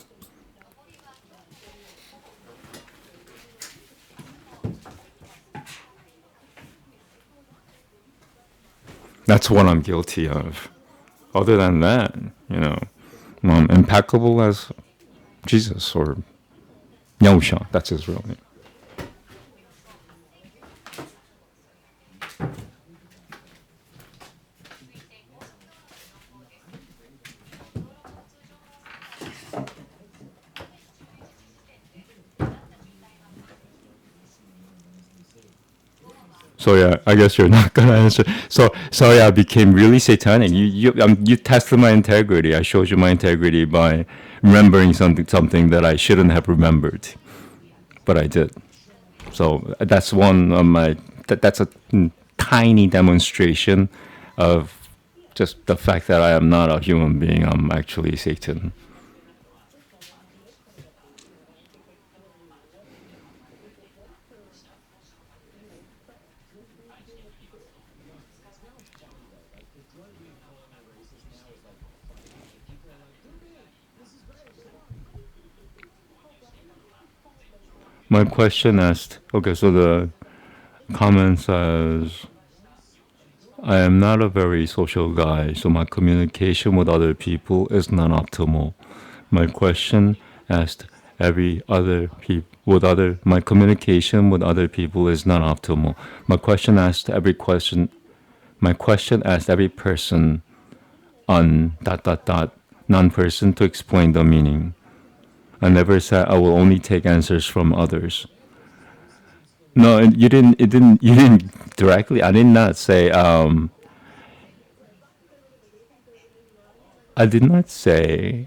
That's what I'm guilty of. Other than that, I'm impeccable as Jesus, or Yahusha. That's his real name. So yeah, I guess you're not gonna answer. So sorry, I became really satanic. You tested my integrity. I showed you my integrity by remembering something that I shouldn't have remembered, but I did. So that's one of my. That's a tiny demonstration of just the fact that I am not a human being. I'm actually Satan. My question asked, okay, so the comment says, I am not a very social guy, so my communication with other people is not optimal. My question asked my communication with other people is not optimal. My question asked every person on ... non-person to explain the meaning. I never said I will only take answers from others. No, you didn't. You didn't directly. I did not say. I did not say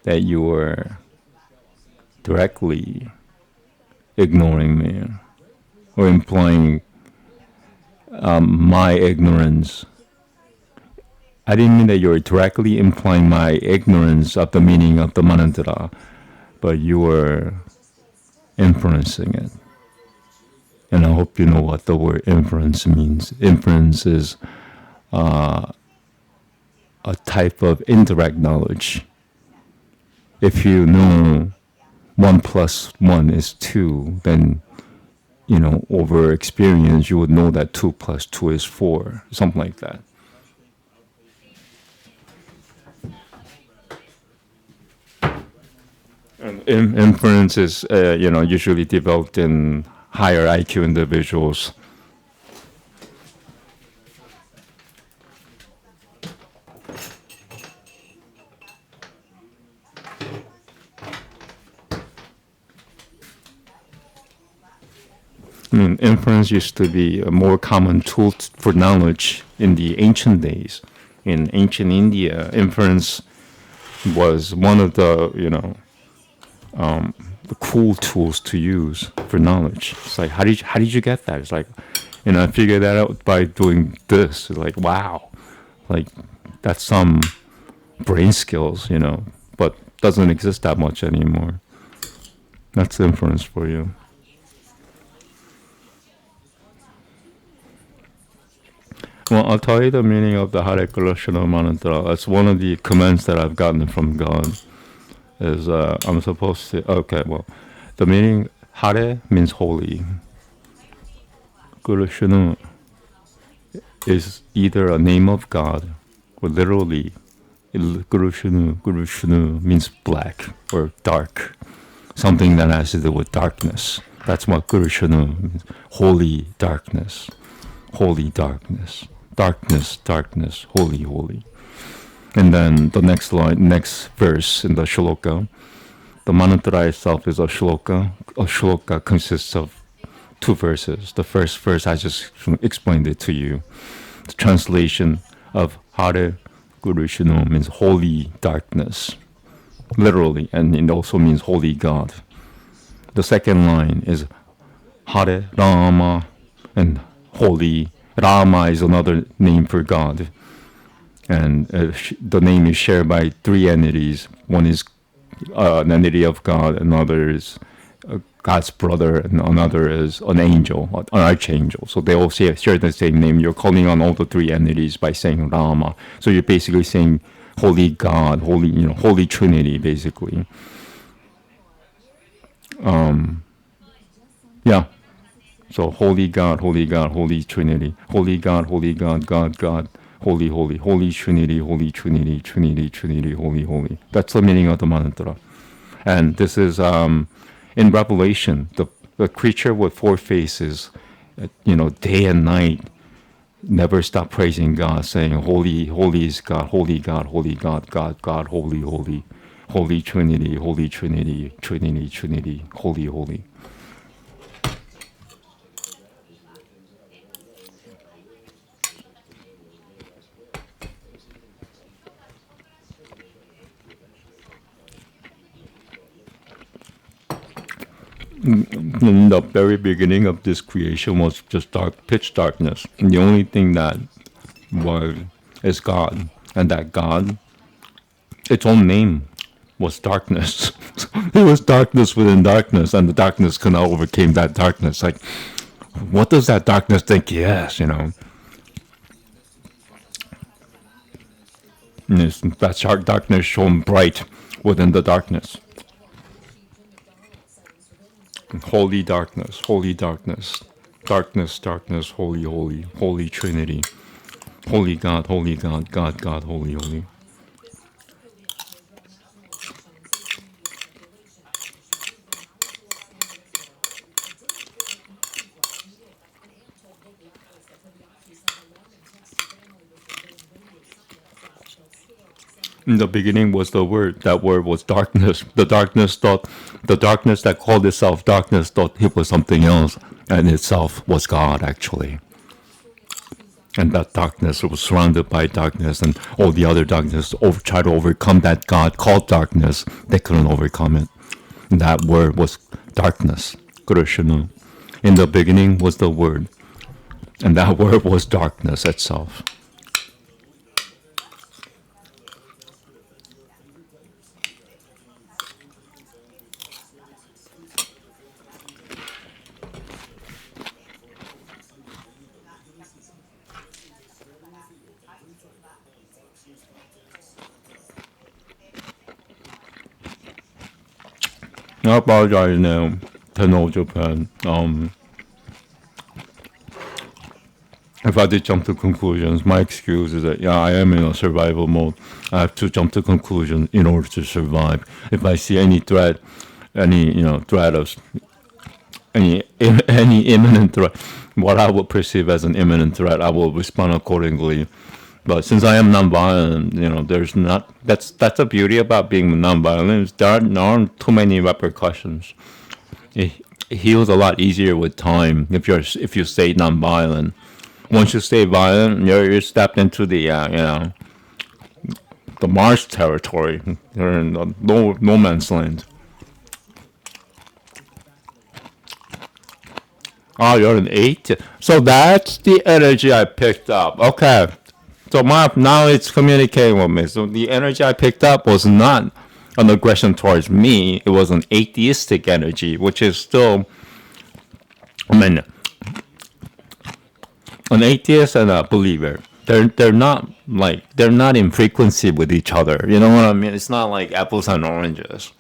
that you were directly ignoring me or implying my ignorance. I didn't mean that you're directly implying my ignorance of the meaning of the mantra, but you were inferencing it. And I hope you know what the word inference means. Inference is a type of indirect knowledge. If you know 1 plus 1 is 2, then, over experience, you would know that 2 plus 2 is 4, something like that. And inference is, usually developed in higher IQ individuals. Inference used to be a more common tool for knowledge in the ancient days. In ancient India, inference was one of the, the cool tools to use for knowledge. It's like, how did you get that? It's like, I figured that out by doing this. It's like, wow, like that's some brain skills, but doesn't exist that much anymore. That's inference for you. Well, I'll tell you the meaning of the Hare Krishna mantra. That's one of the commands that I've gotten from God. Is I'm supposed to. Okay, well, the meaning Hare means holy. Krishna is either a name of God or literally Krishna means black or dark, something that has to do with darkness. That's what Krishna means. Holy darkness, holy darkness. Darkness, darkness, holy, holy. And then the next verse in the shloka, the mantra itself is a shloka. A shloka consists of 2 verses. The first verse, I just explained it to you. The translation of Hare Krishna means holy darkness, literally, and it also means holy God. The second line is Hare Rama, and holy Rama is another name for God, and the name is shared by 3 entities. One is an entity of God, another is God's brother, and another is an angel, an archangel. So they all share the same name. You're calling on all the 3 entities by saying Rama. So you're basically saying holy God, holy, holy Trinity, basically. Yeah. So holy God, holy God, holy Trinity, holy God, God, God, holy, holy, holy Trinity, Trinity, Trinity, holy, holy. That's the meaning of the mantra. And this is in Revelation, the creature with 4 faces, day and night, never stop praising God, saying, holy, holy is God, holy God, God, God, holy, holy, holy Trinity, Trinity, Trinity, holy, holy. In the very beginning of this creation was just pitch darkness. And the only thing that is God. And that God, its own name was darkness. It was darkness within darkness, and the darkness could not overcome that darkness. Like, what does that darkness think? Yes, that darkness shone bright within the darkness. Holy darkness, darkness, darkness, holy, holy, holy Trinity, holy God, God, God, holy, holy. In the beginning was the Word. That Word was darkness. The darkness that called itself darkness thought it was something else, and itself was God, actually. And that darkness was surrounded by darkness, and all the other darkness tried to overcome that God called darkness. They couldn't overcome it. And that Word was darkness, Krishna. In the beginning was the Word, and that Word was darkness itself. I apologize now to No Japan. If I did jump to conclusions, my excuse is that yeah, I am in a survival mode. I have to jump to conclusions in order to survive. If I see any threat, any threat of any imminent threat, what I would perceive as an imminent threat, I will respond accordingly. But since I am nonviolent, there's not. That's the beauty about being nonviolent. There aren't too many repercussions. It heals a lot easier with time if you stay nonviolent. Once you stay violent, you're stepped into the the Mars territory. You're in the no man's land. Oh, you're an 8. So that's the energy I picked up. Okay. So now it's communicating with me. So the energy I picked up was not an aggression towards me. It was an atheistic energy, which is still, I mean, an atheist and a believer. They're not in frequency with each other. You know what I mean? It's not like apples and oranges.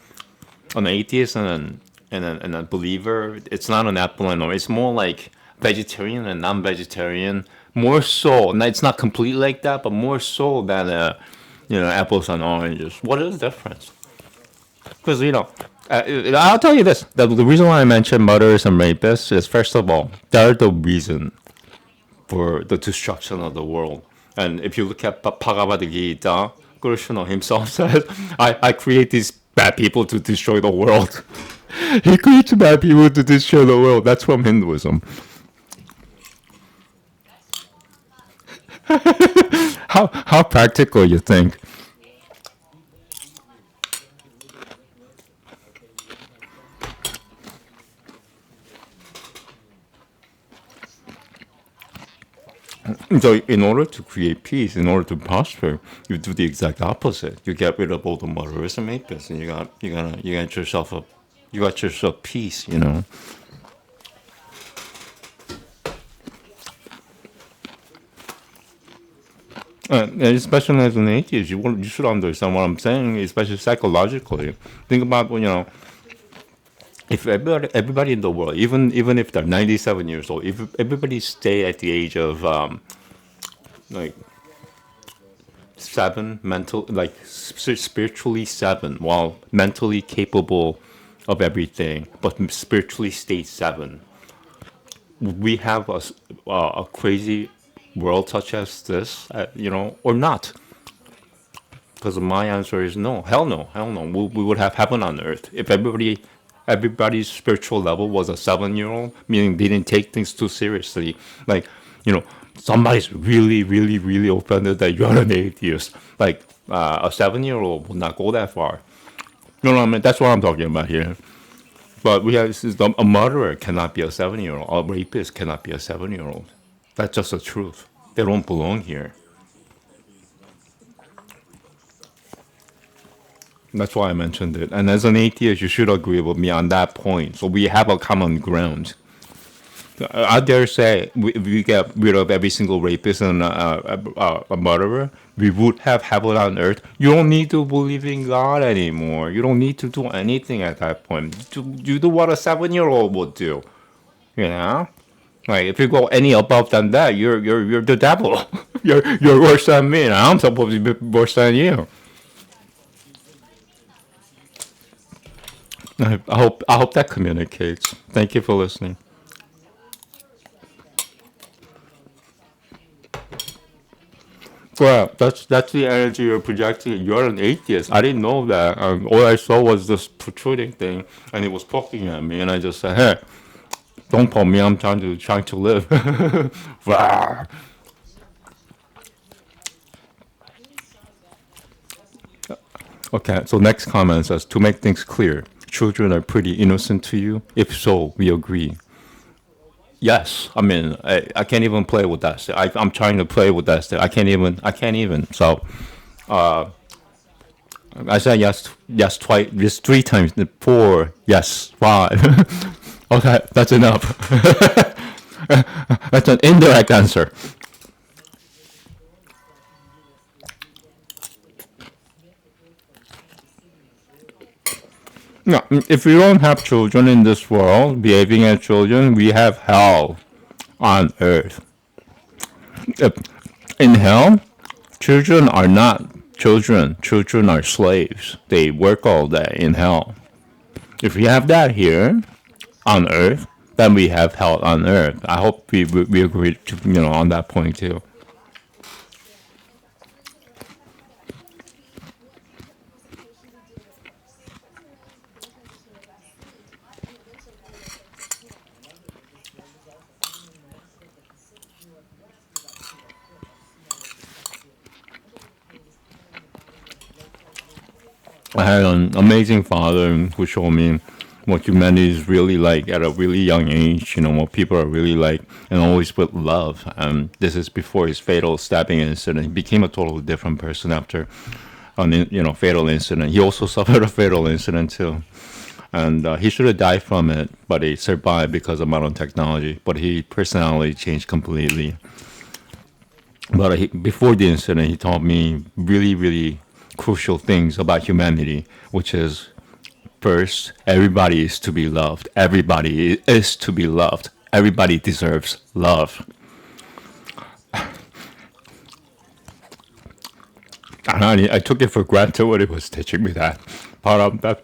An atheist and a believer, it's not an apple and orange. It's more like vegetarian and non-vegetarian. More so, it's not completely like that, but more so than apples and oranges. What is the difference? Because I'll tell you this: the reason why I mentioned murderers and rapists is, first of all, they're the reason for the destruction of the world. And if you look at Bhagavad Gita, Krishna himself says, "I create these bad people to destroy the world." He creates bad people to destroy the world. That's from Hinduism. How practical you think? So in order to create peace, in order to prosper, you do the exact opposite. You get rid of all the murderers and rapists, and you got yourself peace. And especially as an atheist, you should understand what I'm saying, especially psychologically. Think about if everybody in the world, even if they're 97 years old, if everybody stay at the age of like 7, spiritually 7, while mentally capable of everything, but spiritually stay 7, we have a crazy world such as this, or not? Because my answer is no. Hell no. We would have heaven on earth if everybody's spiritual level was a 7-year-old, meaning they didn't take things too seriously. Like, somebody's really, really, really offended that you're an atheist. Like, a 7-year-old would not go that far. You know what I mean? That's what I'm talking about here. But a murderer cannot be a 7-year-old. A rapist cannot be a 7-year-old. That's just the truth. They don't belong here. That's why I mentioned it. And as an atheist, you should agree with me on that point. So we have a common ground. I dare say, if we get rid of every single rapist and a murderer, we would have heaven on earth. You don't need to believe in God anymore. You don't need to do anything at that point. You do what a 7-year-old would do. Like, if you go any above than that, you're the devil. you're worse than me, and I'm supposed to be worse than you. I hope that communicates. Thank you for listening. Well, that's the energy you're projecting. You're an atheist. I didn't know that. All I saw was this protruding thing, and it was poking at me, and I just said, "Hey, don't poke me. I'm trying to live." Okay, so next comment says, to make things clear, children are pretty innocent to you? If so, we agree. Yes, I mean, I can't even play with that still. I'm trying to play with that still. I can't even. So, I said yes twice, just 3 times, 4, yes, 5. Okay, that's enough. That's an indirect answer. No, if we don't have children in this world behaving as children, we have hell on earth. If- In hell, children are not children. Children are slaves. They work all day in hell. If we have that here on earth, then we have hell on earth. I hope we agree to, on that point too. I had an amazing father who showed me what humanity is really like at a really young age, what people are really like, and always with love. This is before his fatal stabbing incident. He became a totally different person after fatal incident. He also suffered a fatal incident too. And he should have died from it, but he survived because of modern technology. But his personality changed completely. But before the incident, he taught me really, really crucial things about humanity, which is first, everybody is to be loved. Everybody is to be loved. Everybody deserves love. And I took it for granted when he was teaching me that. But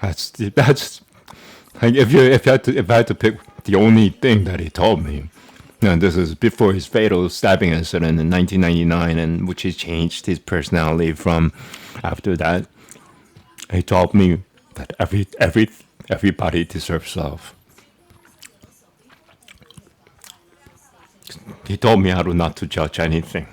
that's like if I had to pick the only thing that he told me. And this is before his fatal stabbing incident in 1999, and which he changed his personality from after that. He taught me that everybody deserves love. He told me how to not to judge anything.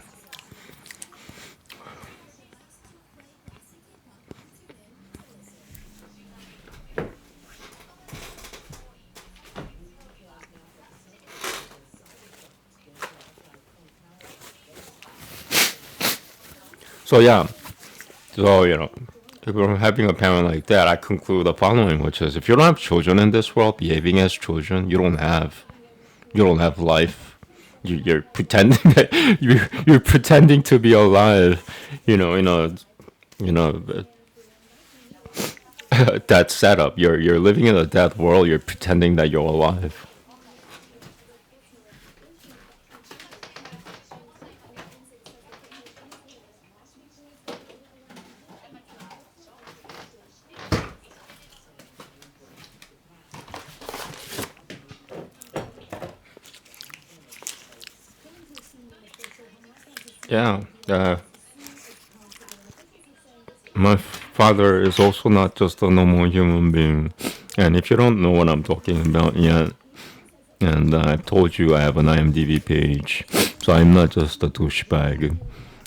So yeah, so if we're having a parent like that, I conclude the following, which is if you don't have children in this world behaving as children, you don't have life. You're pretending that you're pretending to be alive, you know that setup. You're living in a dead world. You're pretending that you're alive. Yeah. My father is also not just a normal human being. And if you don't know what I'm talking about yet, and I've told you I have an IMDb page, so I'm not just a douchebag.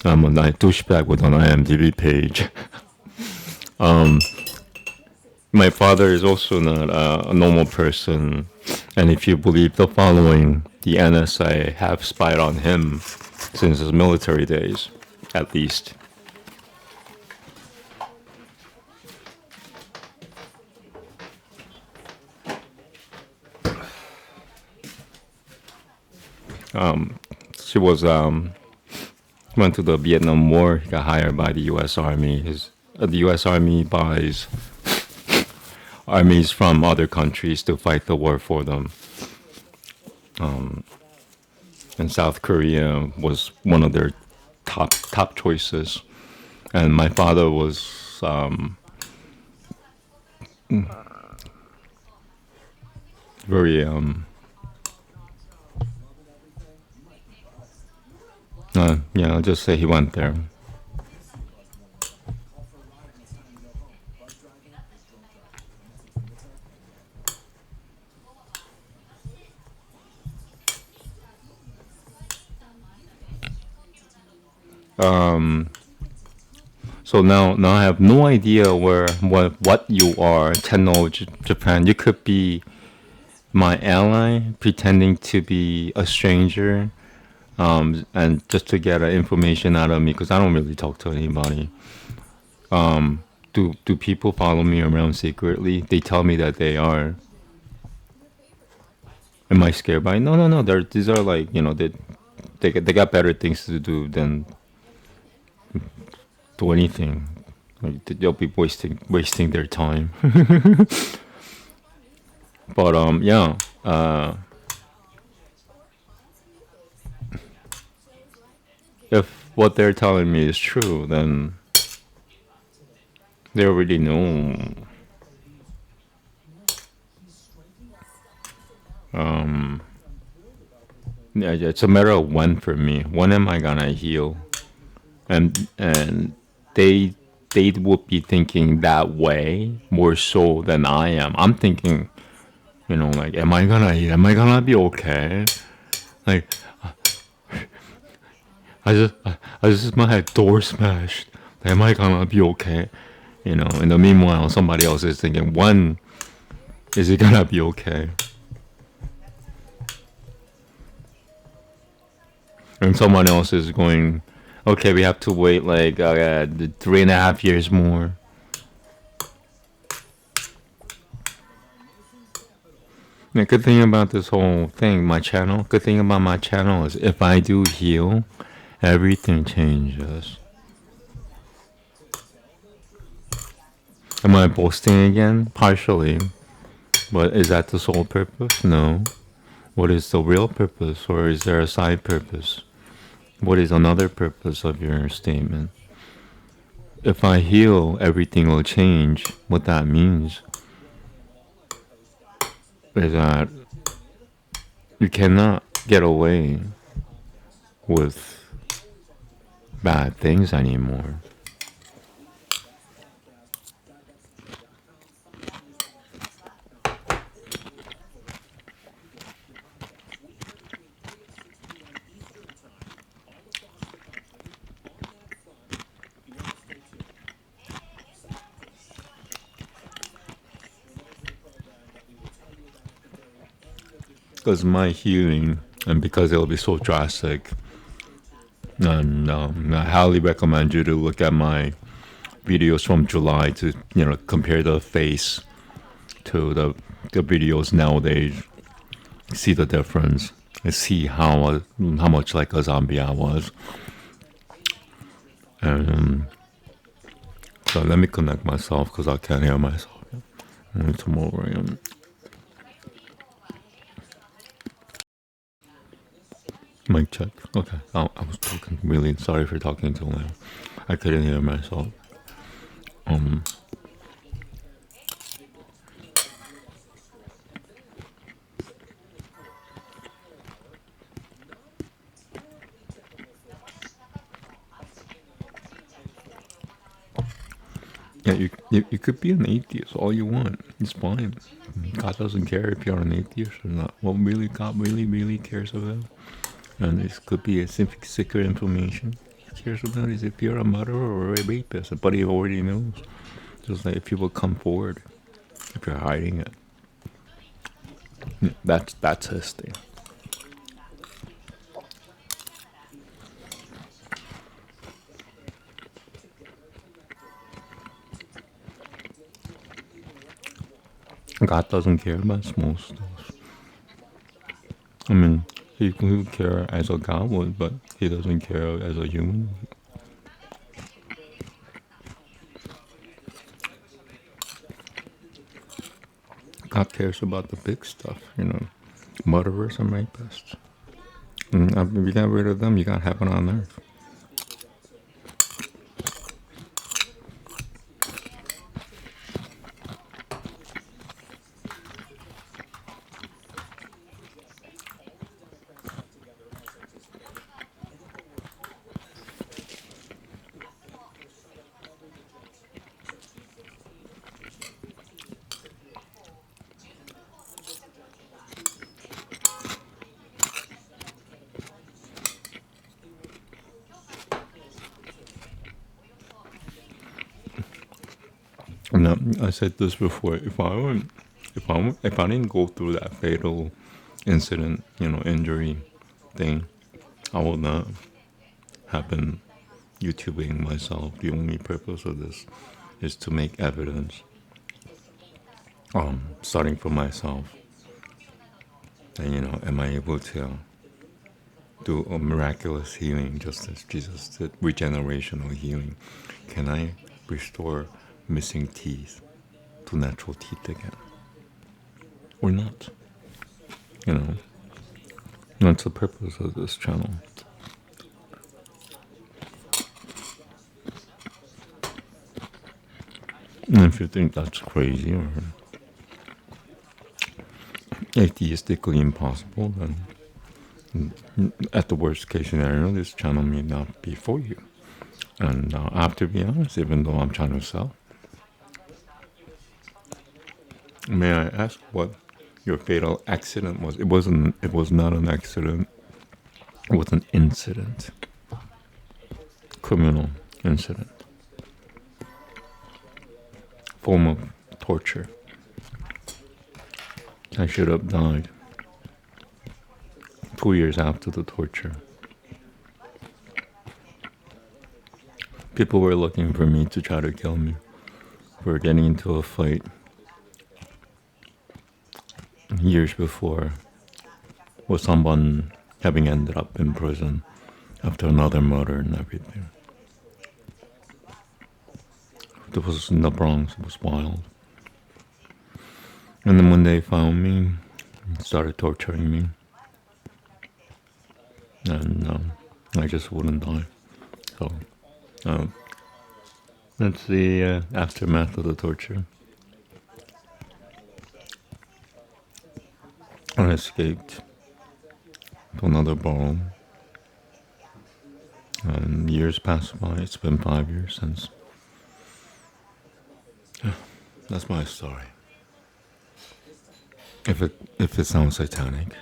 I'm a douchebag with an IMDb page. My father is also not a normal person. And if you believe the following, the NSA have spied on him since his military days, at least. She went to the Vietnam War. He got hired by the U.S. Army. The U.S. Army buys armies from other countries to fight the war for them. And South Korea was one of their top choices. And my father was very yeah, I'll just say he went there. So now I have no idea what you are. Tenno Japan. You could be my ally, pretending to be a stranger, and just to get information out of me because I don't really talk to anybody. Do people follow me around secretly? They tell me that they are. Am I scared by? No, no, no. These are like they got better things to do than do anything. Like they'll be wasting their time. But yeah. If what they're telling me is true, then they already know. Yeah, it's a matter of when for me. When am I gonna heal? And they would be thinking that way more so than I am. I'm thinking, like, am I gonna be okay? Like, I just my head door smashed. Am I gonna be okay? In the meanwhile, somebody else is thinking, when is it gonna be okay? And someone else is going, okay, we have to wait like 3.5 years more. The good thing about this whole thing, good thing about my channel is if I do heal, everything changes. Am I boasting again? Partially. But is that the sole purpose? No. What is the real purpose? Or is there a side purpose? What is another purpose of your statement? If I heal, everything will change. What that means is that you cannot get away with bad things anymore. Because my healing, and because it'll be so drastic, and I highly recommend you to look at my videos from July to compare the face to the videos nowadays. See the difference. And see how much like a zombie I was. And so let me connect myself because I can't hear myself. Tomorrow. Mic check. Okay. I was talking. Really sorry for talking too loud. I couldn't hear myself. Yeah, you could be an atheist all you want. It's fine. God doesn't care if you're an atheist or not. What really God really cares about, and this could be a secret information. He cares about is if you're a murderer or a rapist, but he already knows. Just like if people come forward, if you're hiding it, that's his thing. God doesn't care about small stuff. I mean, he would care as a God would, but he doesn't care as a human. God cares about the big stuff, murderers and rapists. And if you get rid of them, you got heaven on earth. No, I said this before. If I didn't go through that fatal incident, injury thing, I would not have been YouTubing myself. The only purpose of this is to make evidence. Starting from myself, and am I able to do a miraculous healing, just as Jesus did, regenerational healing? Can I restore missing teeth to natural teeth again. Or not. You know, that's the purpose of this channel. And if you think that's crazy or atheistically impossible, then at the worst case scenario, this channel may not be for you. And I have to be honest, even though I'm trying to sell. May I ask what your fatal accident was? It was not an accident. It was an incident. Criminal incident. Form of torture. I should have died 2 years after the torture. People were looking for me to try to kill me for getting into a fight years before with someone having ended up in prison after another murder and everything. It was in the Bronx. It was wild. And then when they found me, started torturing me, and I just wouldn't die. So that's the aftermath of the torture. I escaped to another borough, and years passed by. It's been 5 years since. That's my story. If it sounds satanic,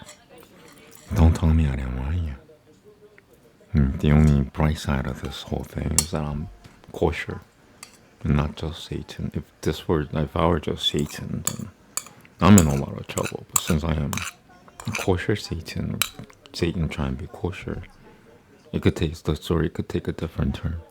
don't tell me I didn't warn you. The only bright side of this whole thing is that I'm kosher and not just Satan. If I were just Satan, then I'm in a lot of trouble. But since I am kosher Satan trying to be kosher, the story could take a different turn.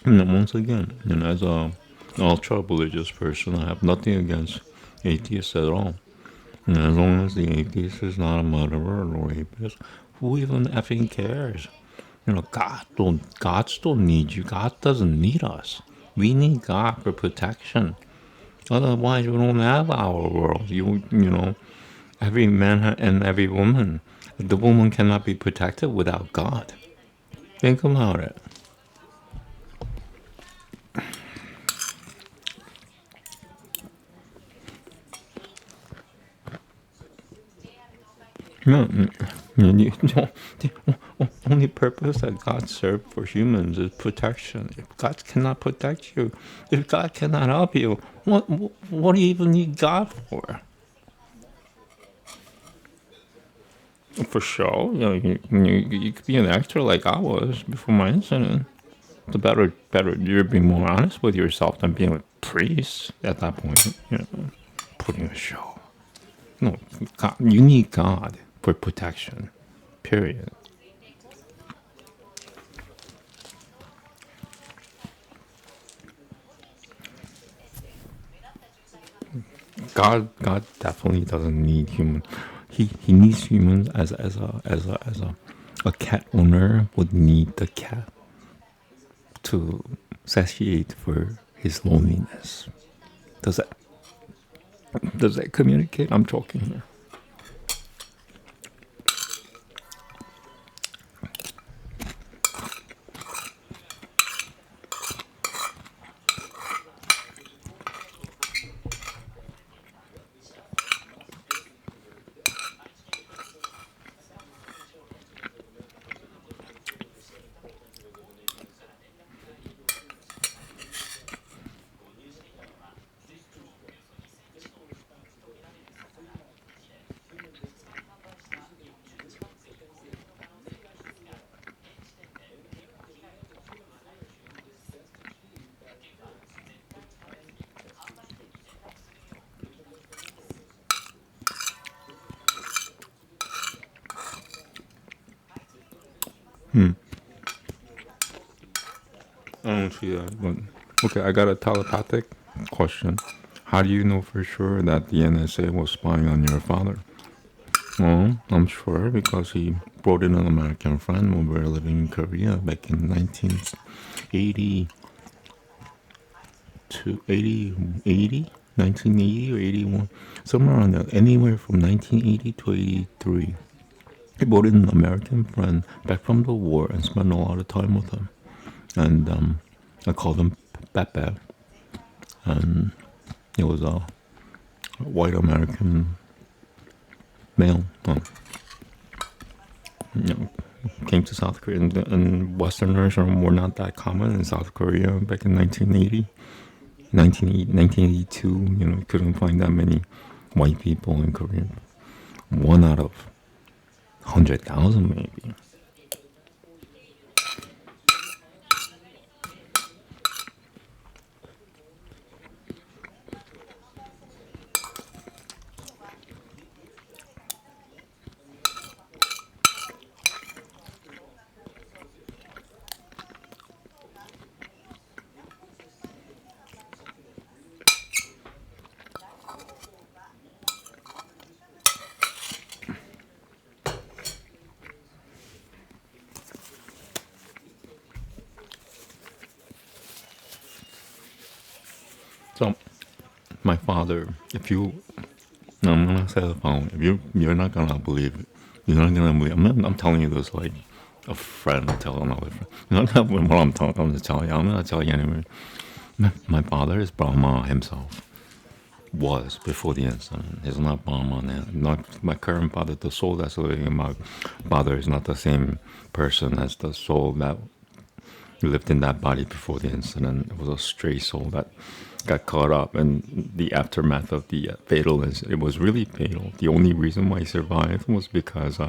And once again, as a ultra-religious person, I have nothing against atheists at all. And as long as the atheist is not a murderer or rapist, who even effing cares? Gods don't need you. God doesn't need us. We need God for protection. Otherwise, we don't have our world. Every man and every woman. The woman cannot be protected without God. Think about it. No, the only purpose that God served for humans is protection. If God cannot protect you, if God cannot help you, what do you even need God for? For sure, you could be an actor like I was before my incident. The better you're being more honest with yourself than being a priest at that point. Putting a show. No, God, you need God for protection. Period. God definitely doesn't need human. He needs humans as a cat owner would need the cat to satiate for his loneliness. Does that communicate? I'm talking here. I don't see that. But okay, I got a telepathic question. How do you know for sure that the NSA was spying on your father? Well, I'm sure because he brought in an American friend when we were living in Korea back in 1980 to 1980 or 81, somewhere around there, anywhere from 1980 to 83. He brought in an American friend back from the war and spent a lot of time with him. And I called him Pepe, and he was a white American male. You know, came to South Korea, and Westerners were not that common in South Korea back in 1980. 1982, you know, you couldn't find that many white people in Korea. One out of 100,000 maybe. So, my father, if you, I'm gonna say the following: if you're not gonna believe it, you're not gonna believe. I'm telling you this like a friend will tell another friend. You're not gonna believe what I'm telling. I'm just telling you. I'm gonna tell you anyway. My father is Brahma himself. Was before the incident. He's not Brahma now. Not my current father. The soul that's living in my father is not the same person as the soul that lived in that body before the incident. It was a stray soul that got caught up in the aftermath of the fatal incident. It was really fatal. The only reason why he survived was because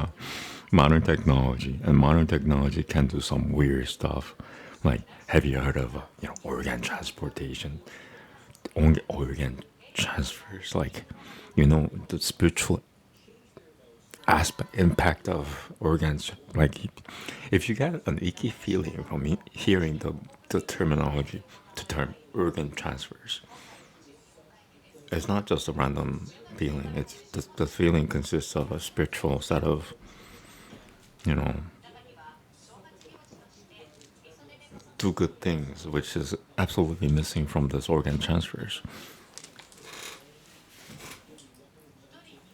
modern technology, and modern technology can do some weird stuff. Like, have you heard of organ transportation? Organ transfers, like, the spiritual aspect impact of organs. Like, if you get an icky feeling from hearing the terminology, the term organ transfers, it's not just a random feeling. It's the feeling consists of a spiritual set of you know do good things, which is absolutely missing from this organ transfers.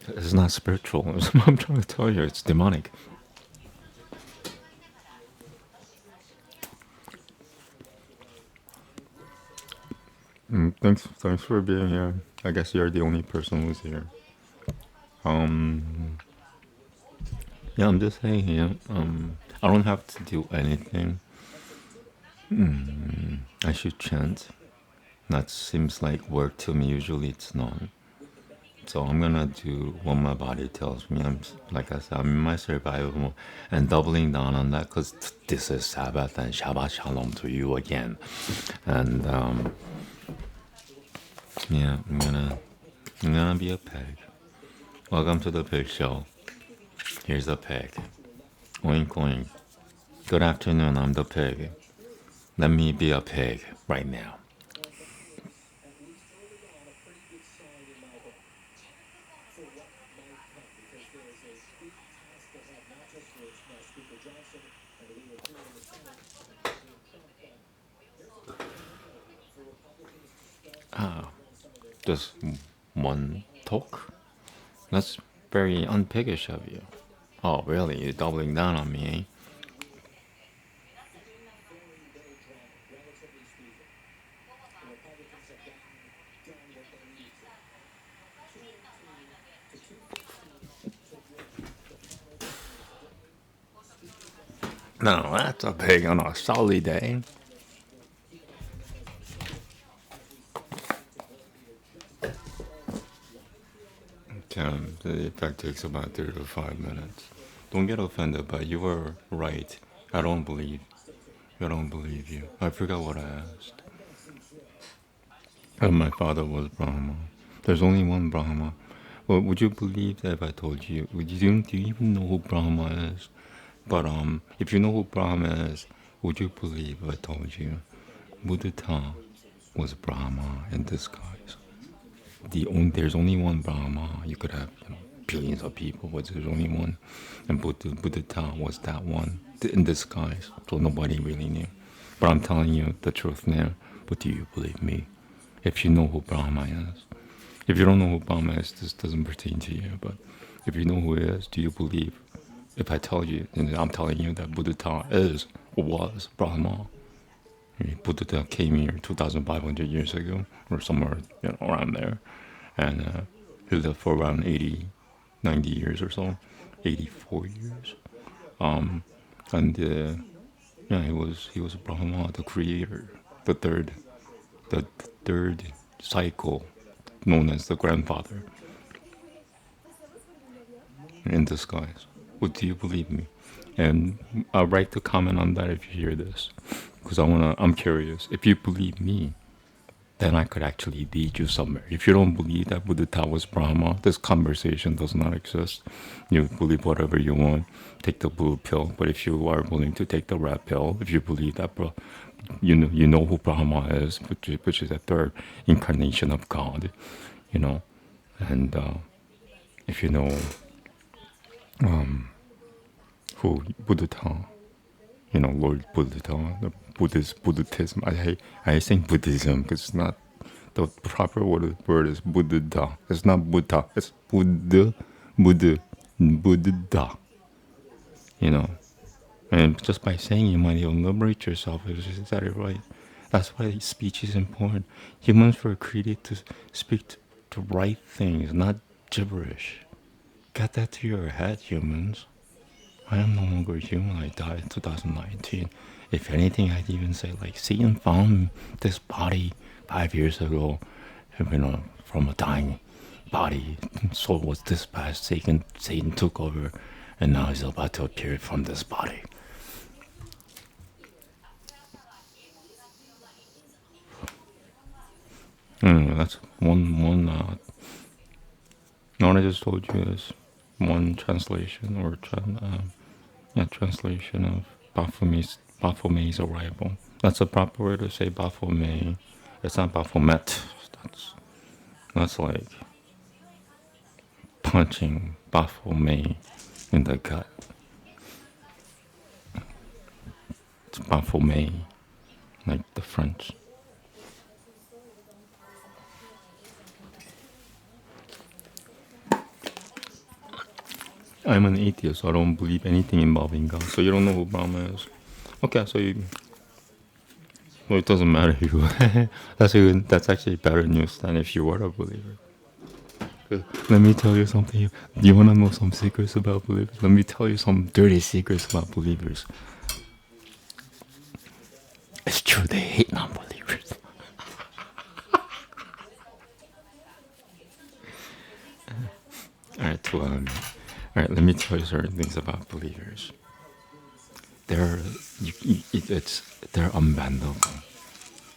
It's not spiritual. That's what I'm trying to tell you. It's demonic. Thanks for being here. I guess you're the only person who's here. Um, yeah, I'm just saying here. I don't have to do anything. I should chant. That seems like work to me. Usually, it's not. So I'm gonna do what my body tells me. Like I said, I'm in my survival mode and doubling down on that because this is Sabbath and Shabbat Shalom to you again. And yeah, I'm gonna be a pig. Welcome to the pig show. Here's a pig. Oink oink. Good afternoon. I'm the pig. Let me be a pig right now. Just one talk? That's very unpiggish of you. Oh, really? You're doubling down on me, eh? No, that's a pig on a solid day. The effect takes about 3 to 5 minutes. Don't get offended, but you were right. I don't believe. I don't believe you. I forgot what I asked. My father was Brahma. There's only one Brahma. Well, would you believe that if I told you? Do you even know who Brahma is? But if you know who Brahma is, would you believe if I told you Buddha was Brahma in disguise? There's only one Brahma. You could have billions of people, but there's only one, and Buddha was that one in disguise. So nobody really knew. But I'm telling you the truth now. But do you believe me? If you know who Brahma is. If you don't know who Brahma is, this doesn't pertain to you. But if you know who he is, do you believe? If I tell you, and I'm telling you that Buddha is or was Brahma. Buddha came here 2,500 years ago, or somewhere around there, and he lived for around 80, 90 years or so, 84 years. And yeah, he was Brahma, the creator, the third cycle, known as the grandfather, in disguise. What do you believe me? And I'll write the comment on that if you hear this, because I'm curious. If you believe me, then I could actually lead you somewhere. If you don't believe that Buddha was Brahma, this conversation does not exist. You believe whatever you want, take the blue pill. But if you are willing to take the red pill, if you believe that, you know who Brahma is, which is the third incarnation of God, and if you know who Buddha, Lord Buddha, the Buddhism. I think Buddhism because it's not the proper word is Buddha. It's not Buddha. It's Buddha. And just by saying you might even liberate yourself. Is that right? That's why speech is important. Humans were created to speak to right things, not gibberish. Get that to your head, humans. I am no longer human. I died in 2019. If anything, I'd even say like Satan found this body 5 years ago, from a dying body. Soul was dispatched. Satan took over, and now he's about to appear from this body. That's one. What I just told you is one translation or translation of Baphomet's arrival. That's a proper way to say Baphomet. It's not Baphomet. That's like punching Baphomet in the gut. It's Baphomet, like the French. I'm an atheist, so I don't believe anything involving God. So you don't know who Brahma is. Okay, so it doesn't matter who. That's actually better news than if you were a believer. Let me tell you something. Do you want to know some secrets about believers? Let me tell you some dirty secrets about believers. It's true, they hate non-believers. Alright, let me tell you certain things about believers. They're unbendable.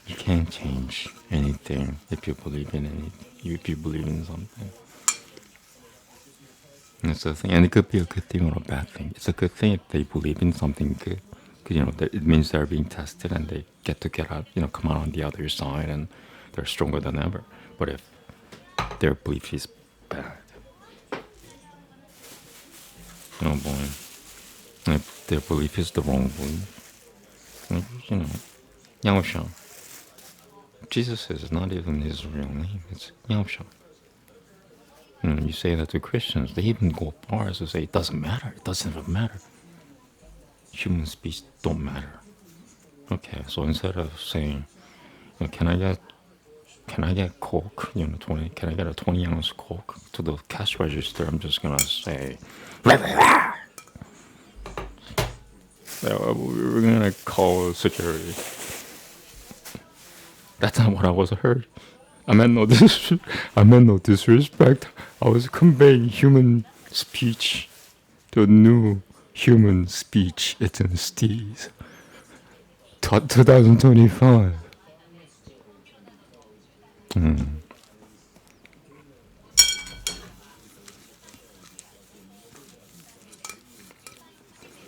You can't change anything if you believe in if you believe in something. That's the thing, and it could be a good thing or a bad thing. It's a good thing if they believe in something good, because it means they're being tested and they get out, come out on the other side and they're stronger than ever. But if their belief is bad, oh boy, if their belief is the wrong belief, 要想 Jesus is not even his real name. It's Yamsha. You say that to Christians, they even go far as to say it doesn't matter. It doesn't even matter. Human speech don't matter. Okay, so instead of saying, can I get Coke? 20. Can I get a 20-ounce Coke to the cash register? I'm just gonna say, we're gonna call security. That's not what I was heard. I meant no disrespect. I was conveying human speech to a new human speech. It's in Steve's. 2025.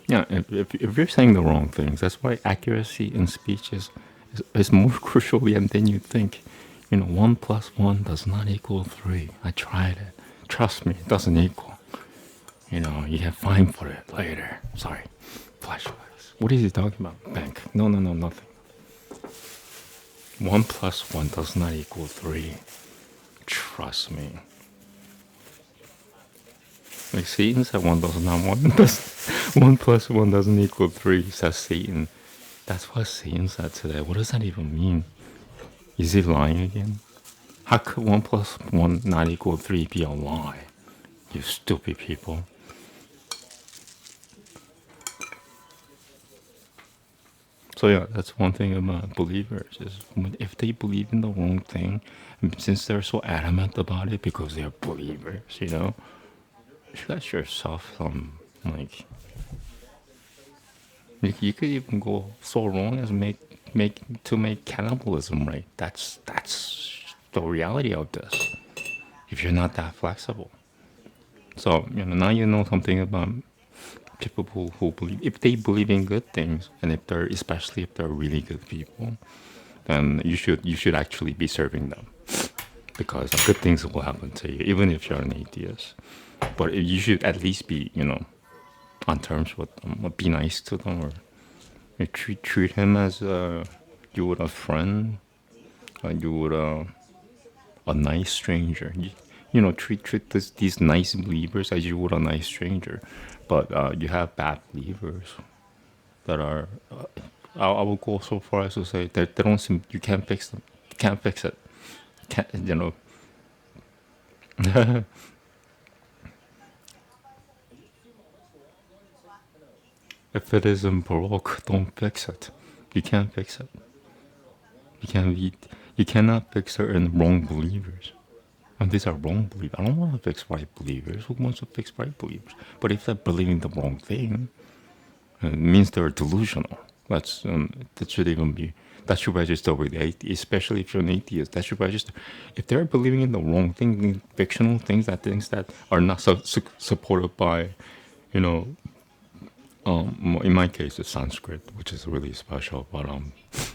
Yeah, if you're saying the wrong things, that's why accuracy in speech is more crucial than you think. 1 plus 1 does not equal 3. I tried it. Trust me, it doesn't equal. You get fined for it later. Sorry. Flashbacks. What is he talking about? Bank. No, nothing. 1 plus 1 does not equal 3. Trust me. Like Satan said 1 does not 1 plus 1 doesn't equal 3, says Satan. That's what Satan said today. What does that even mean? Is he lying again? How could 1 plus 1 not equal 3 be a lie? You stupid people. So yeah, that's one thing about believers is if they believe in the wrong thing, since they're so adamant about it because they're believers, let yourself like you could even go so wrong as make cannibalism right. That's the reality of this. If you're not that flexible, so now you know something about people who believe, if they believe in good things, and especially if they're really good people, then you should actually be serving them, because good things will happen to you even if you're an atheist. But you should at least be on terms with them, or be nice to them, or treat him as you would a friend, or you would a nice stranger. Treat these nice believers as you would a nice stranger. But you have bad believers that are. I will go so far as to say that they don't seem. You can't fix them. You can't fix it. If it isn't broke, don't fix it. You can't fix it. You cannot fix certain wrong believers. And these are wrong believers. I don't want to fix right believers. Who wants to fix right believers? But if they're believing the wrong thing, it means they're delusional. That should even be. That should register with atheist, especially if you're an atheist. That should register. If they're believing in the wrong thing, fictional things that are not supported by, in my case, it's Sanskrit, which is really special. But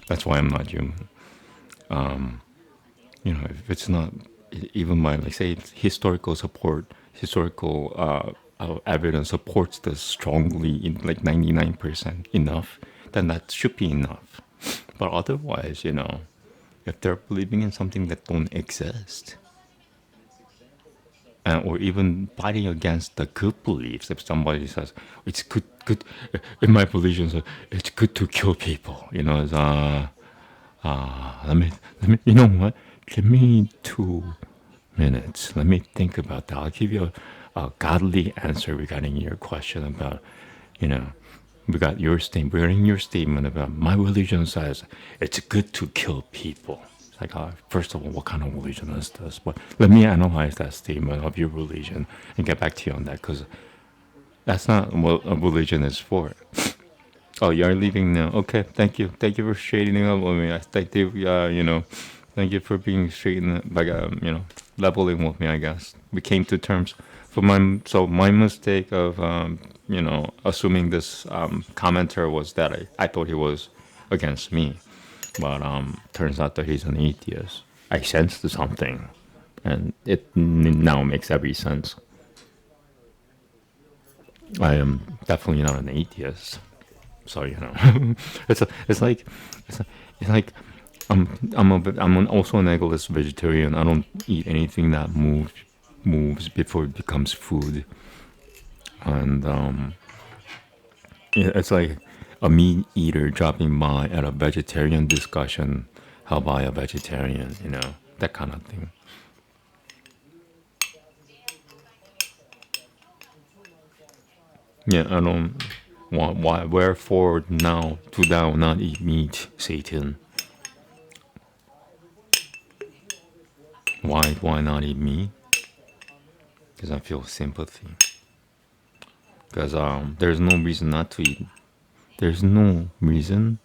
that's why I'm not human. If it's not even my, like, say, historical evidence supports this strongly in like 99% enough, then that should be enough. But otherwise, if they're believing in something that don't exist, or even fighting against the good beliefs, if somebody says it's good, in my religion, it's good to kill people, let me, you know what? Give me 2 minutes. Let me think about that. I'll give you a godly answer regarding your question about, regarding your statement about my religion says it's good to kill people. It's like, first of all, what kind of religion is this? But let me analyze that statement of your religion and get back to you on that, because that's not what a religion is for. Oh, you're leaving now. Okay, thank you. Thank you for straightening up with me. I thank you. Thank you for being straight and leveling with me. I guess we came to terms. My mistake of assuming this commenter was that I thought he was against me, but turns out that he's an atheist. I sensed something, and it now makes every sense. I am definitely not an atheist. So it's like I'm also an eggless vegetarian. I don't eat anything that moves before it becomes food, and it's like a meat eater dropping by at a vegetarian discussion held by a vegetarian. That kind of thing. Yeah, I don't. Why? Wherefore now do thou not eat meat, Satan? Why not eat meat? Because I feel sympathy. Because there's no reason not to eat. There's no reason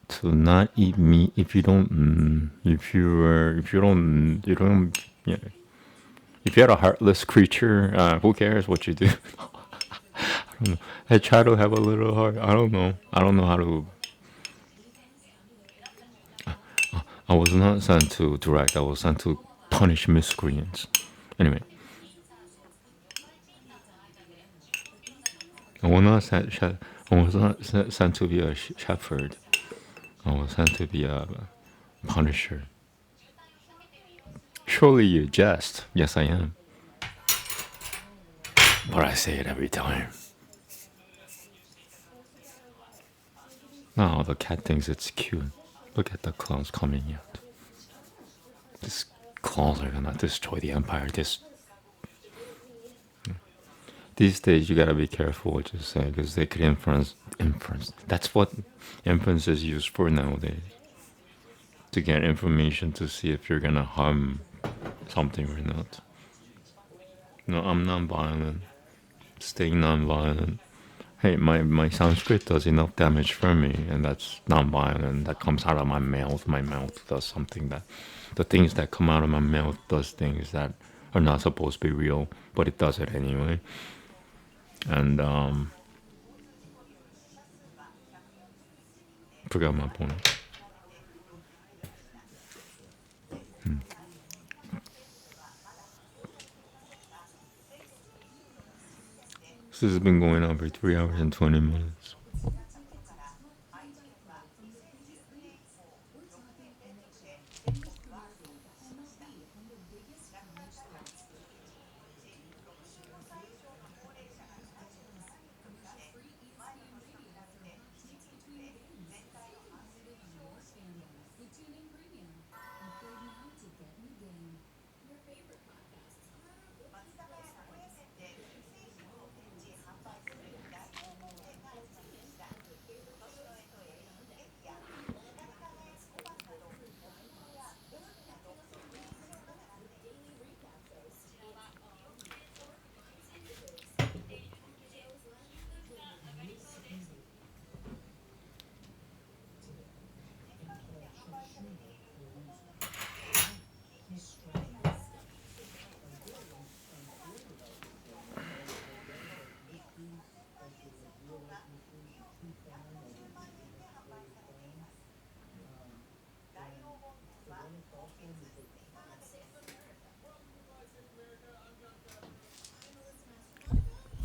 to not eat meat if you don't. If you don't. Yeah. If you're a heartless creature, who cares what you do? I don't know. I try to have a little heart. I don't know. I don't know how to. I was not sent to direct. I was sent to punish miscreants. Anyway, I was not sent to be a shepherd. I was sent to be a punisher. Surely you jest. Yes, I am. But I say it every time. Oh, the cat thinks it's cute. Look at the claws coming out. These claws are gonna destroy the empire. These days, you gotta be careful what you say because they could inference. That's what inference is used for nowadays. To get information to see if you're gonna harm something or not. No, I'm non-violent. Staying non-violent. Hey, my Sanskrit does enough damage for me, and that's non-violent. That comes out of my mouth. My mouth does something that, the things that come out of my mouth does things that are not supposed to be real, but it does it anyway. And forgot my point. This has been going on for 3 hours and 20 minutes.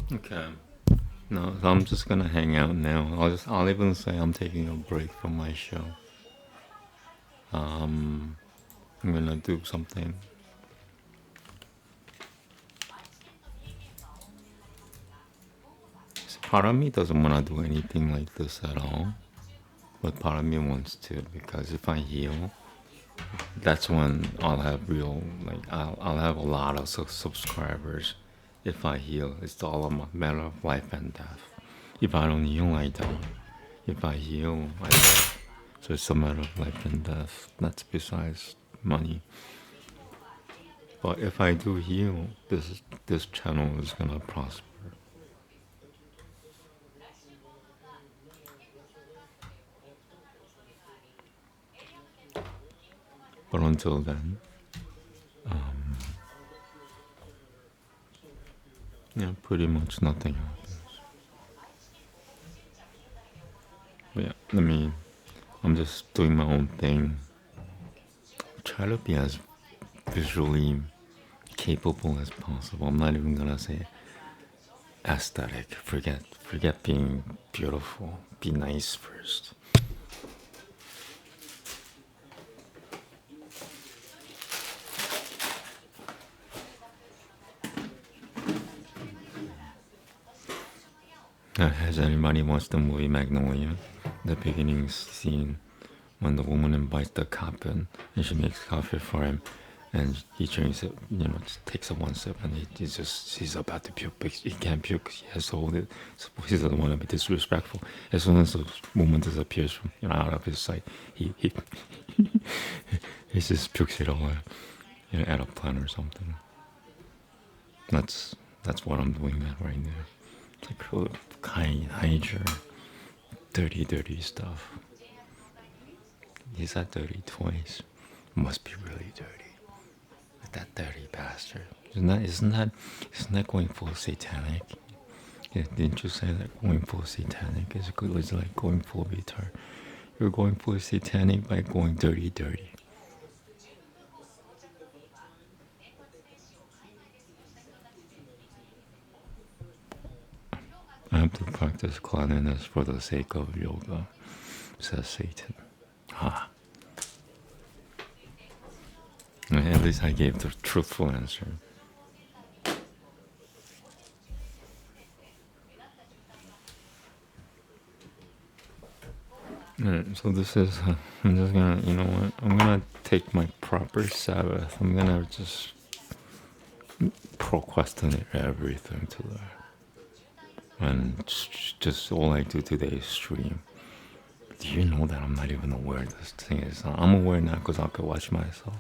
Okay. No, so I'm just gonna hang out now. I'll even say I'm taking a break from my show. I'm gonna do something. Part of me doesn't want to do anything like this at all, but part of me wants to, because if I heal, that's when I'll have real, like I'll have a lot of subscribers. If I heal, it's all a matter of life and death. If I don't heal, I die. If I heal, I live. So it's a matter of life and death. That's besides money. But if I do heal, this channel is gonna prosper. But until then, yeah, pretty much nothing happens. But yeah, I'm just doing my own thing. Try to be as visually capable as possible. I'm not even gonna say aesthetic. Forget being beautiful. Be nice first. Has anybody watched the movie Magnolia? The beginning scene when the woman invites the cop in and she makes coffee for him and he drinks it, just takes it one sip and he's about to puke, but he can't puke, he has to hold it. So he doesn't want to be disrespectful. As soon as the woman disappears from out of his sight, he he just pukes it all out, at a plant or something. That's what I'm doing right now. It's like hygiene, dirty stuff. He's that dirty twice. Must be really dirty. Like that dirty bastard. Isn't that going full satanic? Yeah, didn't you say that going full satanic is like going full retard? You're going full satanic by going dirty. I have to practice cleanliness for the sake of yoga, says Satan. Ha. At least I gave the truthful answer. Alright, so this is, I'm just gonna, you know what, I'm gonna take my proper Sabbath, I'm gonna just procrastinate everything to that. And just all I do today is stream. Do you know that I'm not even aware this thing is? I'm aware now because I could watch myself.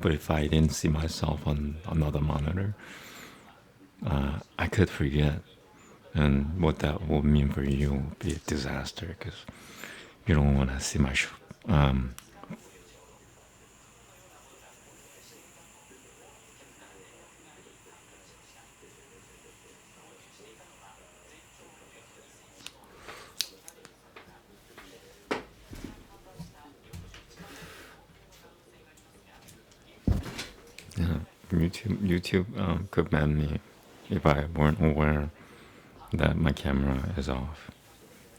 But if I didn't see myself on another monitor, I could forget. And what that will mean for you will be a disaster because you don't want to see my show. Yeah, YouTube could ban me if I weren't aware that my camera is off,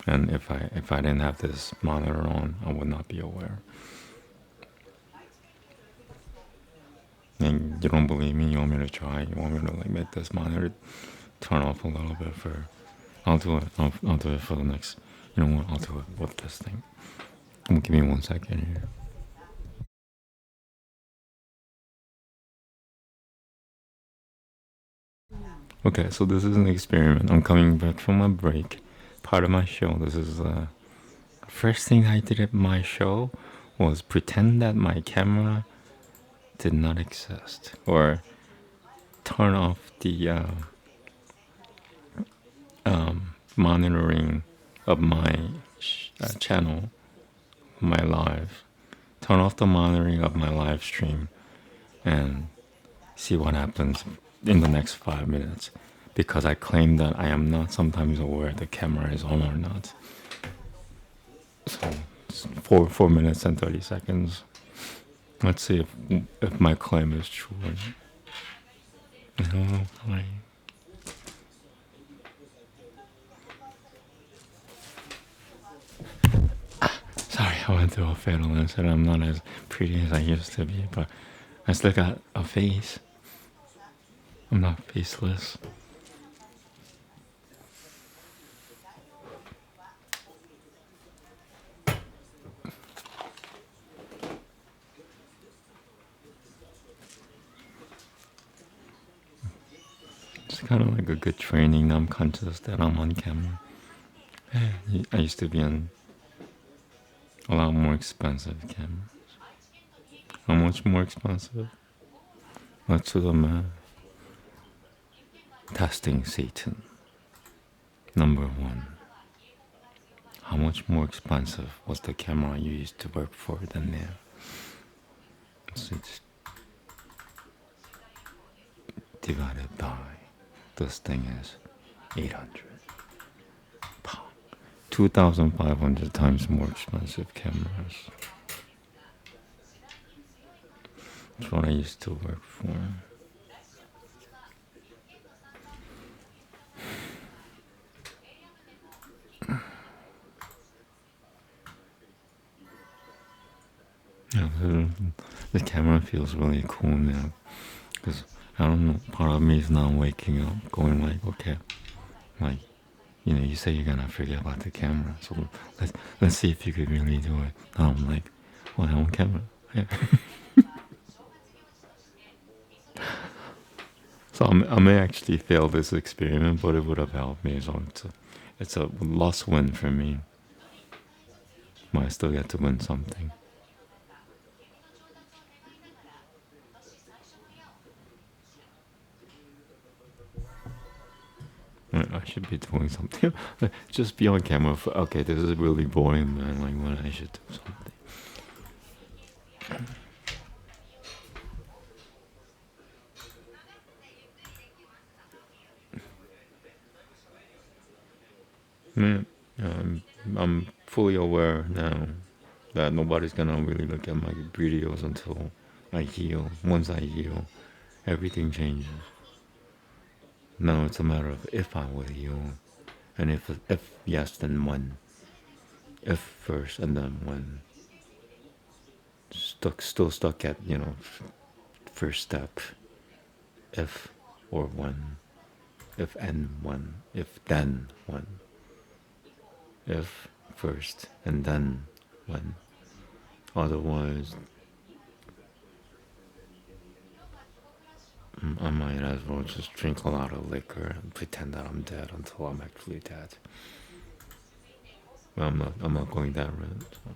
and if I didn't have this monitor on, I would not be aware. And you don't believe me? You want me to try? You want me to like make this monitor turn off a little bit for? I'll do it. I'll do it for the next. You know what? I'll do it with this thing. Give me 1 second here. Okay, so this is an experiment. I'm coming back from a break. Part of my show. This is first thing I did at my show was pretend that my camera did not exist, or turn off the monitoring of my channel, my live. Turn off the monitoring of my live stream and see what happens in the next 5 minutes, because I claim that I am not sometimes aware the camera is on or not. So 4 minutes and 30 seconds. Let's see if my claim is true. No, sorry, I went through a fatal incident. I'm not as pretty as I used to be, but I still got a face. I'm not faceless. It's kind of like a good training. I'm conscious that I'm on camera. I used to be on a lot more expensive cameras. How much more expensive? Let's do the math. Testing Satan. Number 1. How much more expensive was the camera you used to work for than now? So it's divided by, this thing is 800. 2,500 times more expensive cameras. That's what I used to work for. Yeah, the camera feels really cool now, because I don't know, part of me is now waking up, going like, okay, like you say you're gonna forget about the camera, so let's see if you could really do it. And I'm like, well, I want camera. Yeah. So I may actually fail this experiment, but it would have helped me. So it's a lost win for me. But I still get to win something. I should be doing something. Just be on camera. Okay, this is really boring, man. Like, what I should do something. Man, I'm fully aware now that nobody's gonna really look at my videos until I heal. Once I heal, everything changes. Now it's a matter of if I will heal, and if yes, then when. If first and then when. Still stuck at first step. If or when. If and when. If then when. If first and then when. Otherwise, I might as well just drink a lot of liquor and pretend that I'm dead until I'm actually dead. But I'm not going that route. So.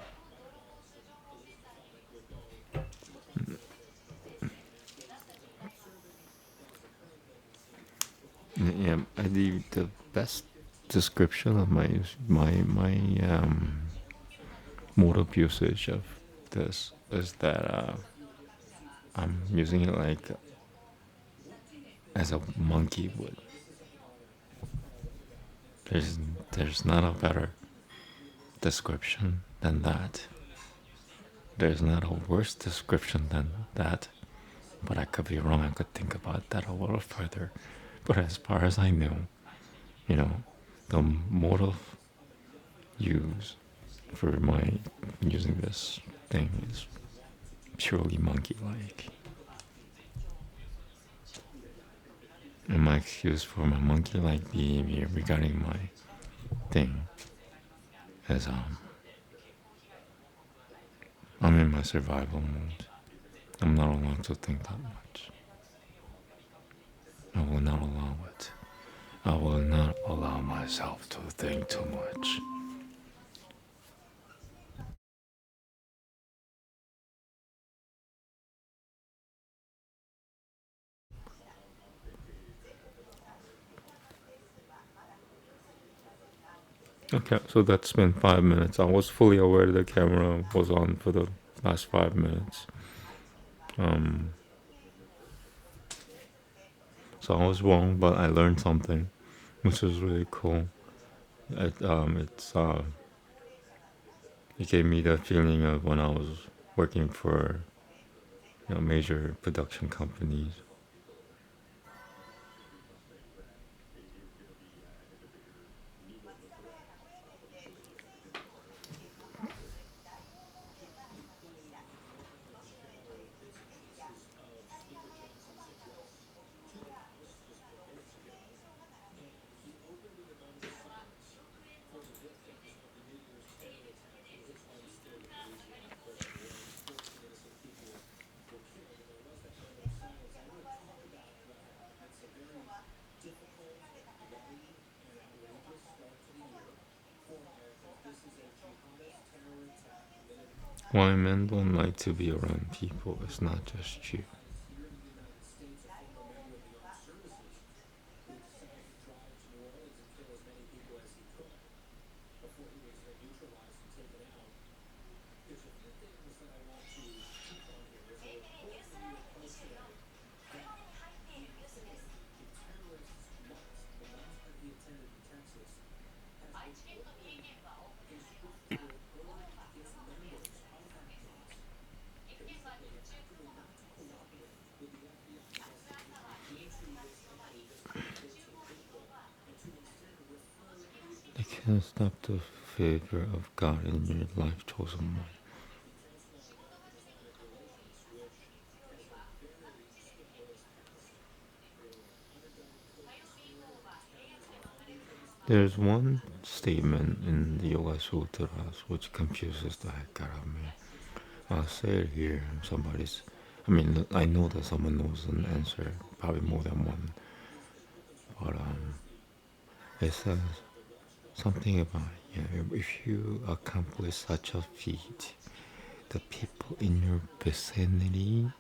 Yeah, the best description of my mode of usage of this is that I'm using it like as a monkey would. There's there's not a better description than that. There's not a worse description than that. But I could be wrong. I could think about that a little further. But as far as I know, you know, the mode of use for my using this thing is purely monkey-like. And my excuse for my monkey-like behavior regarding my thing is I'm in my survival mode. I'm not allowed to think that much. I will not allow it. I will not allow myself to think too much. Okay, so that's been 5 minutes. I was fully aware the camera was on for the last 5 minutes. So I was wrong, but I learned something, which was really cool. It gave me the feeling of when I was working for major production companies. Why men don't like to be around people, it's not just you. They can't stop the favor of God in your life, chosen one. There's one statement in the Yoga Sutras which confuses the heck out of me. I'll say it here. Somebody's. I mean, I know that someone knows an answer, probably more than one. But it says something about, if you accomplish such a feat, the people in your vicinity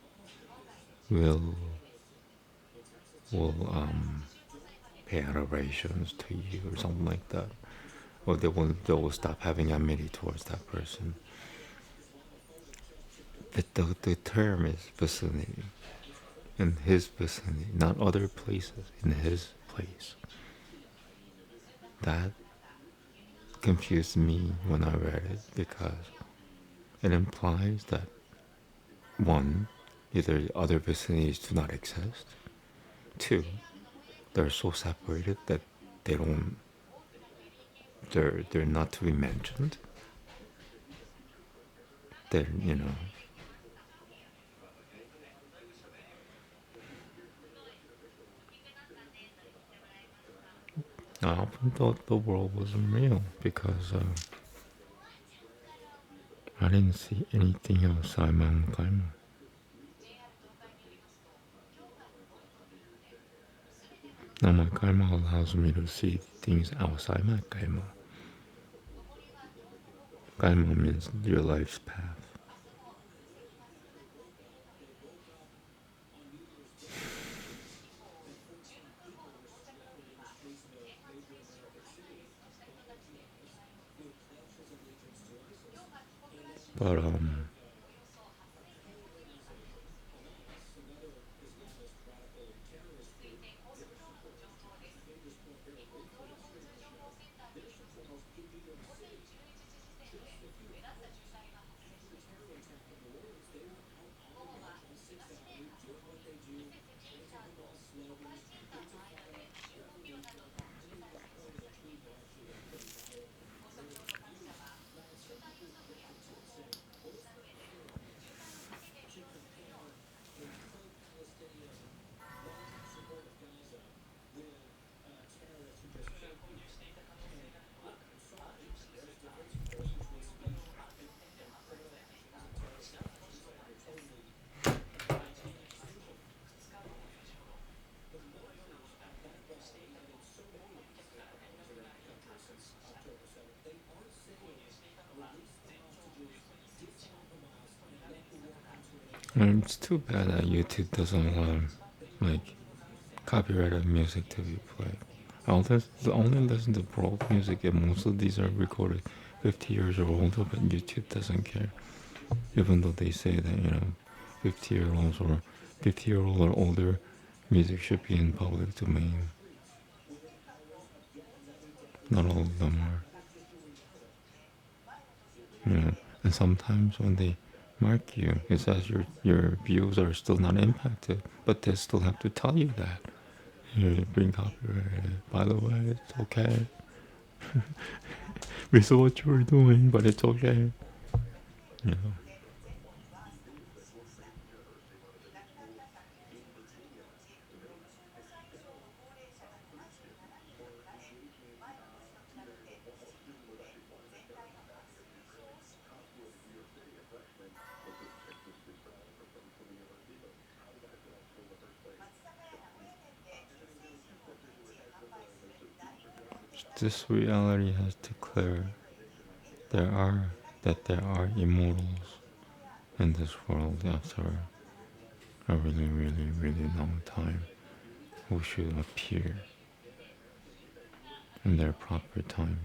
will will pay adorations to you or something like that, or they will stop having enmity towards that person. But the term is vicinity, in his vicinity, not other places, in his place. That confused me when I read it because it implies that one, either other vicinities do not exist. Two, they're so separated that they don't they're not to be mentioned. They're I often thought the world wasn't real because I didn't see anything outside my own karma. Now my karma allows me to see things outside my karma. Karma means your life's path. But it's too bad that YouTube doesn't allow like copyrighted music to be played. I only listen to world music, and most of these are recorded 50 years or older, but YouTube doesn't care. Even though they say that 50-year-olds or 50-year-old or older music should be in public domain. Not all of them are. And sometimes when they mark you, it says your views are still not impacted, but they still have to tell you that. You're being copyrighted. By the way, it's okay. We saw what you were doing, but it's okay. You know. This reality has declared there are immortals in this world after a really, really, really long time who should appear in their proper times.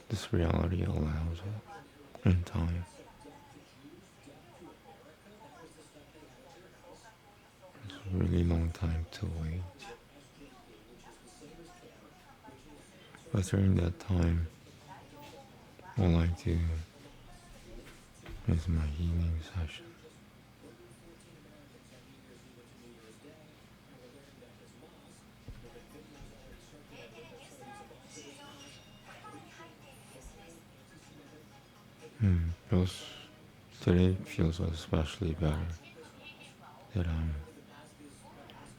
This reality allows it in time. It's a really long time to wait. But during that time, all I do is my healing session. Feels Today feels especially better. That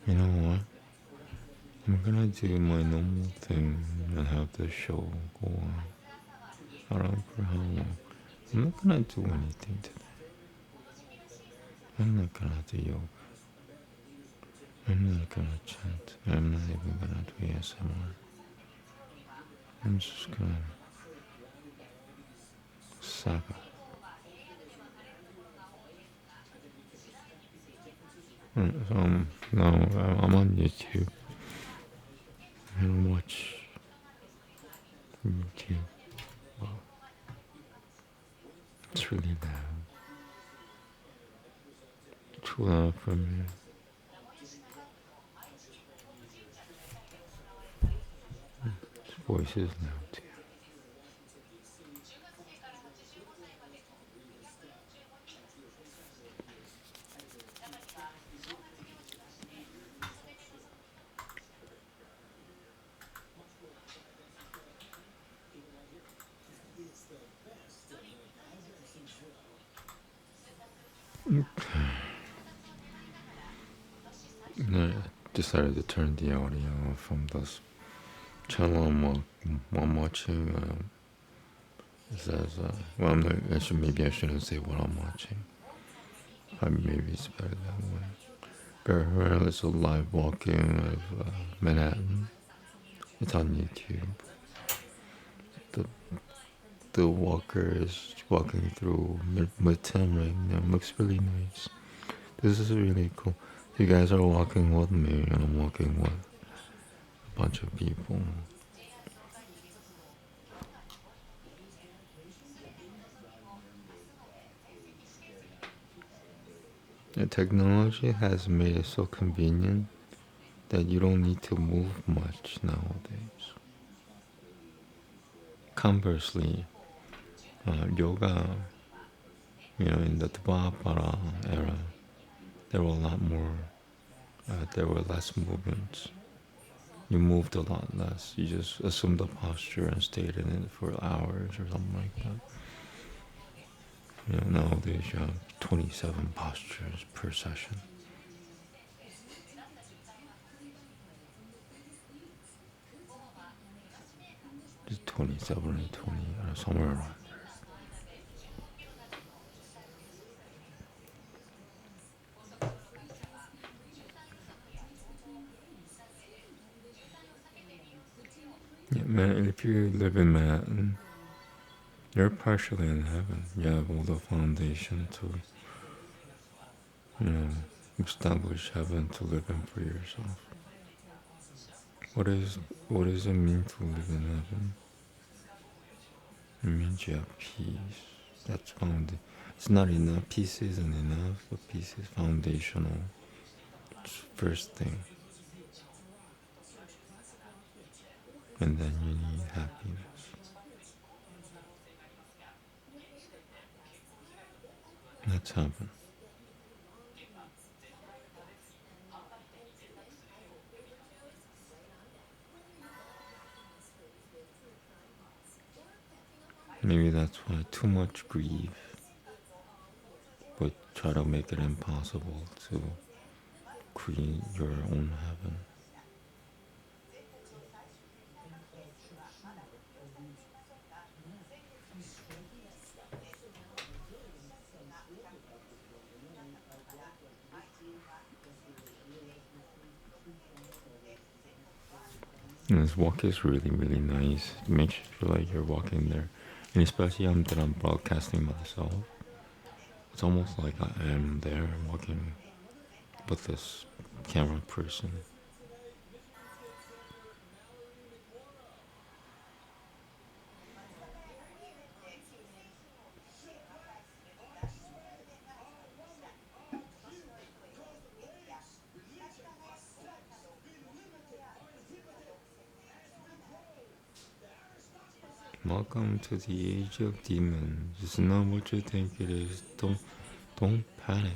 you know what? I'm gonna do my normal thing and have the show go on. I don't know for how long. I'm not gonna do anything today. I'm not gonna do yoga. I'm not gonna chant. I'm not even gonna do ASMR. I'm just gonna Sabbath. Now I'm on YouTube. I'm gonna watch YouTube. Wow, it's really loud. Too loud for me. His voice is loud too. I decided to turn the audio from this channel I'm watching. It says, well, maybe I shouldn't say what I'm watching. Maybe it's better that way. Bear Hill is a live walking of Manhattan. It's on YouTube. The the walker is walking through Midtown right now. It looks really nice. This is really cool. You guys are walking with me, and I'm walking with a bunch of people. The technology has made it so convenient that you don't need to move much nowadays. Conversely, yoga, in the Dvapara era, there were a lot more, there were less movements. You moved a lot less. You just assumed the posture and stayed in it for hours or something like that. Nowadays you have 27 postures per session. Just 27 and 20, somewhere around. Yeah, man, if you live in Manhattan, you're partially in heaven. You have all the foundation to, you know, establish heaven to live in for yourself. What does it mean to live in heaven? It means you have peace. That's found. It's not enough. Peace isn't enough, but peace is foundational. It's first thing, and then you need happiness. That's heaven. Maybe that's why too much grief would try to make it impossible to create your own heaven. And this walk is really, really nice. It makes you feel like you're walking there. And especially that I'm broadcasting myself. It's almost like I am there walking with this camera person. Welcome to the age of demons. It's not what you think it is. Don't panic.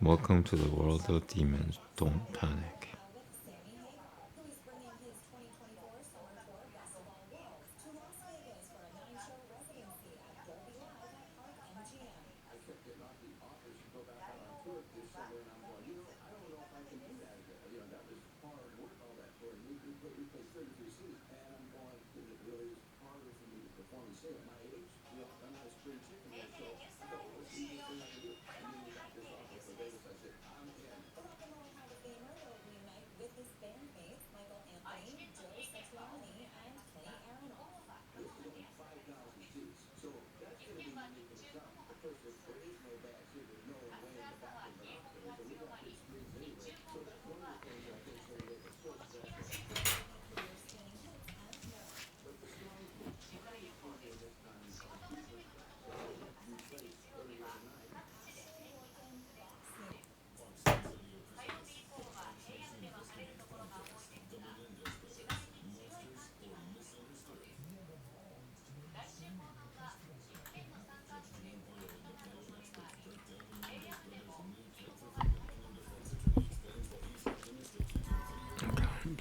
Welcome to the world of demons. Don't panic.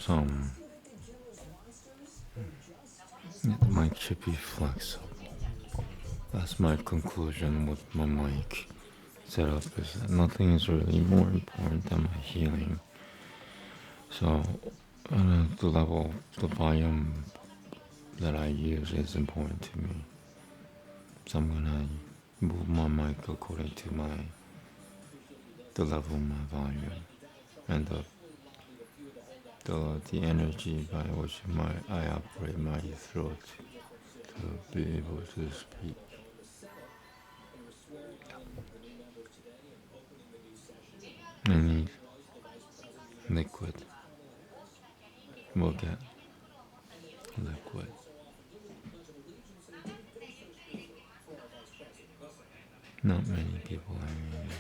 some. The mic should be flexible. That's my conclusion with my mic setup. Is that nothing is really more important than my healing. So the level, the volume that I use is important to me. So I'm gonna move my mic according to the level of my volume and the energy by which I operate my throat to be able to speak. I need liquid. We'll get liquid. Not many people are in it.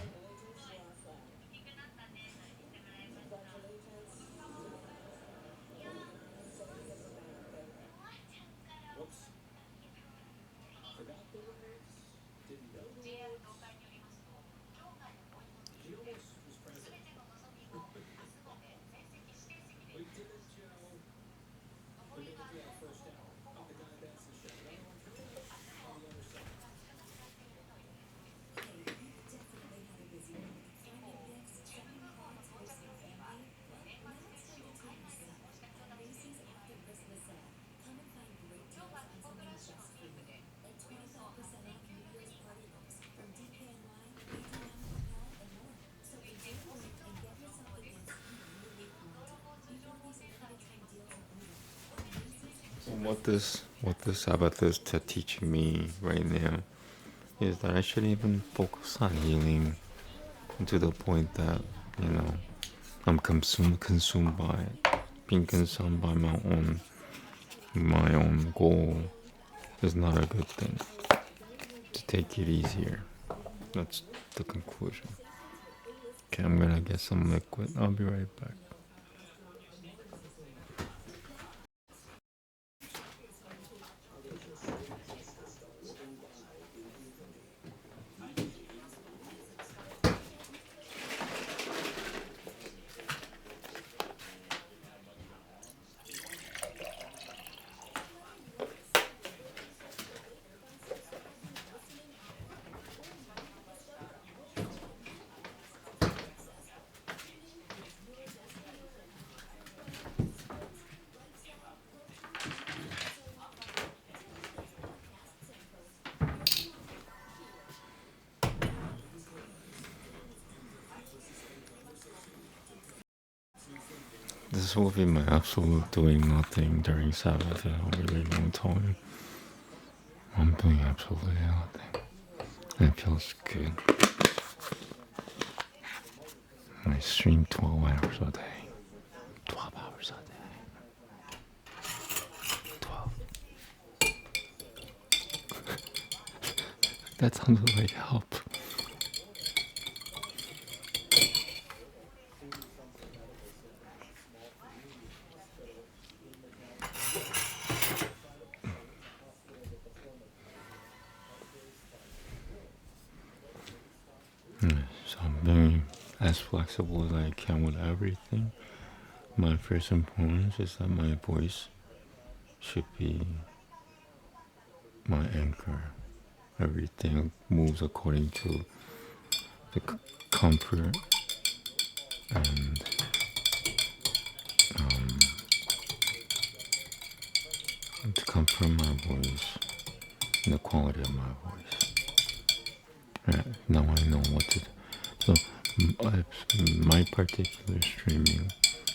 So what this Sabbath is teaching me right now is that I shouldn't even focus on healing to the point that, I'm consumed by it. Being consumed by my own goal is not a good thing. To take it easier. That's the conclusion. Okay, I'm gonna get some liquid. I'll be right back. This will be my absolute doing nothing during Sabbath in a really long time. I'm doing absolutely nothing. It feels good. I stream 12 hours a day. 12 hours a day. 12. That sounds like help. So I'm being as flexible as I can with everything. My first importance is that my voice should be my anchor. Everything moves according to the comfort and the comfort of my voice and the quality of my voice. Right, now I know what to do. So my particular streaming,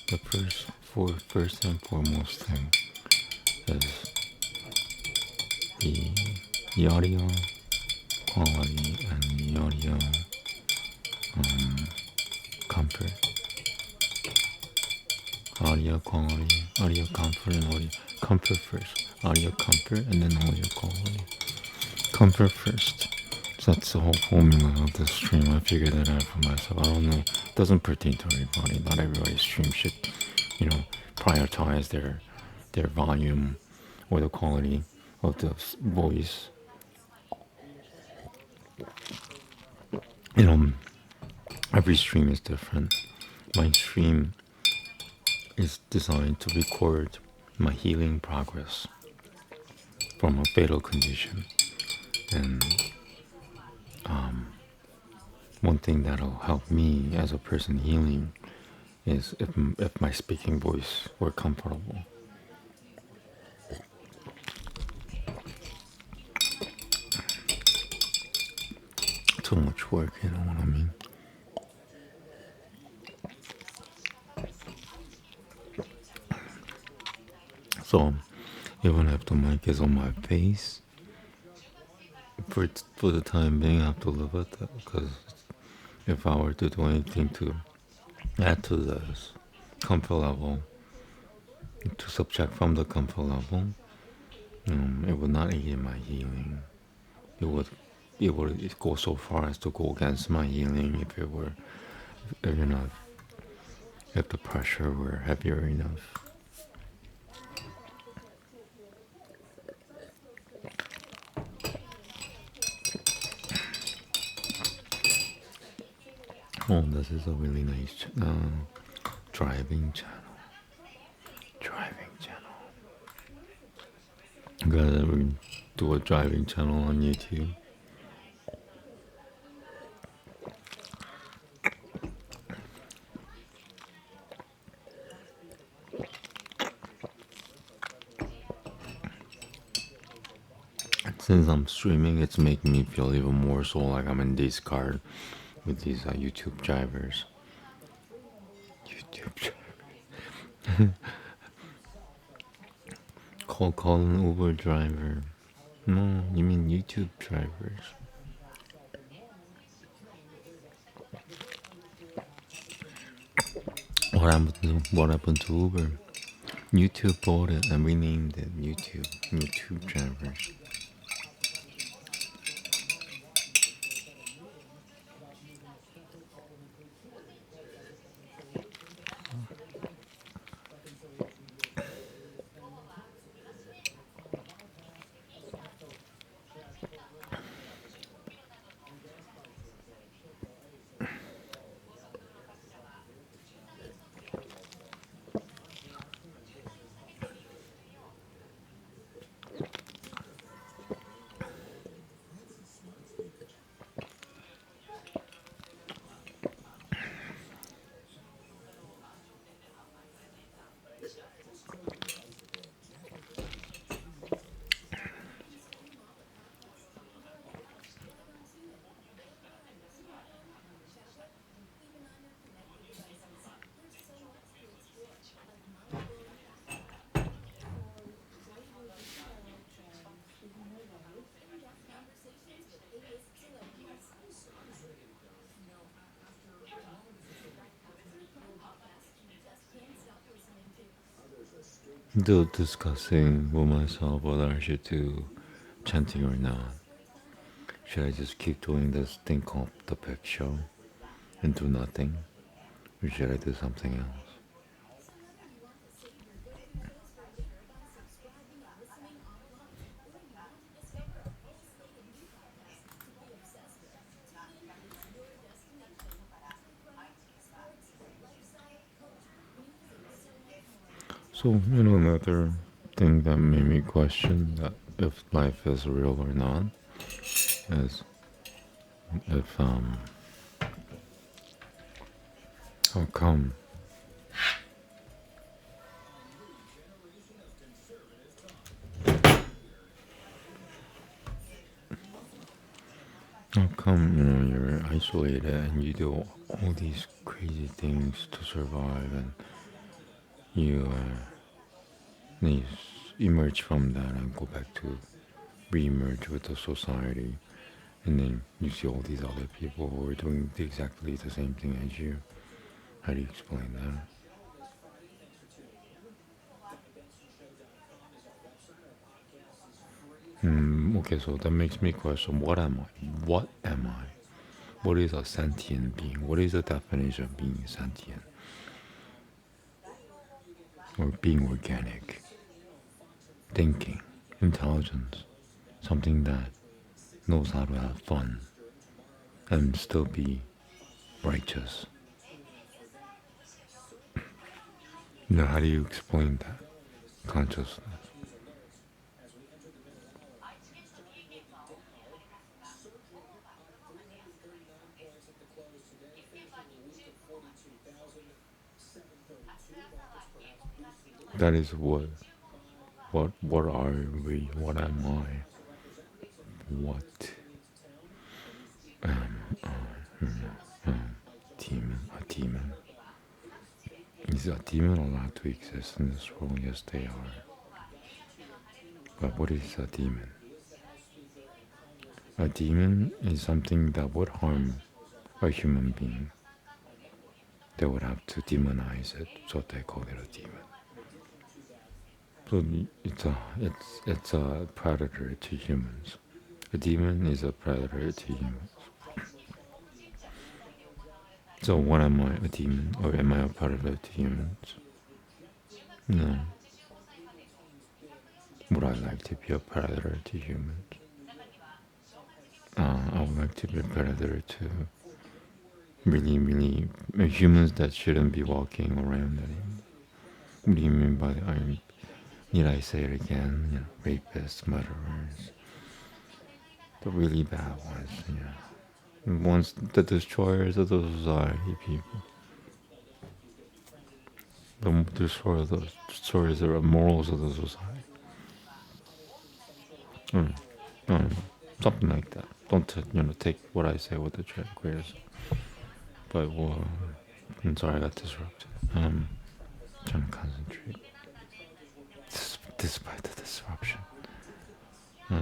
the first and foremost thing is the audio quality and the audio comfort. Audio quality, audio comfort, and audio comfort first. Audio comfort and then audio quality. Comfort first. So that's the whole formula of the stream. I figured that out for myself. I don't know. It doesn't pertain to everybody. Not everybody's stream should, prioritize their volume or the quality of the voice. Every stream is different. My stream is designed to record my healing progress from a fatal condition. And one thing that'll help me as a person healing is if my speaking voice were comfortable. Too much work, you know what I mean? So even if the mic is on my face, for the time being, I have to live with that. Because if I were to do anything to add to this comfort level, to subtract from the comfort level, it would not aid in my healing. It would go so far as to go against my healing if you know, if the pressure were heavier enough. Oh, this is a really nice driving channel. Driving channel. I'm gonna do a driving channel on YouTube. Since I'm streaming, it's making me feel even more so like I'm in this car with these YouTube drivers. YouTube drivers. Call an Uber driver. No, you mean YouTube drivers. What happened to Uber? YouTube bought it and renamed it YouTube drivers. Still discussing with myself whether I should do chanting or not. Should I just keep doing this thing called the pig show and do nothing? Or should I do something else? So, another thing that made me question that if life is real or not is if, how come you're isolated and you do all these crazy things to survive and you emerge from that and go back to re-emerge with the society, and then you see all these other people who are doing exactly the same thing as you. How do you explain that? Okay, so that makes me question, what am I? What am I? What is a sentient being? What is the definition of being sentient? Or being organic? Thinking, intelligence, something that knows how to have fun and still be righteous. Now, how do you explain that consciousness? That is what are we? What am I? What am I? Demon? A demon? Is a demon allowed to exist in this world? Yes, they are. But what is a demon? A demon is something that would harm a human being. They would have to demonize it, so they call it a demon. So it's a predator to humans. A demon is a predator to humans. So what am I, a demon, or am I a predator to humans? No. Would I like to be a predator to humans? I would like to be a predator to really humans that shouldn't be walking around anymore. What do you mean by that? Need I say it again? Rapists, murderers, the really bad ones. Ones, the destroyers of the society, people. The destroyers of the morals of the society. Mm. Something like that. Don't take what I say with a grain of salt. But I'm sorry, I got disrupted. Trying to concentrate despite the disruption. I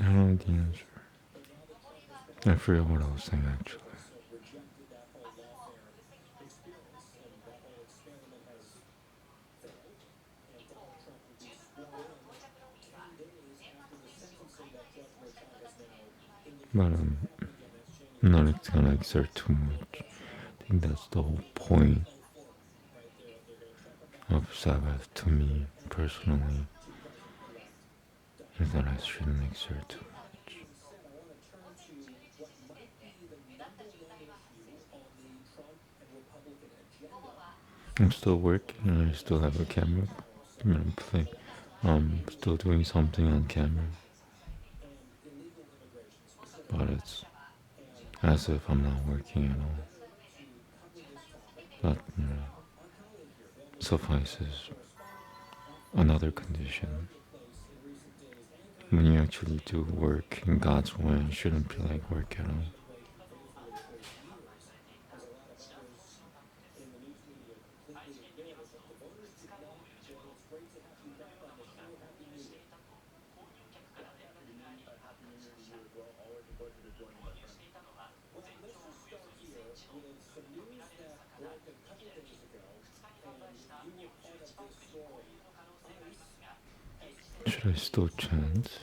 don't know the answer. I forget what I was saying actually. But I'm not gonna exert too much. I think that's the whole point of Sabbath to me personally, is that I shouldn't exert too much. I'm still working and I still have a camera. Play. Still doing something on camera. But it's as if I'm not working at all. But suffices. Another condition. When you actually do work in God's way, it shouldn't be like work at all. Should I still chant?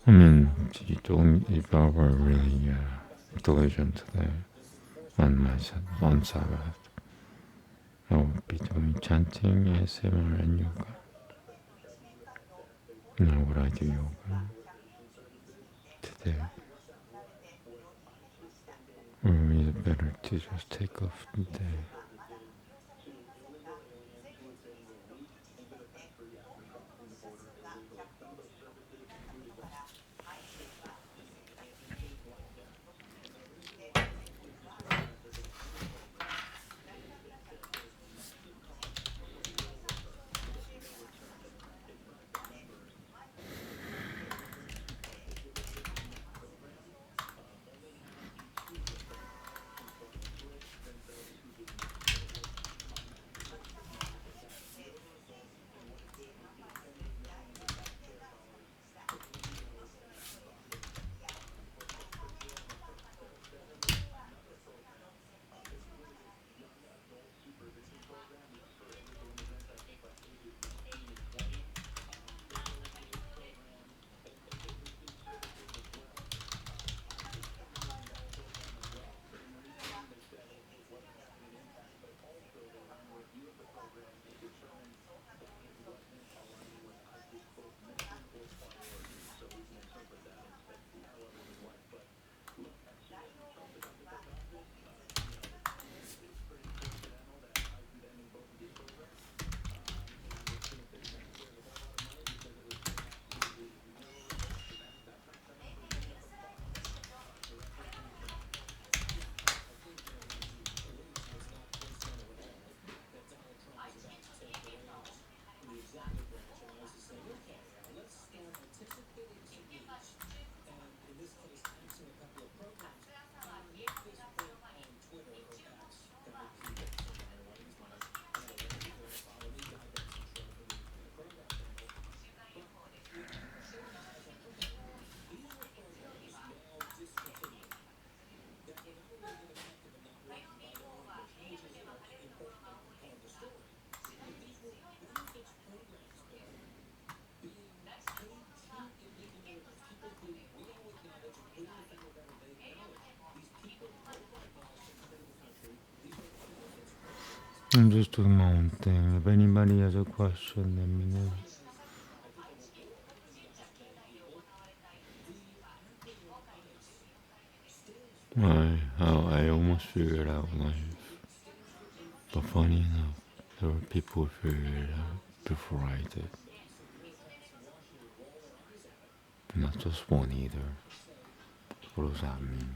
I mean, if I were really diligent today on Sabbath, I would be doing chanting, ASMR, and yoga. Now would I do yoga today? Or is it better to just take off the day? I'm just doing my own thing. If anybody has a question, let me know. I almost figured out life, but funny enough, there were people who figured it out before I did. Not just one either. What does that mean?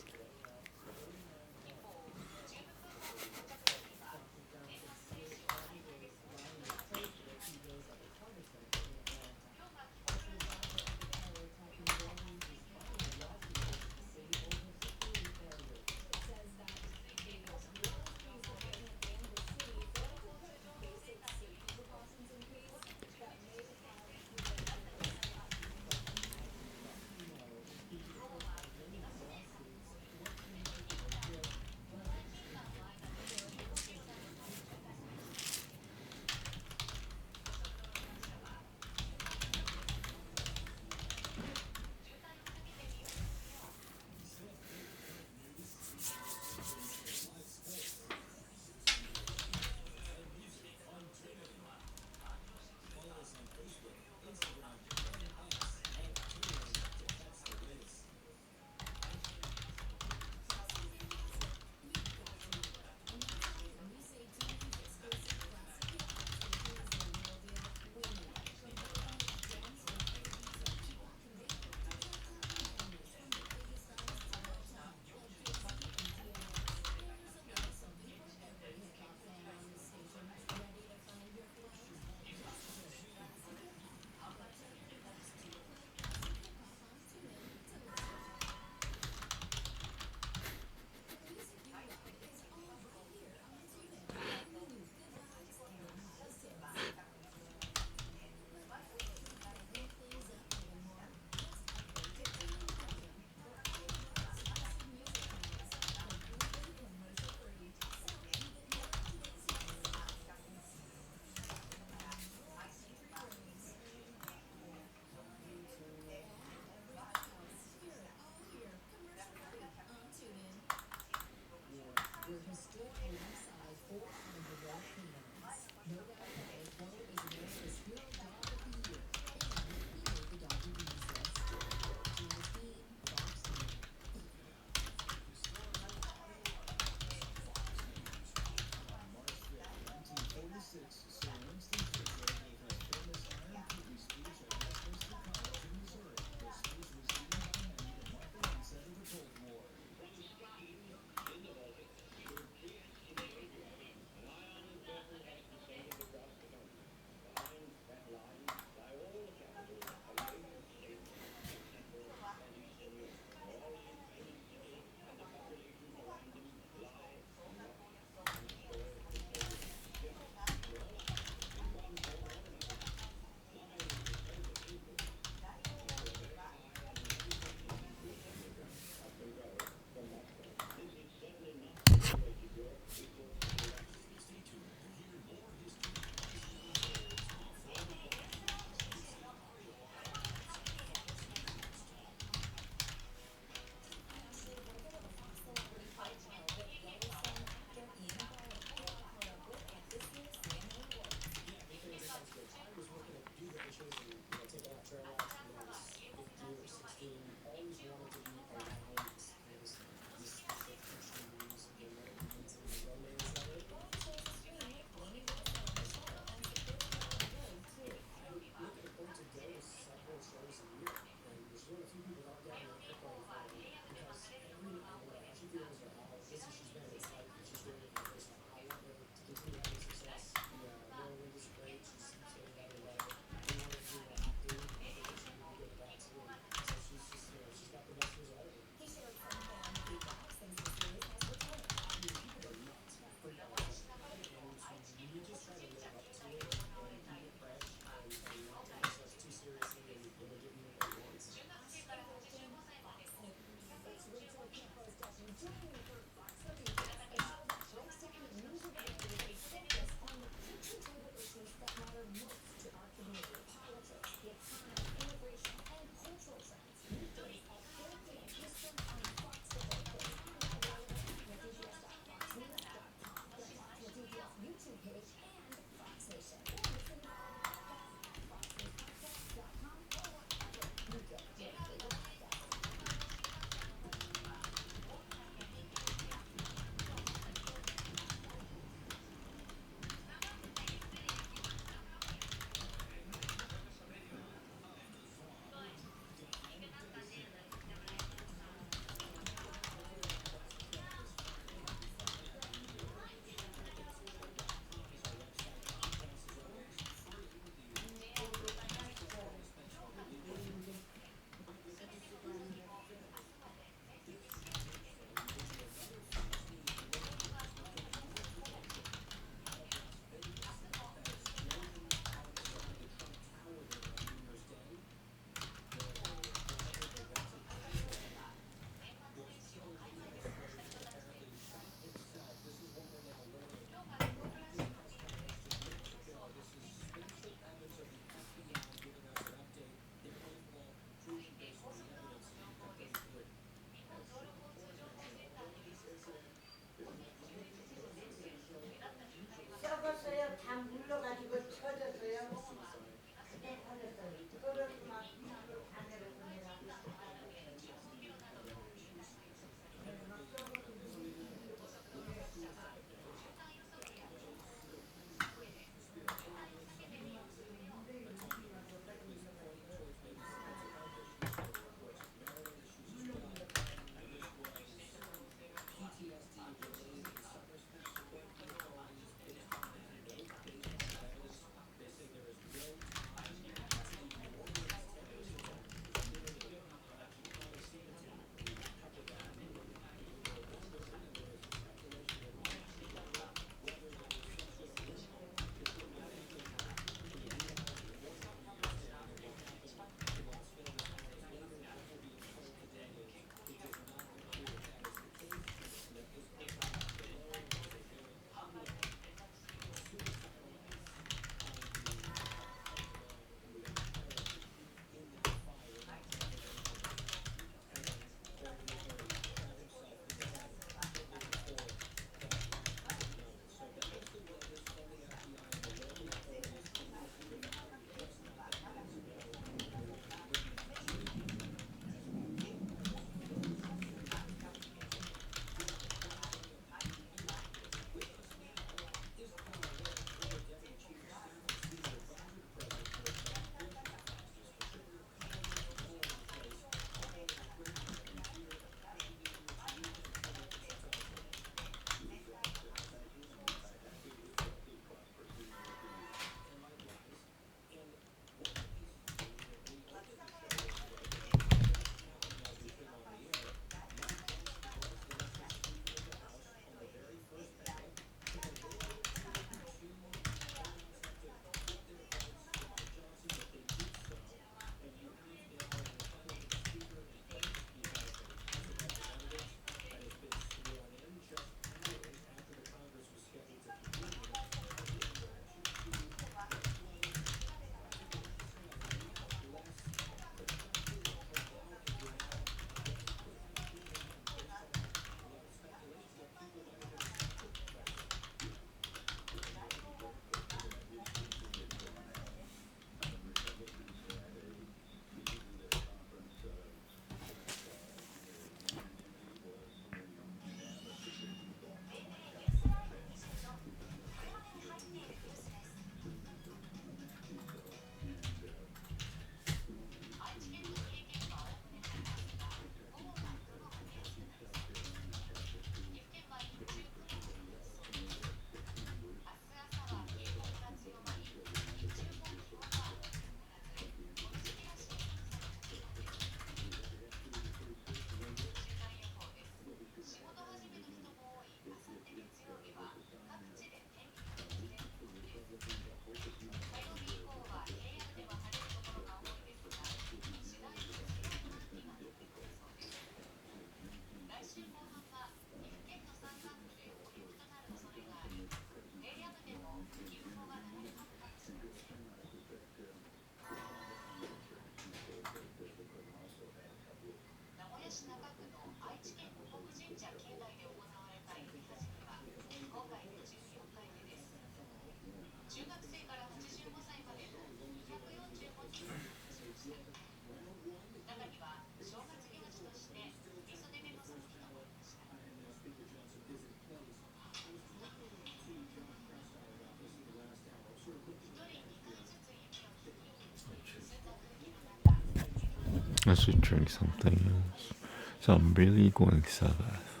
should drink something else. So I'm really going Sabbath.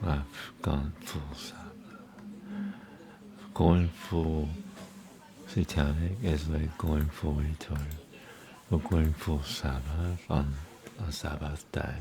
I've gone full Sabbath. Going full satanic is like going full retard. But going full Sabbath on a Sabbath day.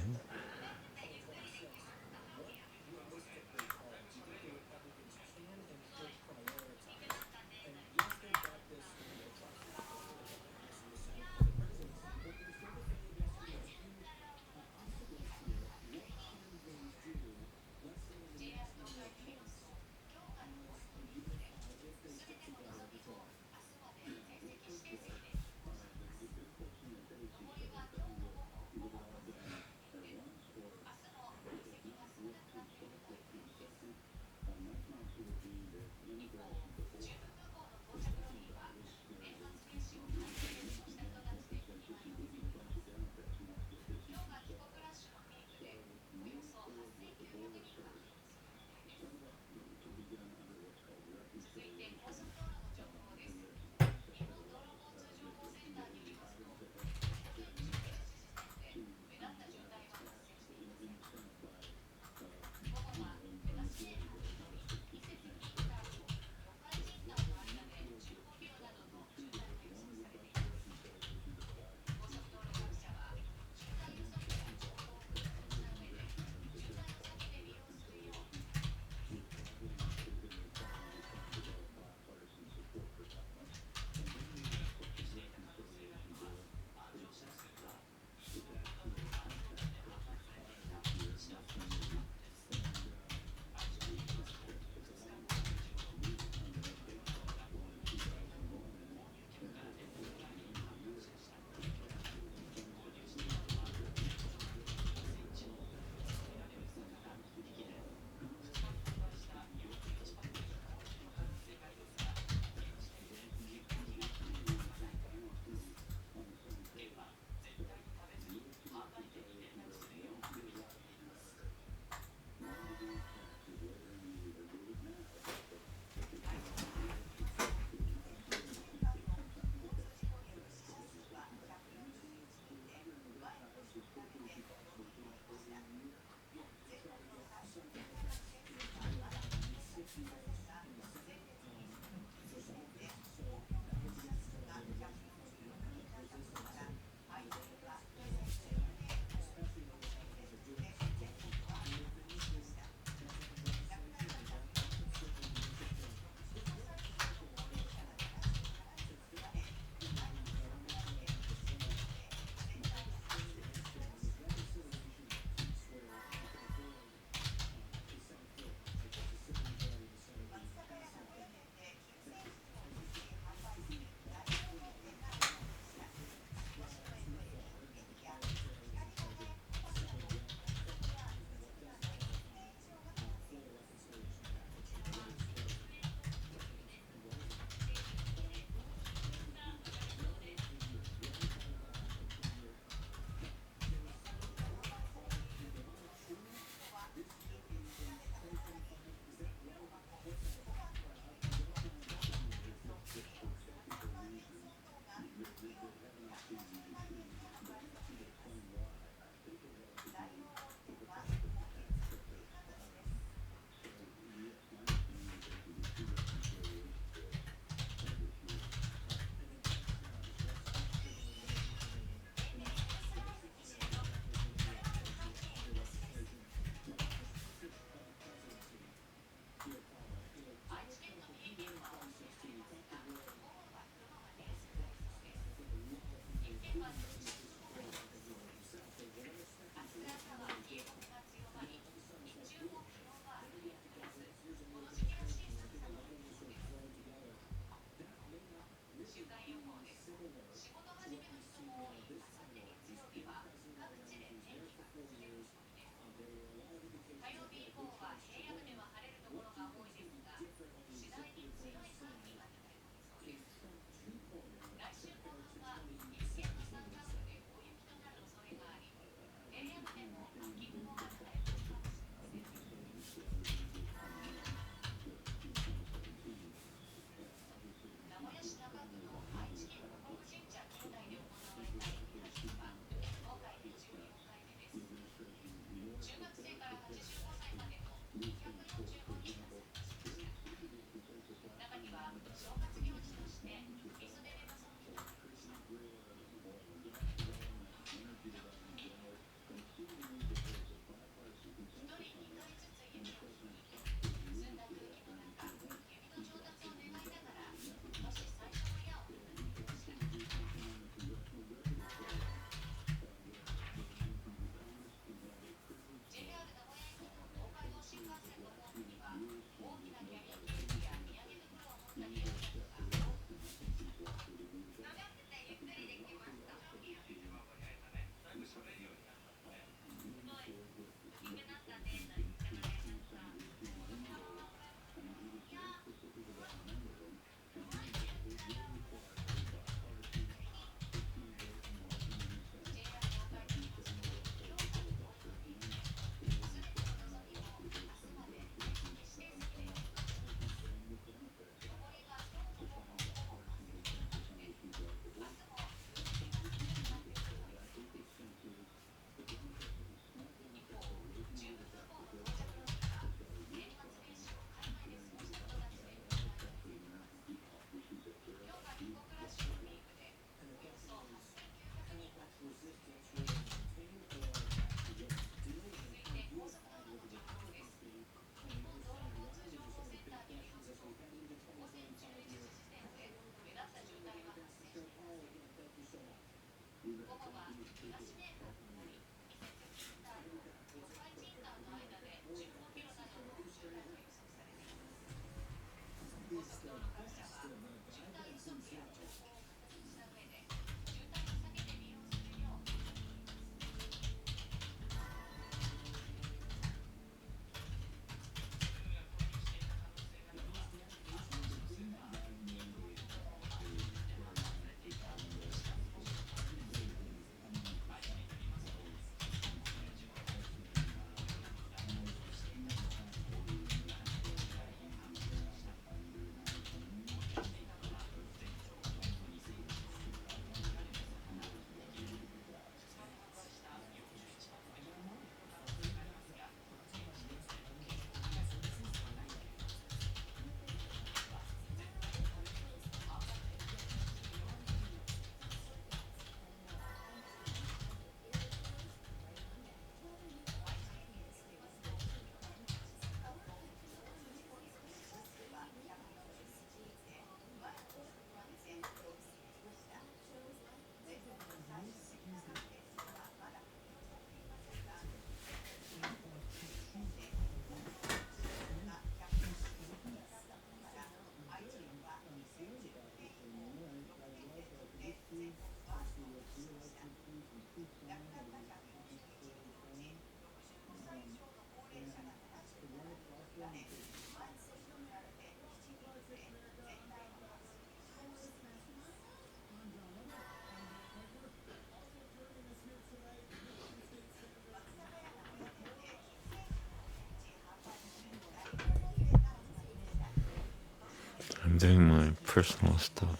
I'm doing my personal stuff.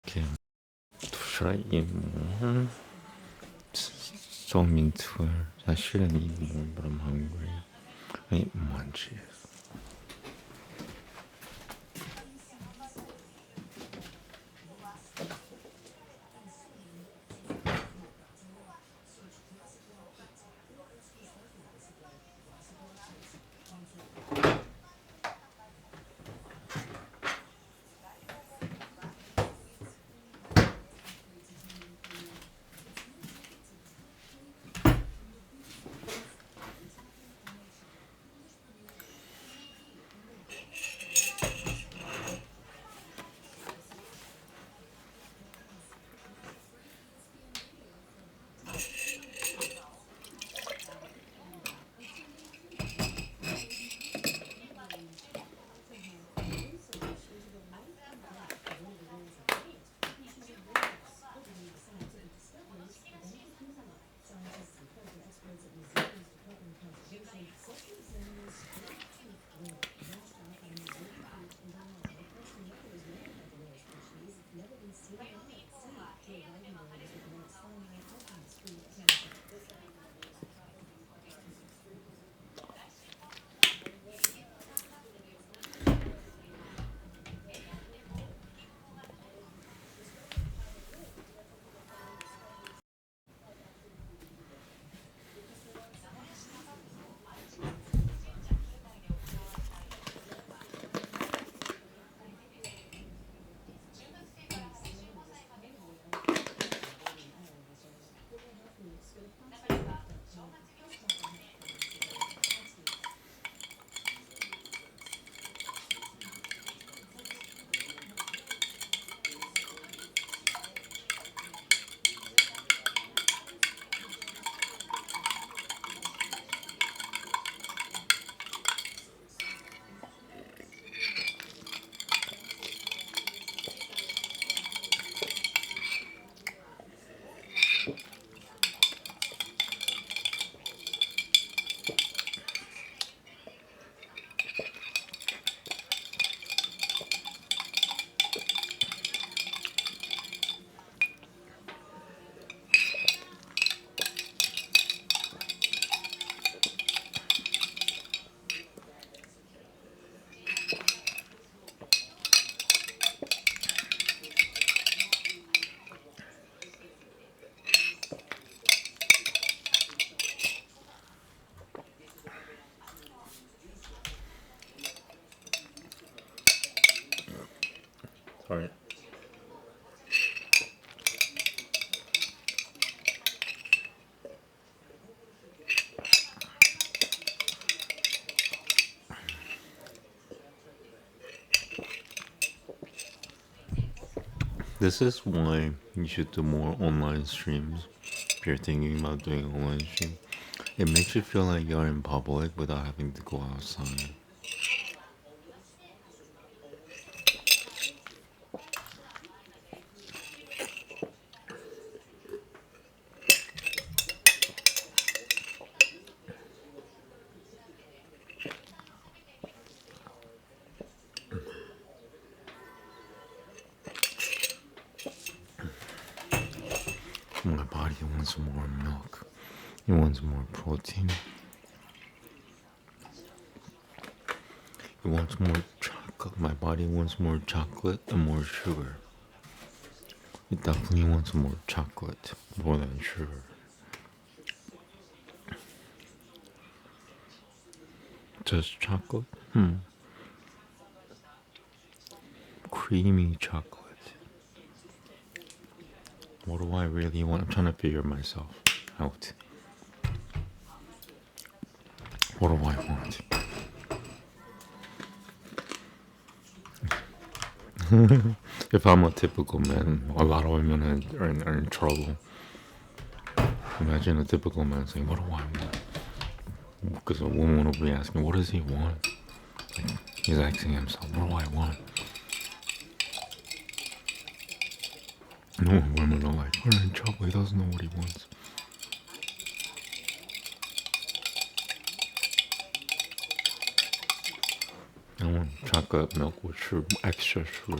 Okay. Should I eat more? Some into it. I shouldn't eat more, but I'm hungry. I eat munchies. Sorry. This is why you should do more online streams. If you're thinking about doing online stream, it makes you feel like you're in public without having to go outside. My body wants more milk. It wants more protein. It wants more chocolate. My body wants more chocolate and more sugar. It definitely wants more chocolate more than sugar. Just chocolate? Creamy chocolate. What do I really want? I'm trying to figure myself out. What do I want? If I'm a typical man, a lot of women are in trouble. Imagine a typical man saying, "What do I want?" Because a woman will be asking, "What does he want?" Like, he's asking himself, "What do I want?" No, women are like, "We're in trouble. He doesn't know what he wants." I want chocolate milk with extra sugar.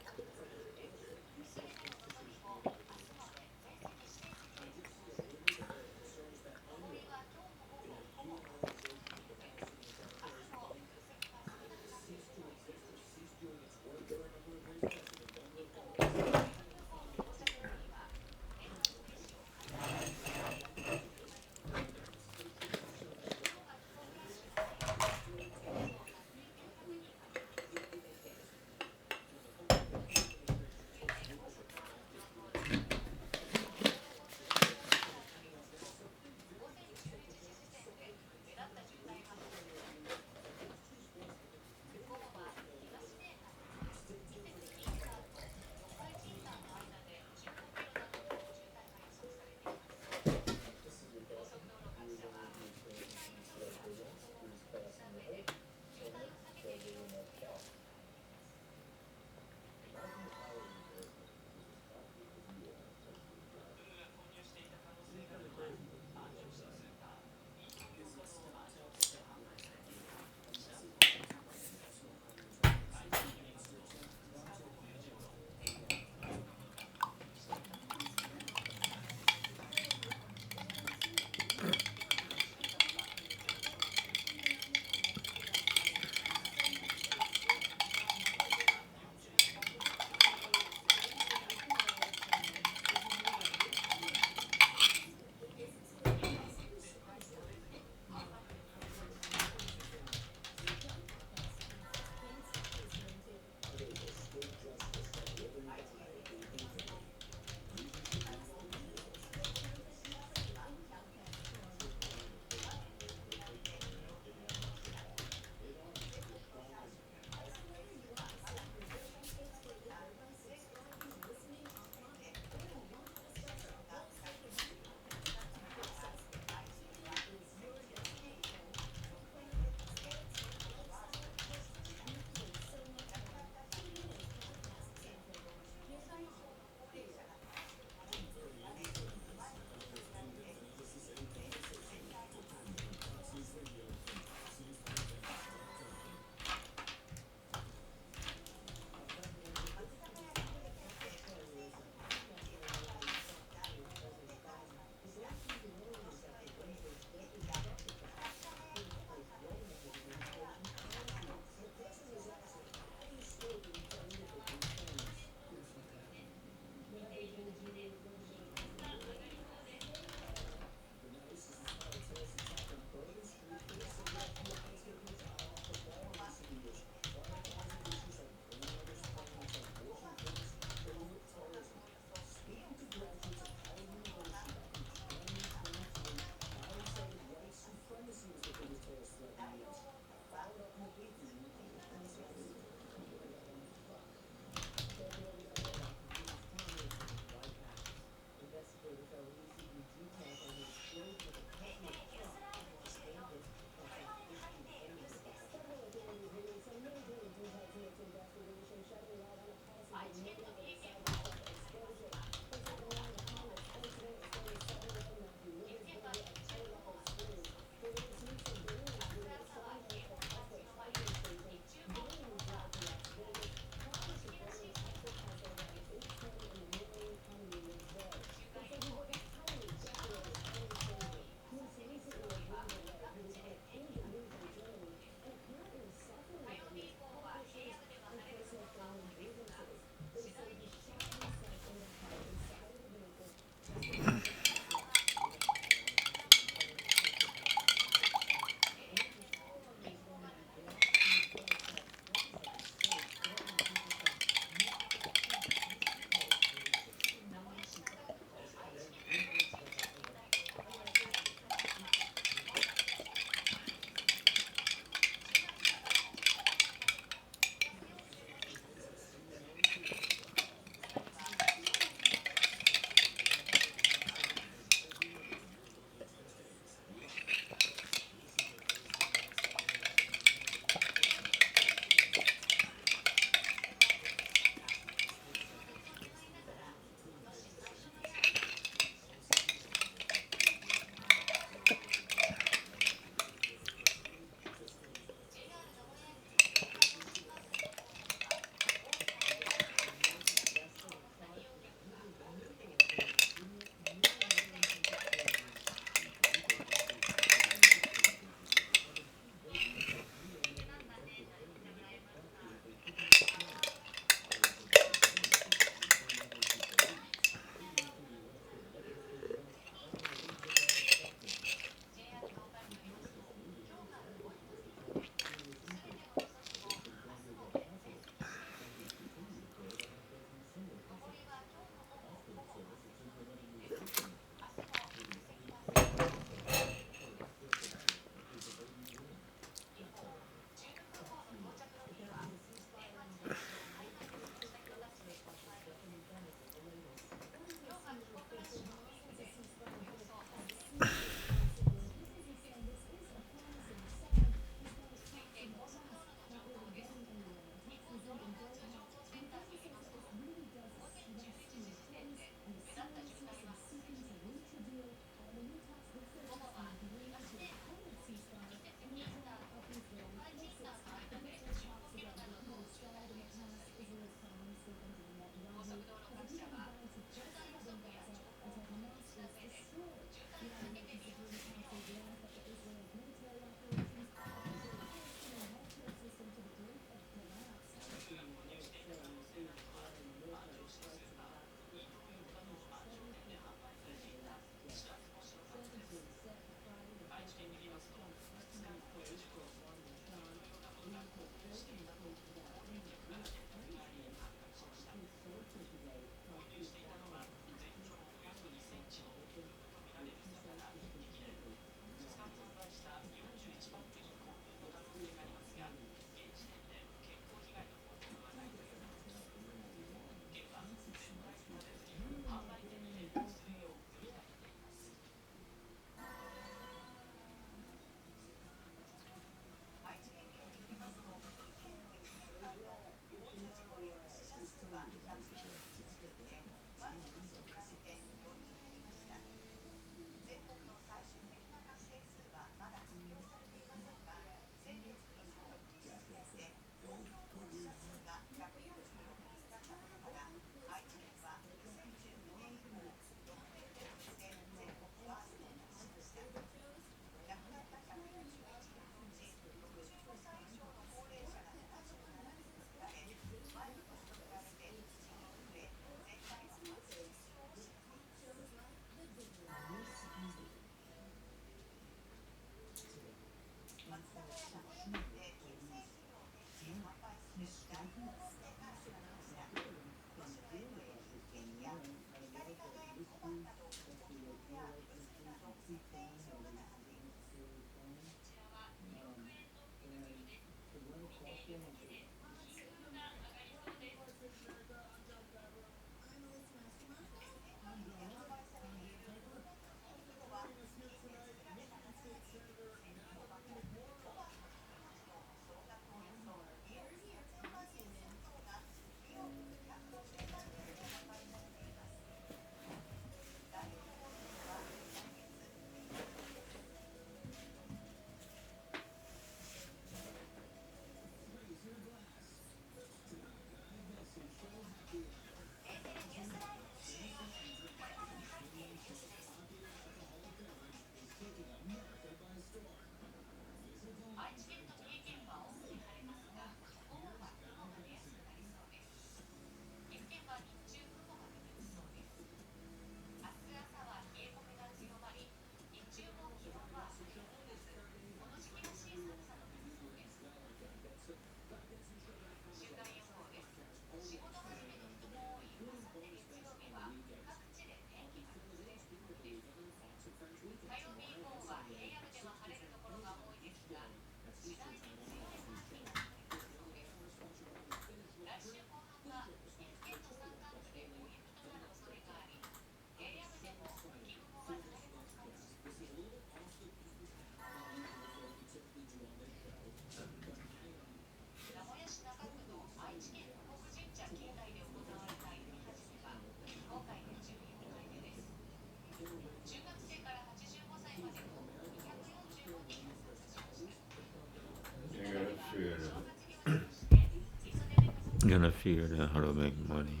gonna figure out how to make money.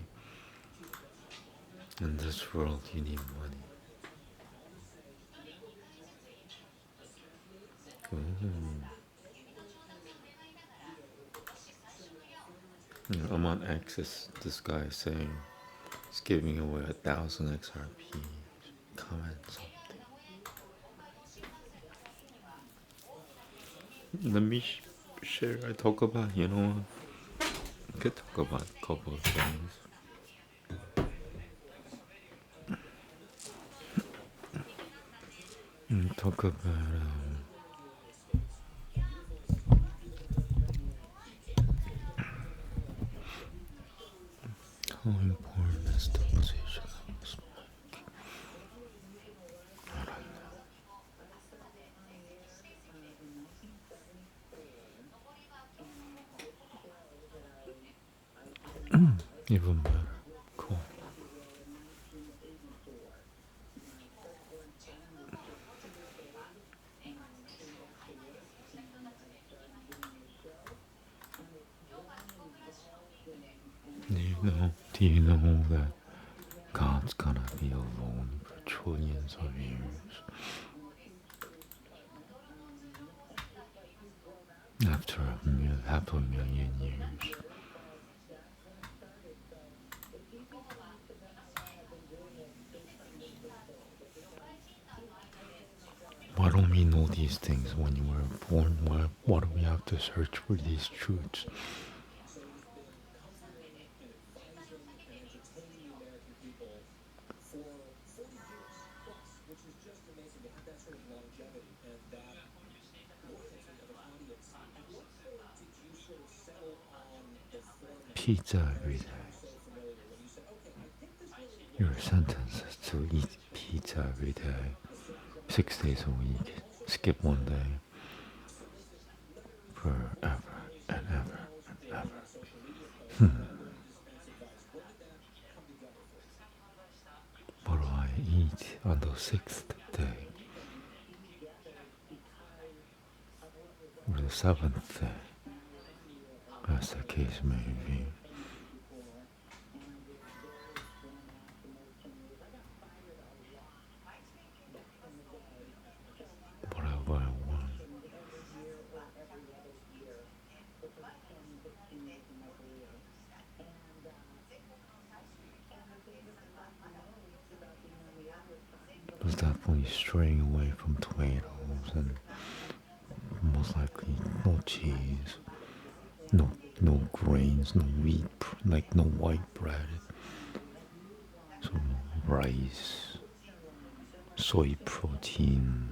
In this world, you need money. I'm on X. This guy saying he's giving away 1,000 XRP. Comment something. Let me share. I talk about, I could talk about a couple of things. Talk about how important is the position of this mic. I don't know. Even better. Cool. Do you know that God's gonna be alone for trillions of years? After half a million years. Why don't we know these things when you were born? Why do we have to search for these truths? Pizza every day. Your sentence is to eat pizza every day, 6 days a week, skip one day, forever and ever and ever. What do I eat on the 6th day? Or the 7th day? As the case may be. Whatever I want. Was definitely straying away from tomatoes and most likely no cheese, no grains, no wheat, like no white bread, some rice, soy protein.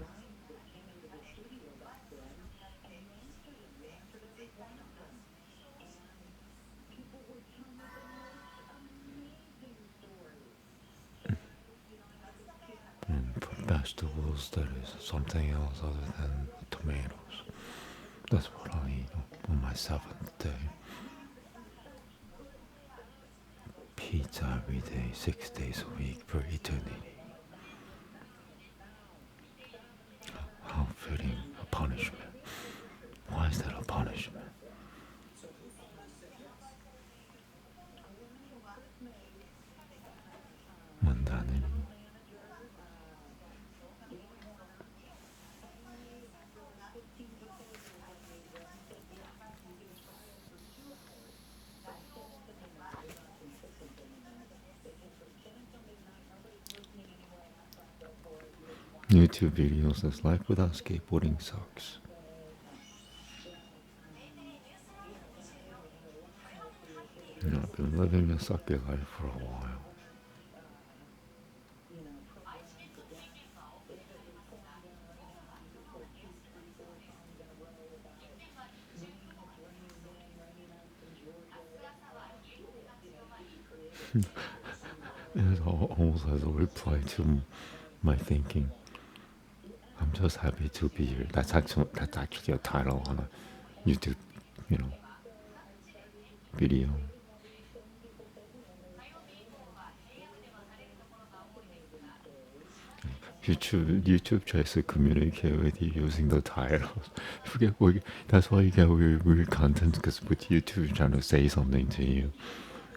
And for vegetables, that is something else other than tomatoes. That's what I'll eat on my 7th day. Pizza every day, 6 days a week for eternity. How fitting a punishment. Why is that a punishment? 문단은 YouTube videos says life without skateboarding sucks. I've been living a sucky life for a while. It's almost as a reply to my thinking. I'm just happy to be here. That's actually a title on a YouTube, video. YouTube tries to communicate with you using the titles. That's why you get weird content, because with YouTube trying to say something to you,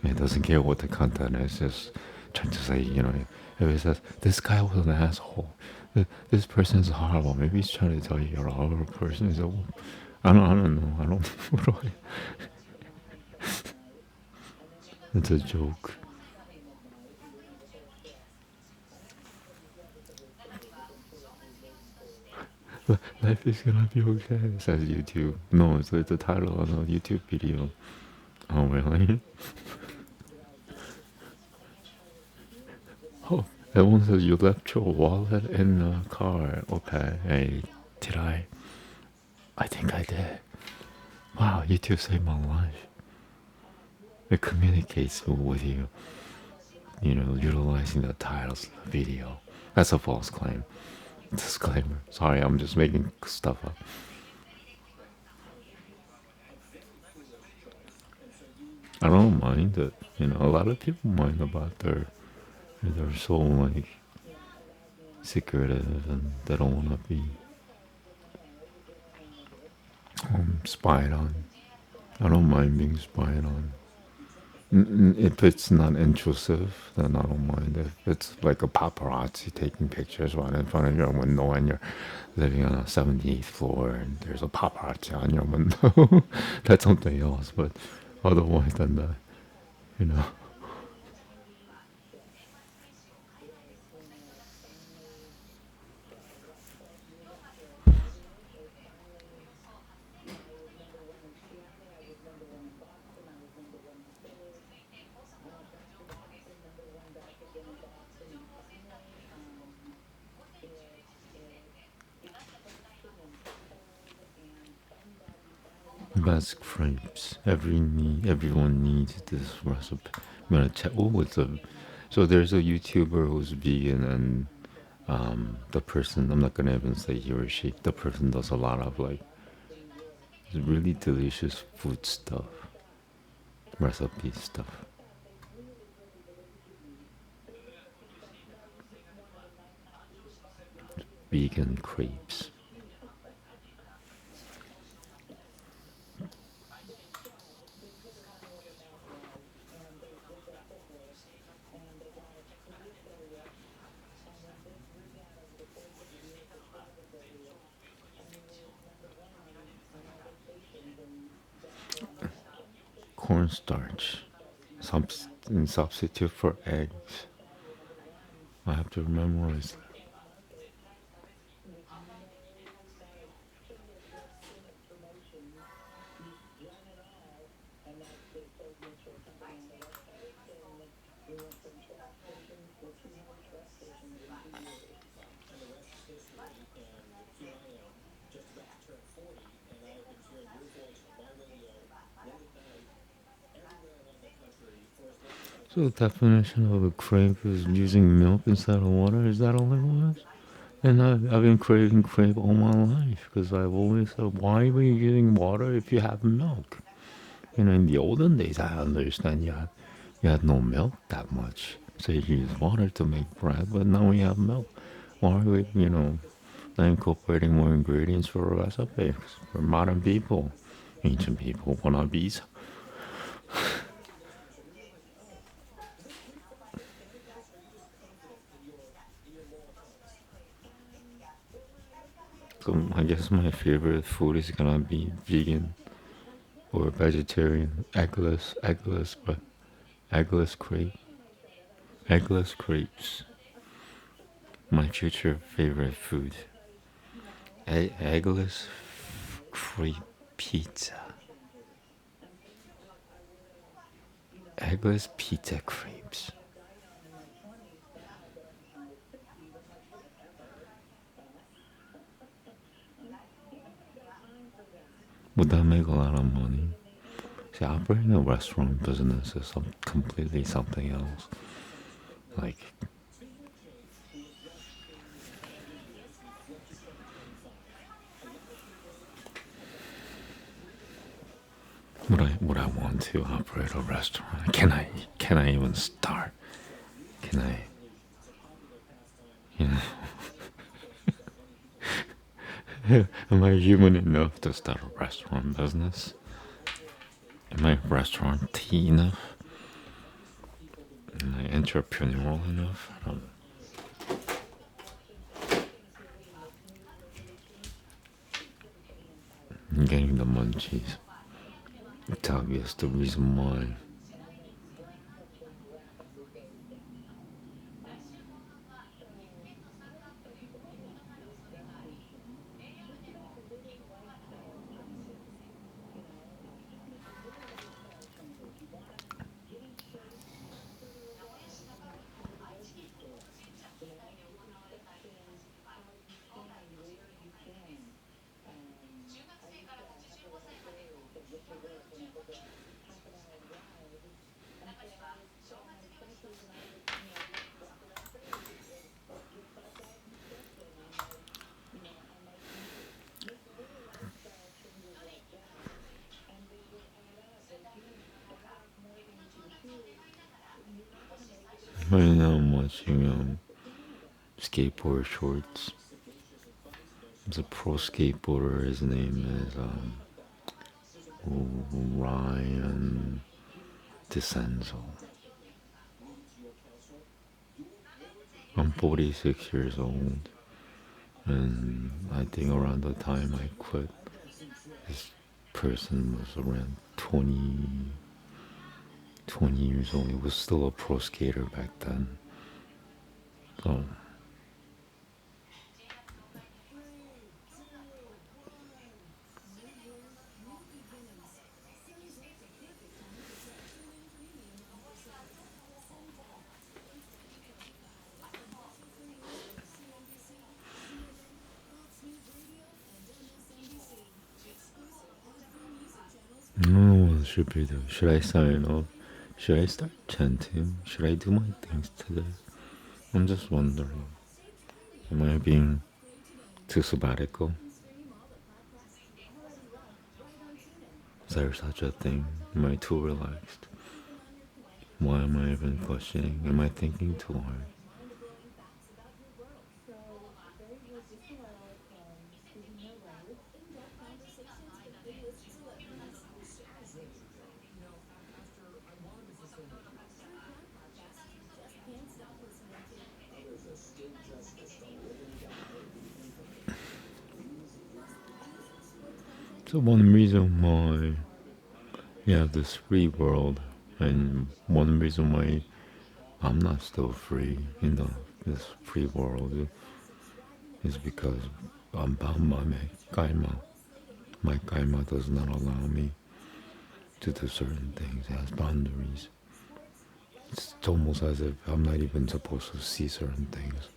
it doesn't care what the content is, just trying to say, if it says this guy was an asshole, this person is horrible, maybe he's trying to tell you you're a horrible person. So I don't know. I don't. What do I? It's a joke. Life is gonna be okay, says YouTube. No, it's the title of a YouTube video. Oh, really? Oh, everyone says you left your wallet in the car. Okay, hey, did I? I think I did. Wow, YouTube saved my life. It communicates with you, utilizing the titles of the video. That's a false claim. Disclaimer. Sorry, I'm just making stuff up. I don't mind it. A lot of people mind about they're so like secretive, and they don't want to be spied on. I don't mind being spied on. If it's not intrusive, then I don't mind. If it's like a paparazzi taking pictures right in front of your window and you're living on a 78th floor and there's a paparazzi on your window, that's something else. But otherwise than that, you know. Basic frames. Everyone needs this recipe. I'm gonna check. Oh, so there's a YouTuber who's vegan, and the person, I'm not gonna even say he or she. The person does a lot of like really delicious food stuff, recipe stuff. Vegan crepes. Cornstarch, substitute for eggs. I have to memorize that. So the definition of a crepe is using milk instead of water. Is that all it was? And I've been craving crepe all my life because I've always said, why were you using water if you have milk? In the olden days, I understand you had no milk that much, so you use water to make bread. But now we have milk. Why are we, not incorporating more ingredients for a recipe? For modern people, ancient people, wannabes. So I guess my favorite food is gonna be vegan or vegetarian, eggless crepe, eggless crepes. My future favorite food, eggless crepe pizza, eggless pizza crepes. Would that make a lot of money? See, operating a restaurant business is completely something else. Like, would I want to operate a restaurant? Can I even start? Can I? Am I human enough to start a restaurant business? Am I restaurantee enough? Am I entrepreneurial enough? I don't know. I'm getting the munchies. It's obvious the reason why. Right now I'm watching skateboard shorts. There's a pro skateboarder. His name is Ryan DeCenzo. I'm 46 years old, and I think around the time I quit, this person was around 20 years old. He was still a pro skater back then. So I don't know what should be do. Should I sign off? Should I start chanting? Should I do my things today? I'm just wondering. Am I being too sabbatical? Is there such a thing? Am I too relaxed? Why am I even questioning? Am I thinking too hard? So one reason why you have this free world, and one reason why I'm not still free in this free world is because I'm bound by my karma. My karma does not allow me to do certain things. It has boundaries. It's almost as if I'm not even supposed to see certain things.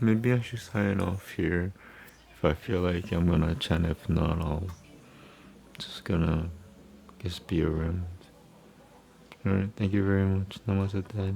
Maybe I should sign off here if I feel like I'm gonna chant. If not, I'll just gonna just be around. Alright, thank you very much. Namaste.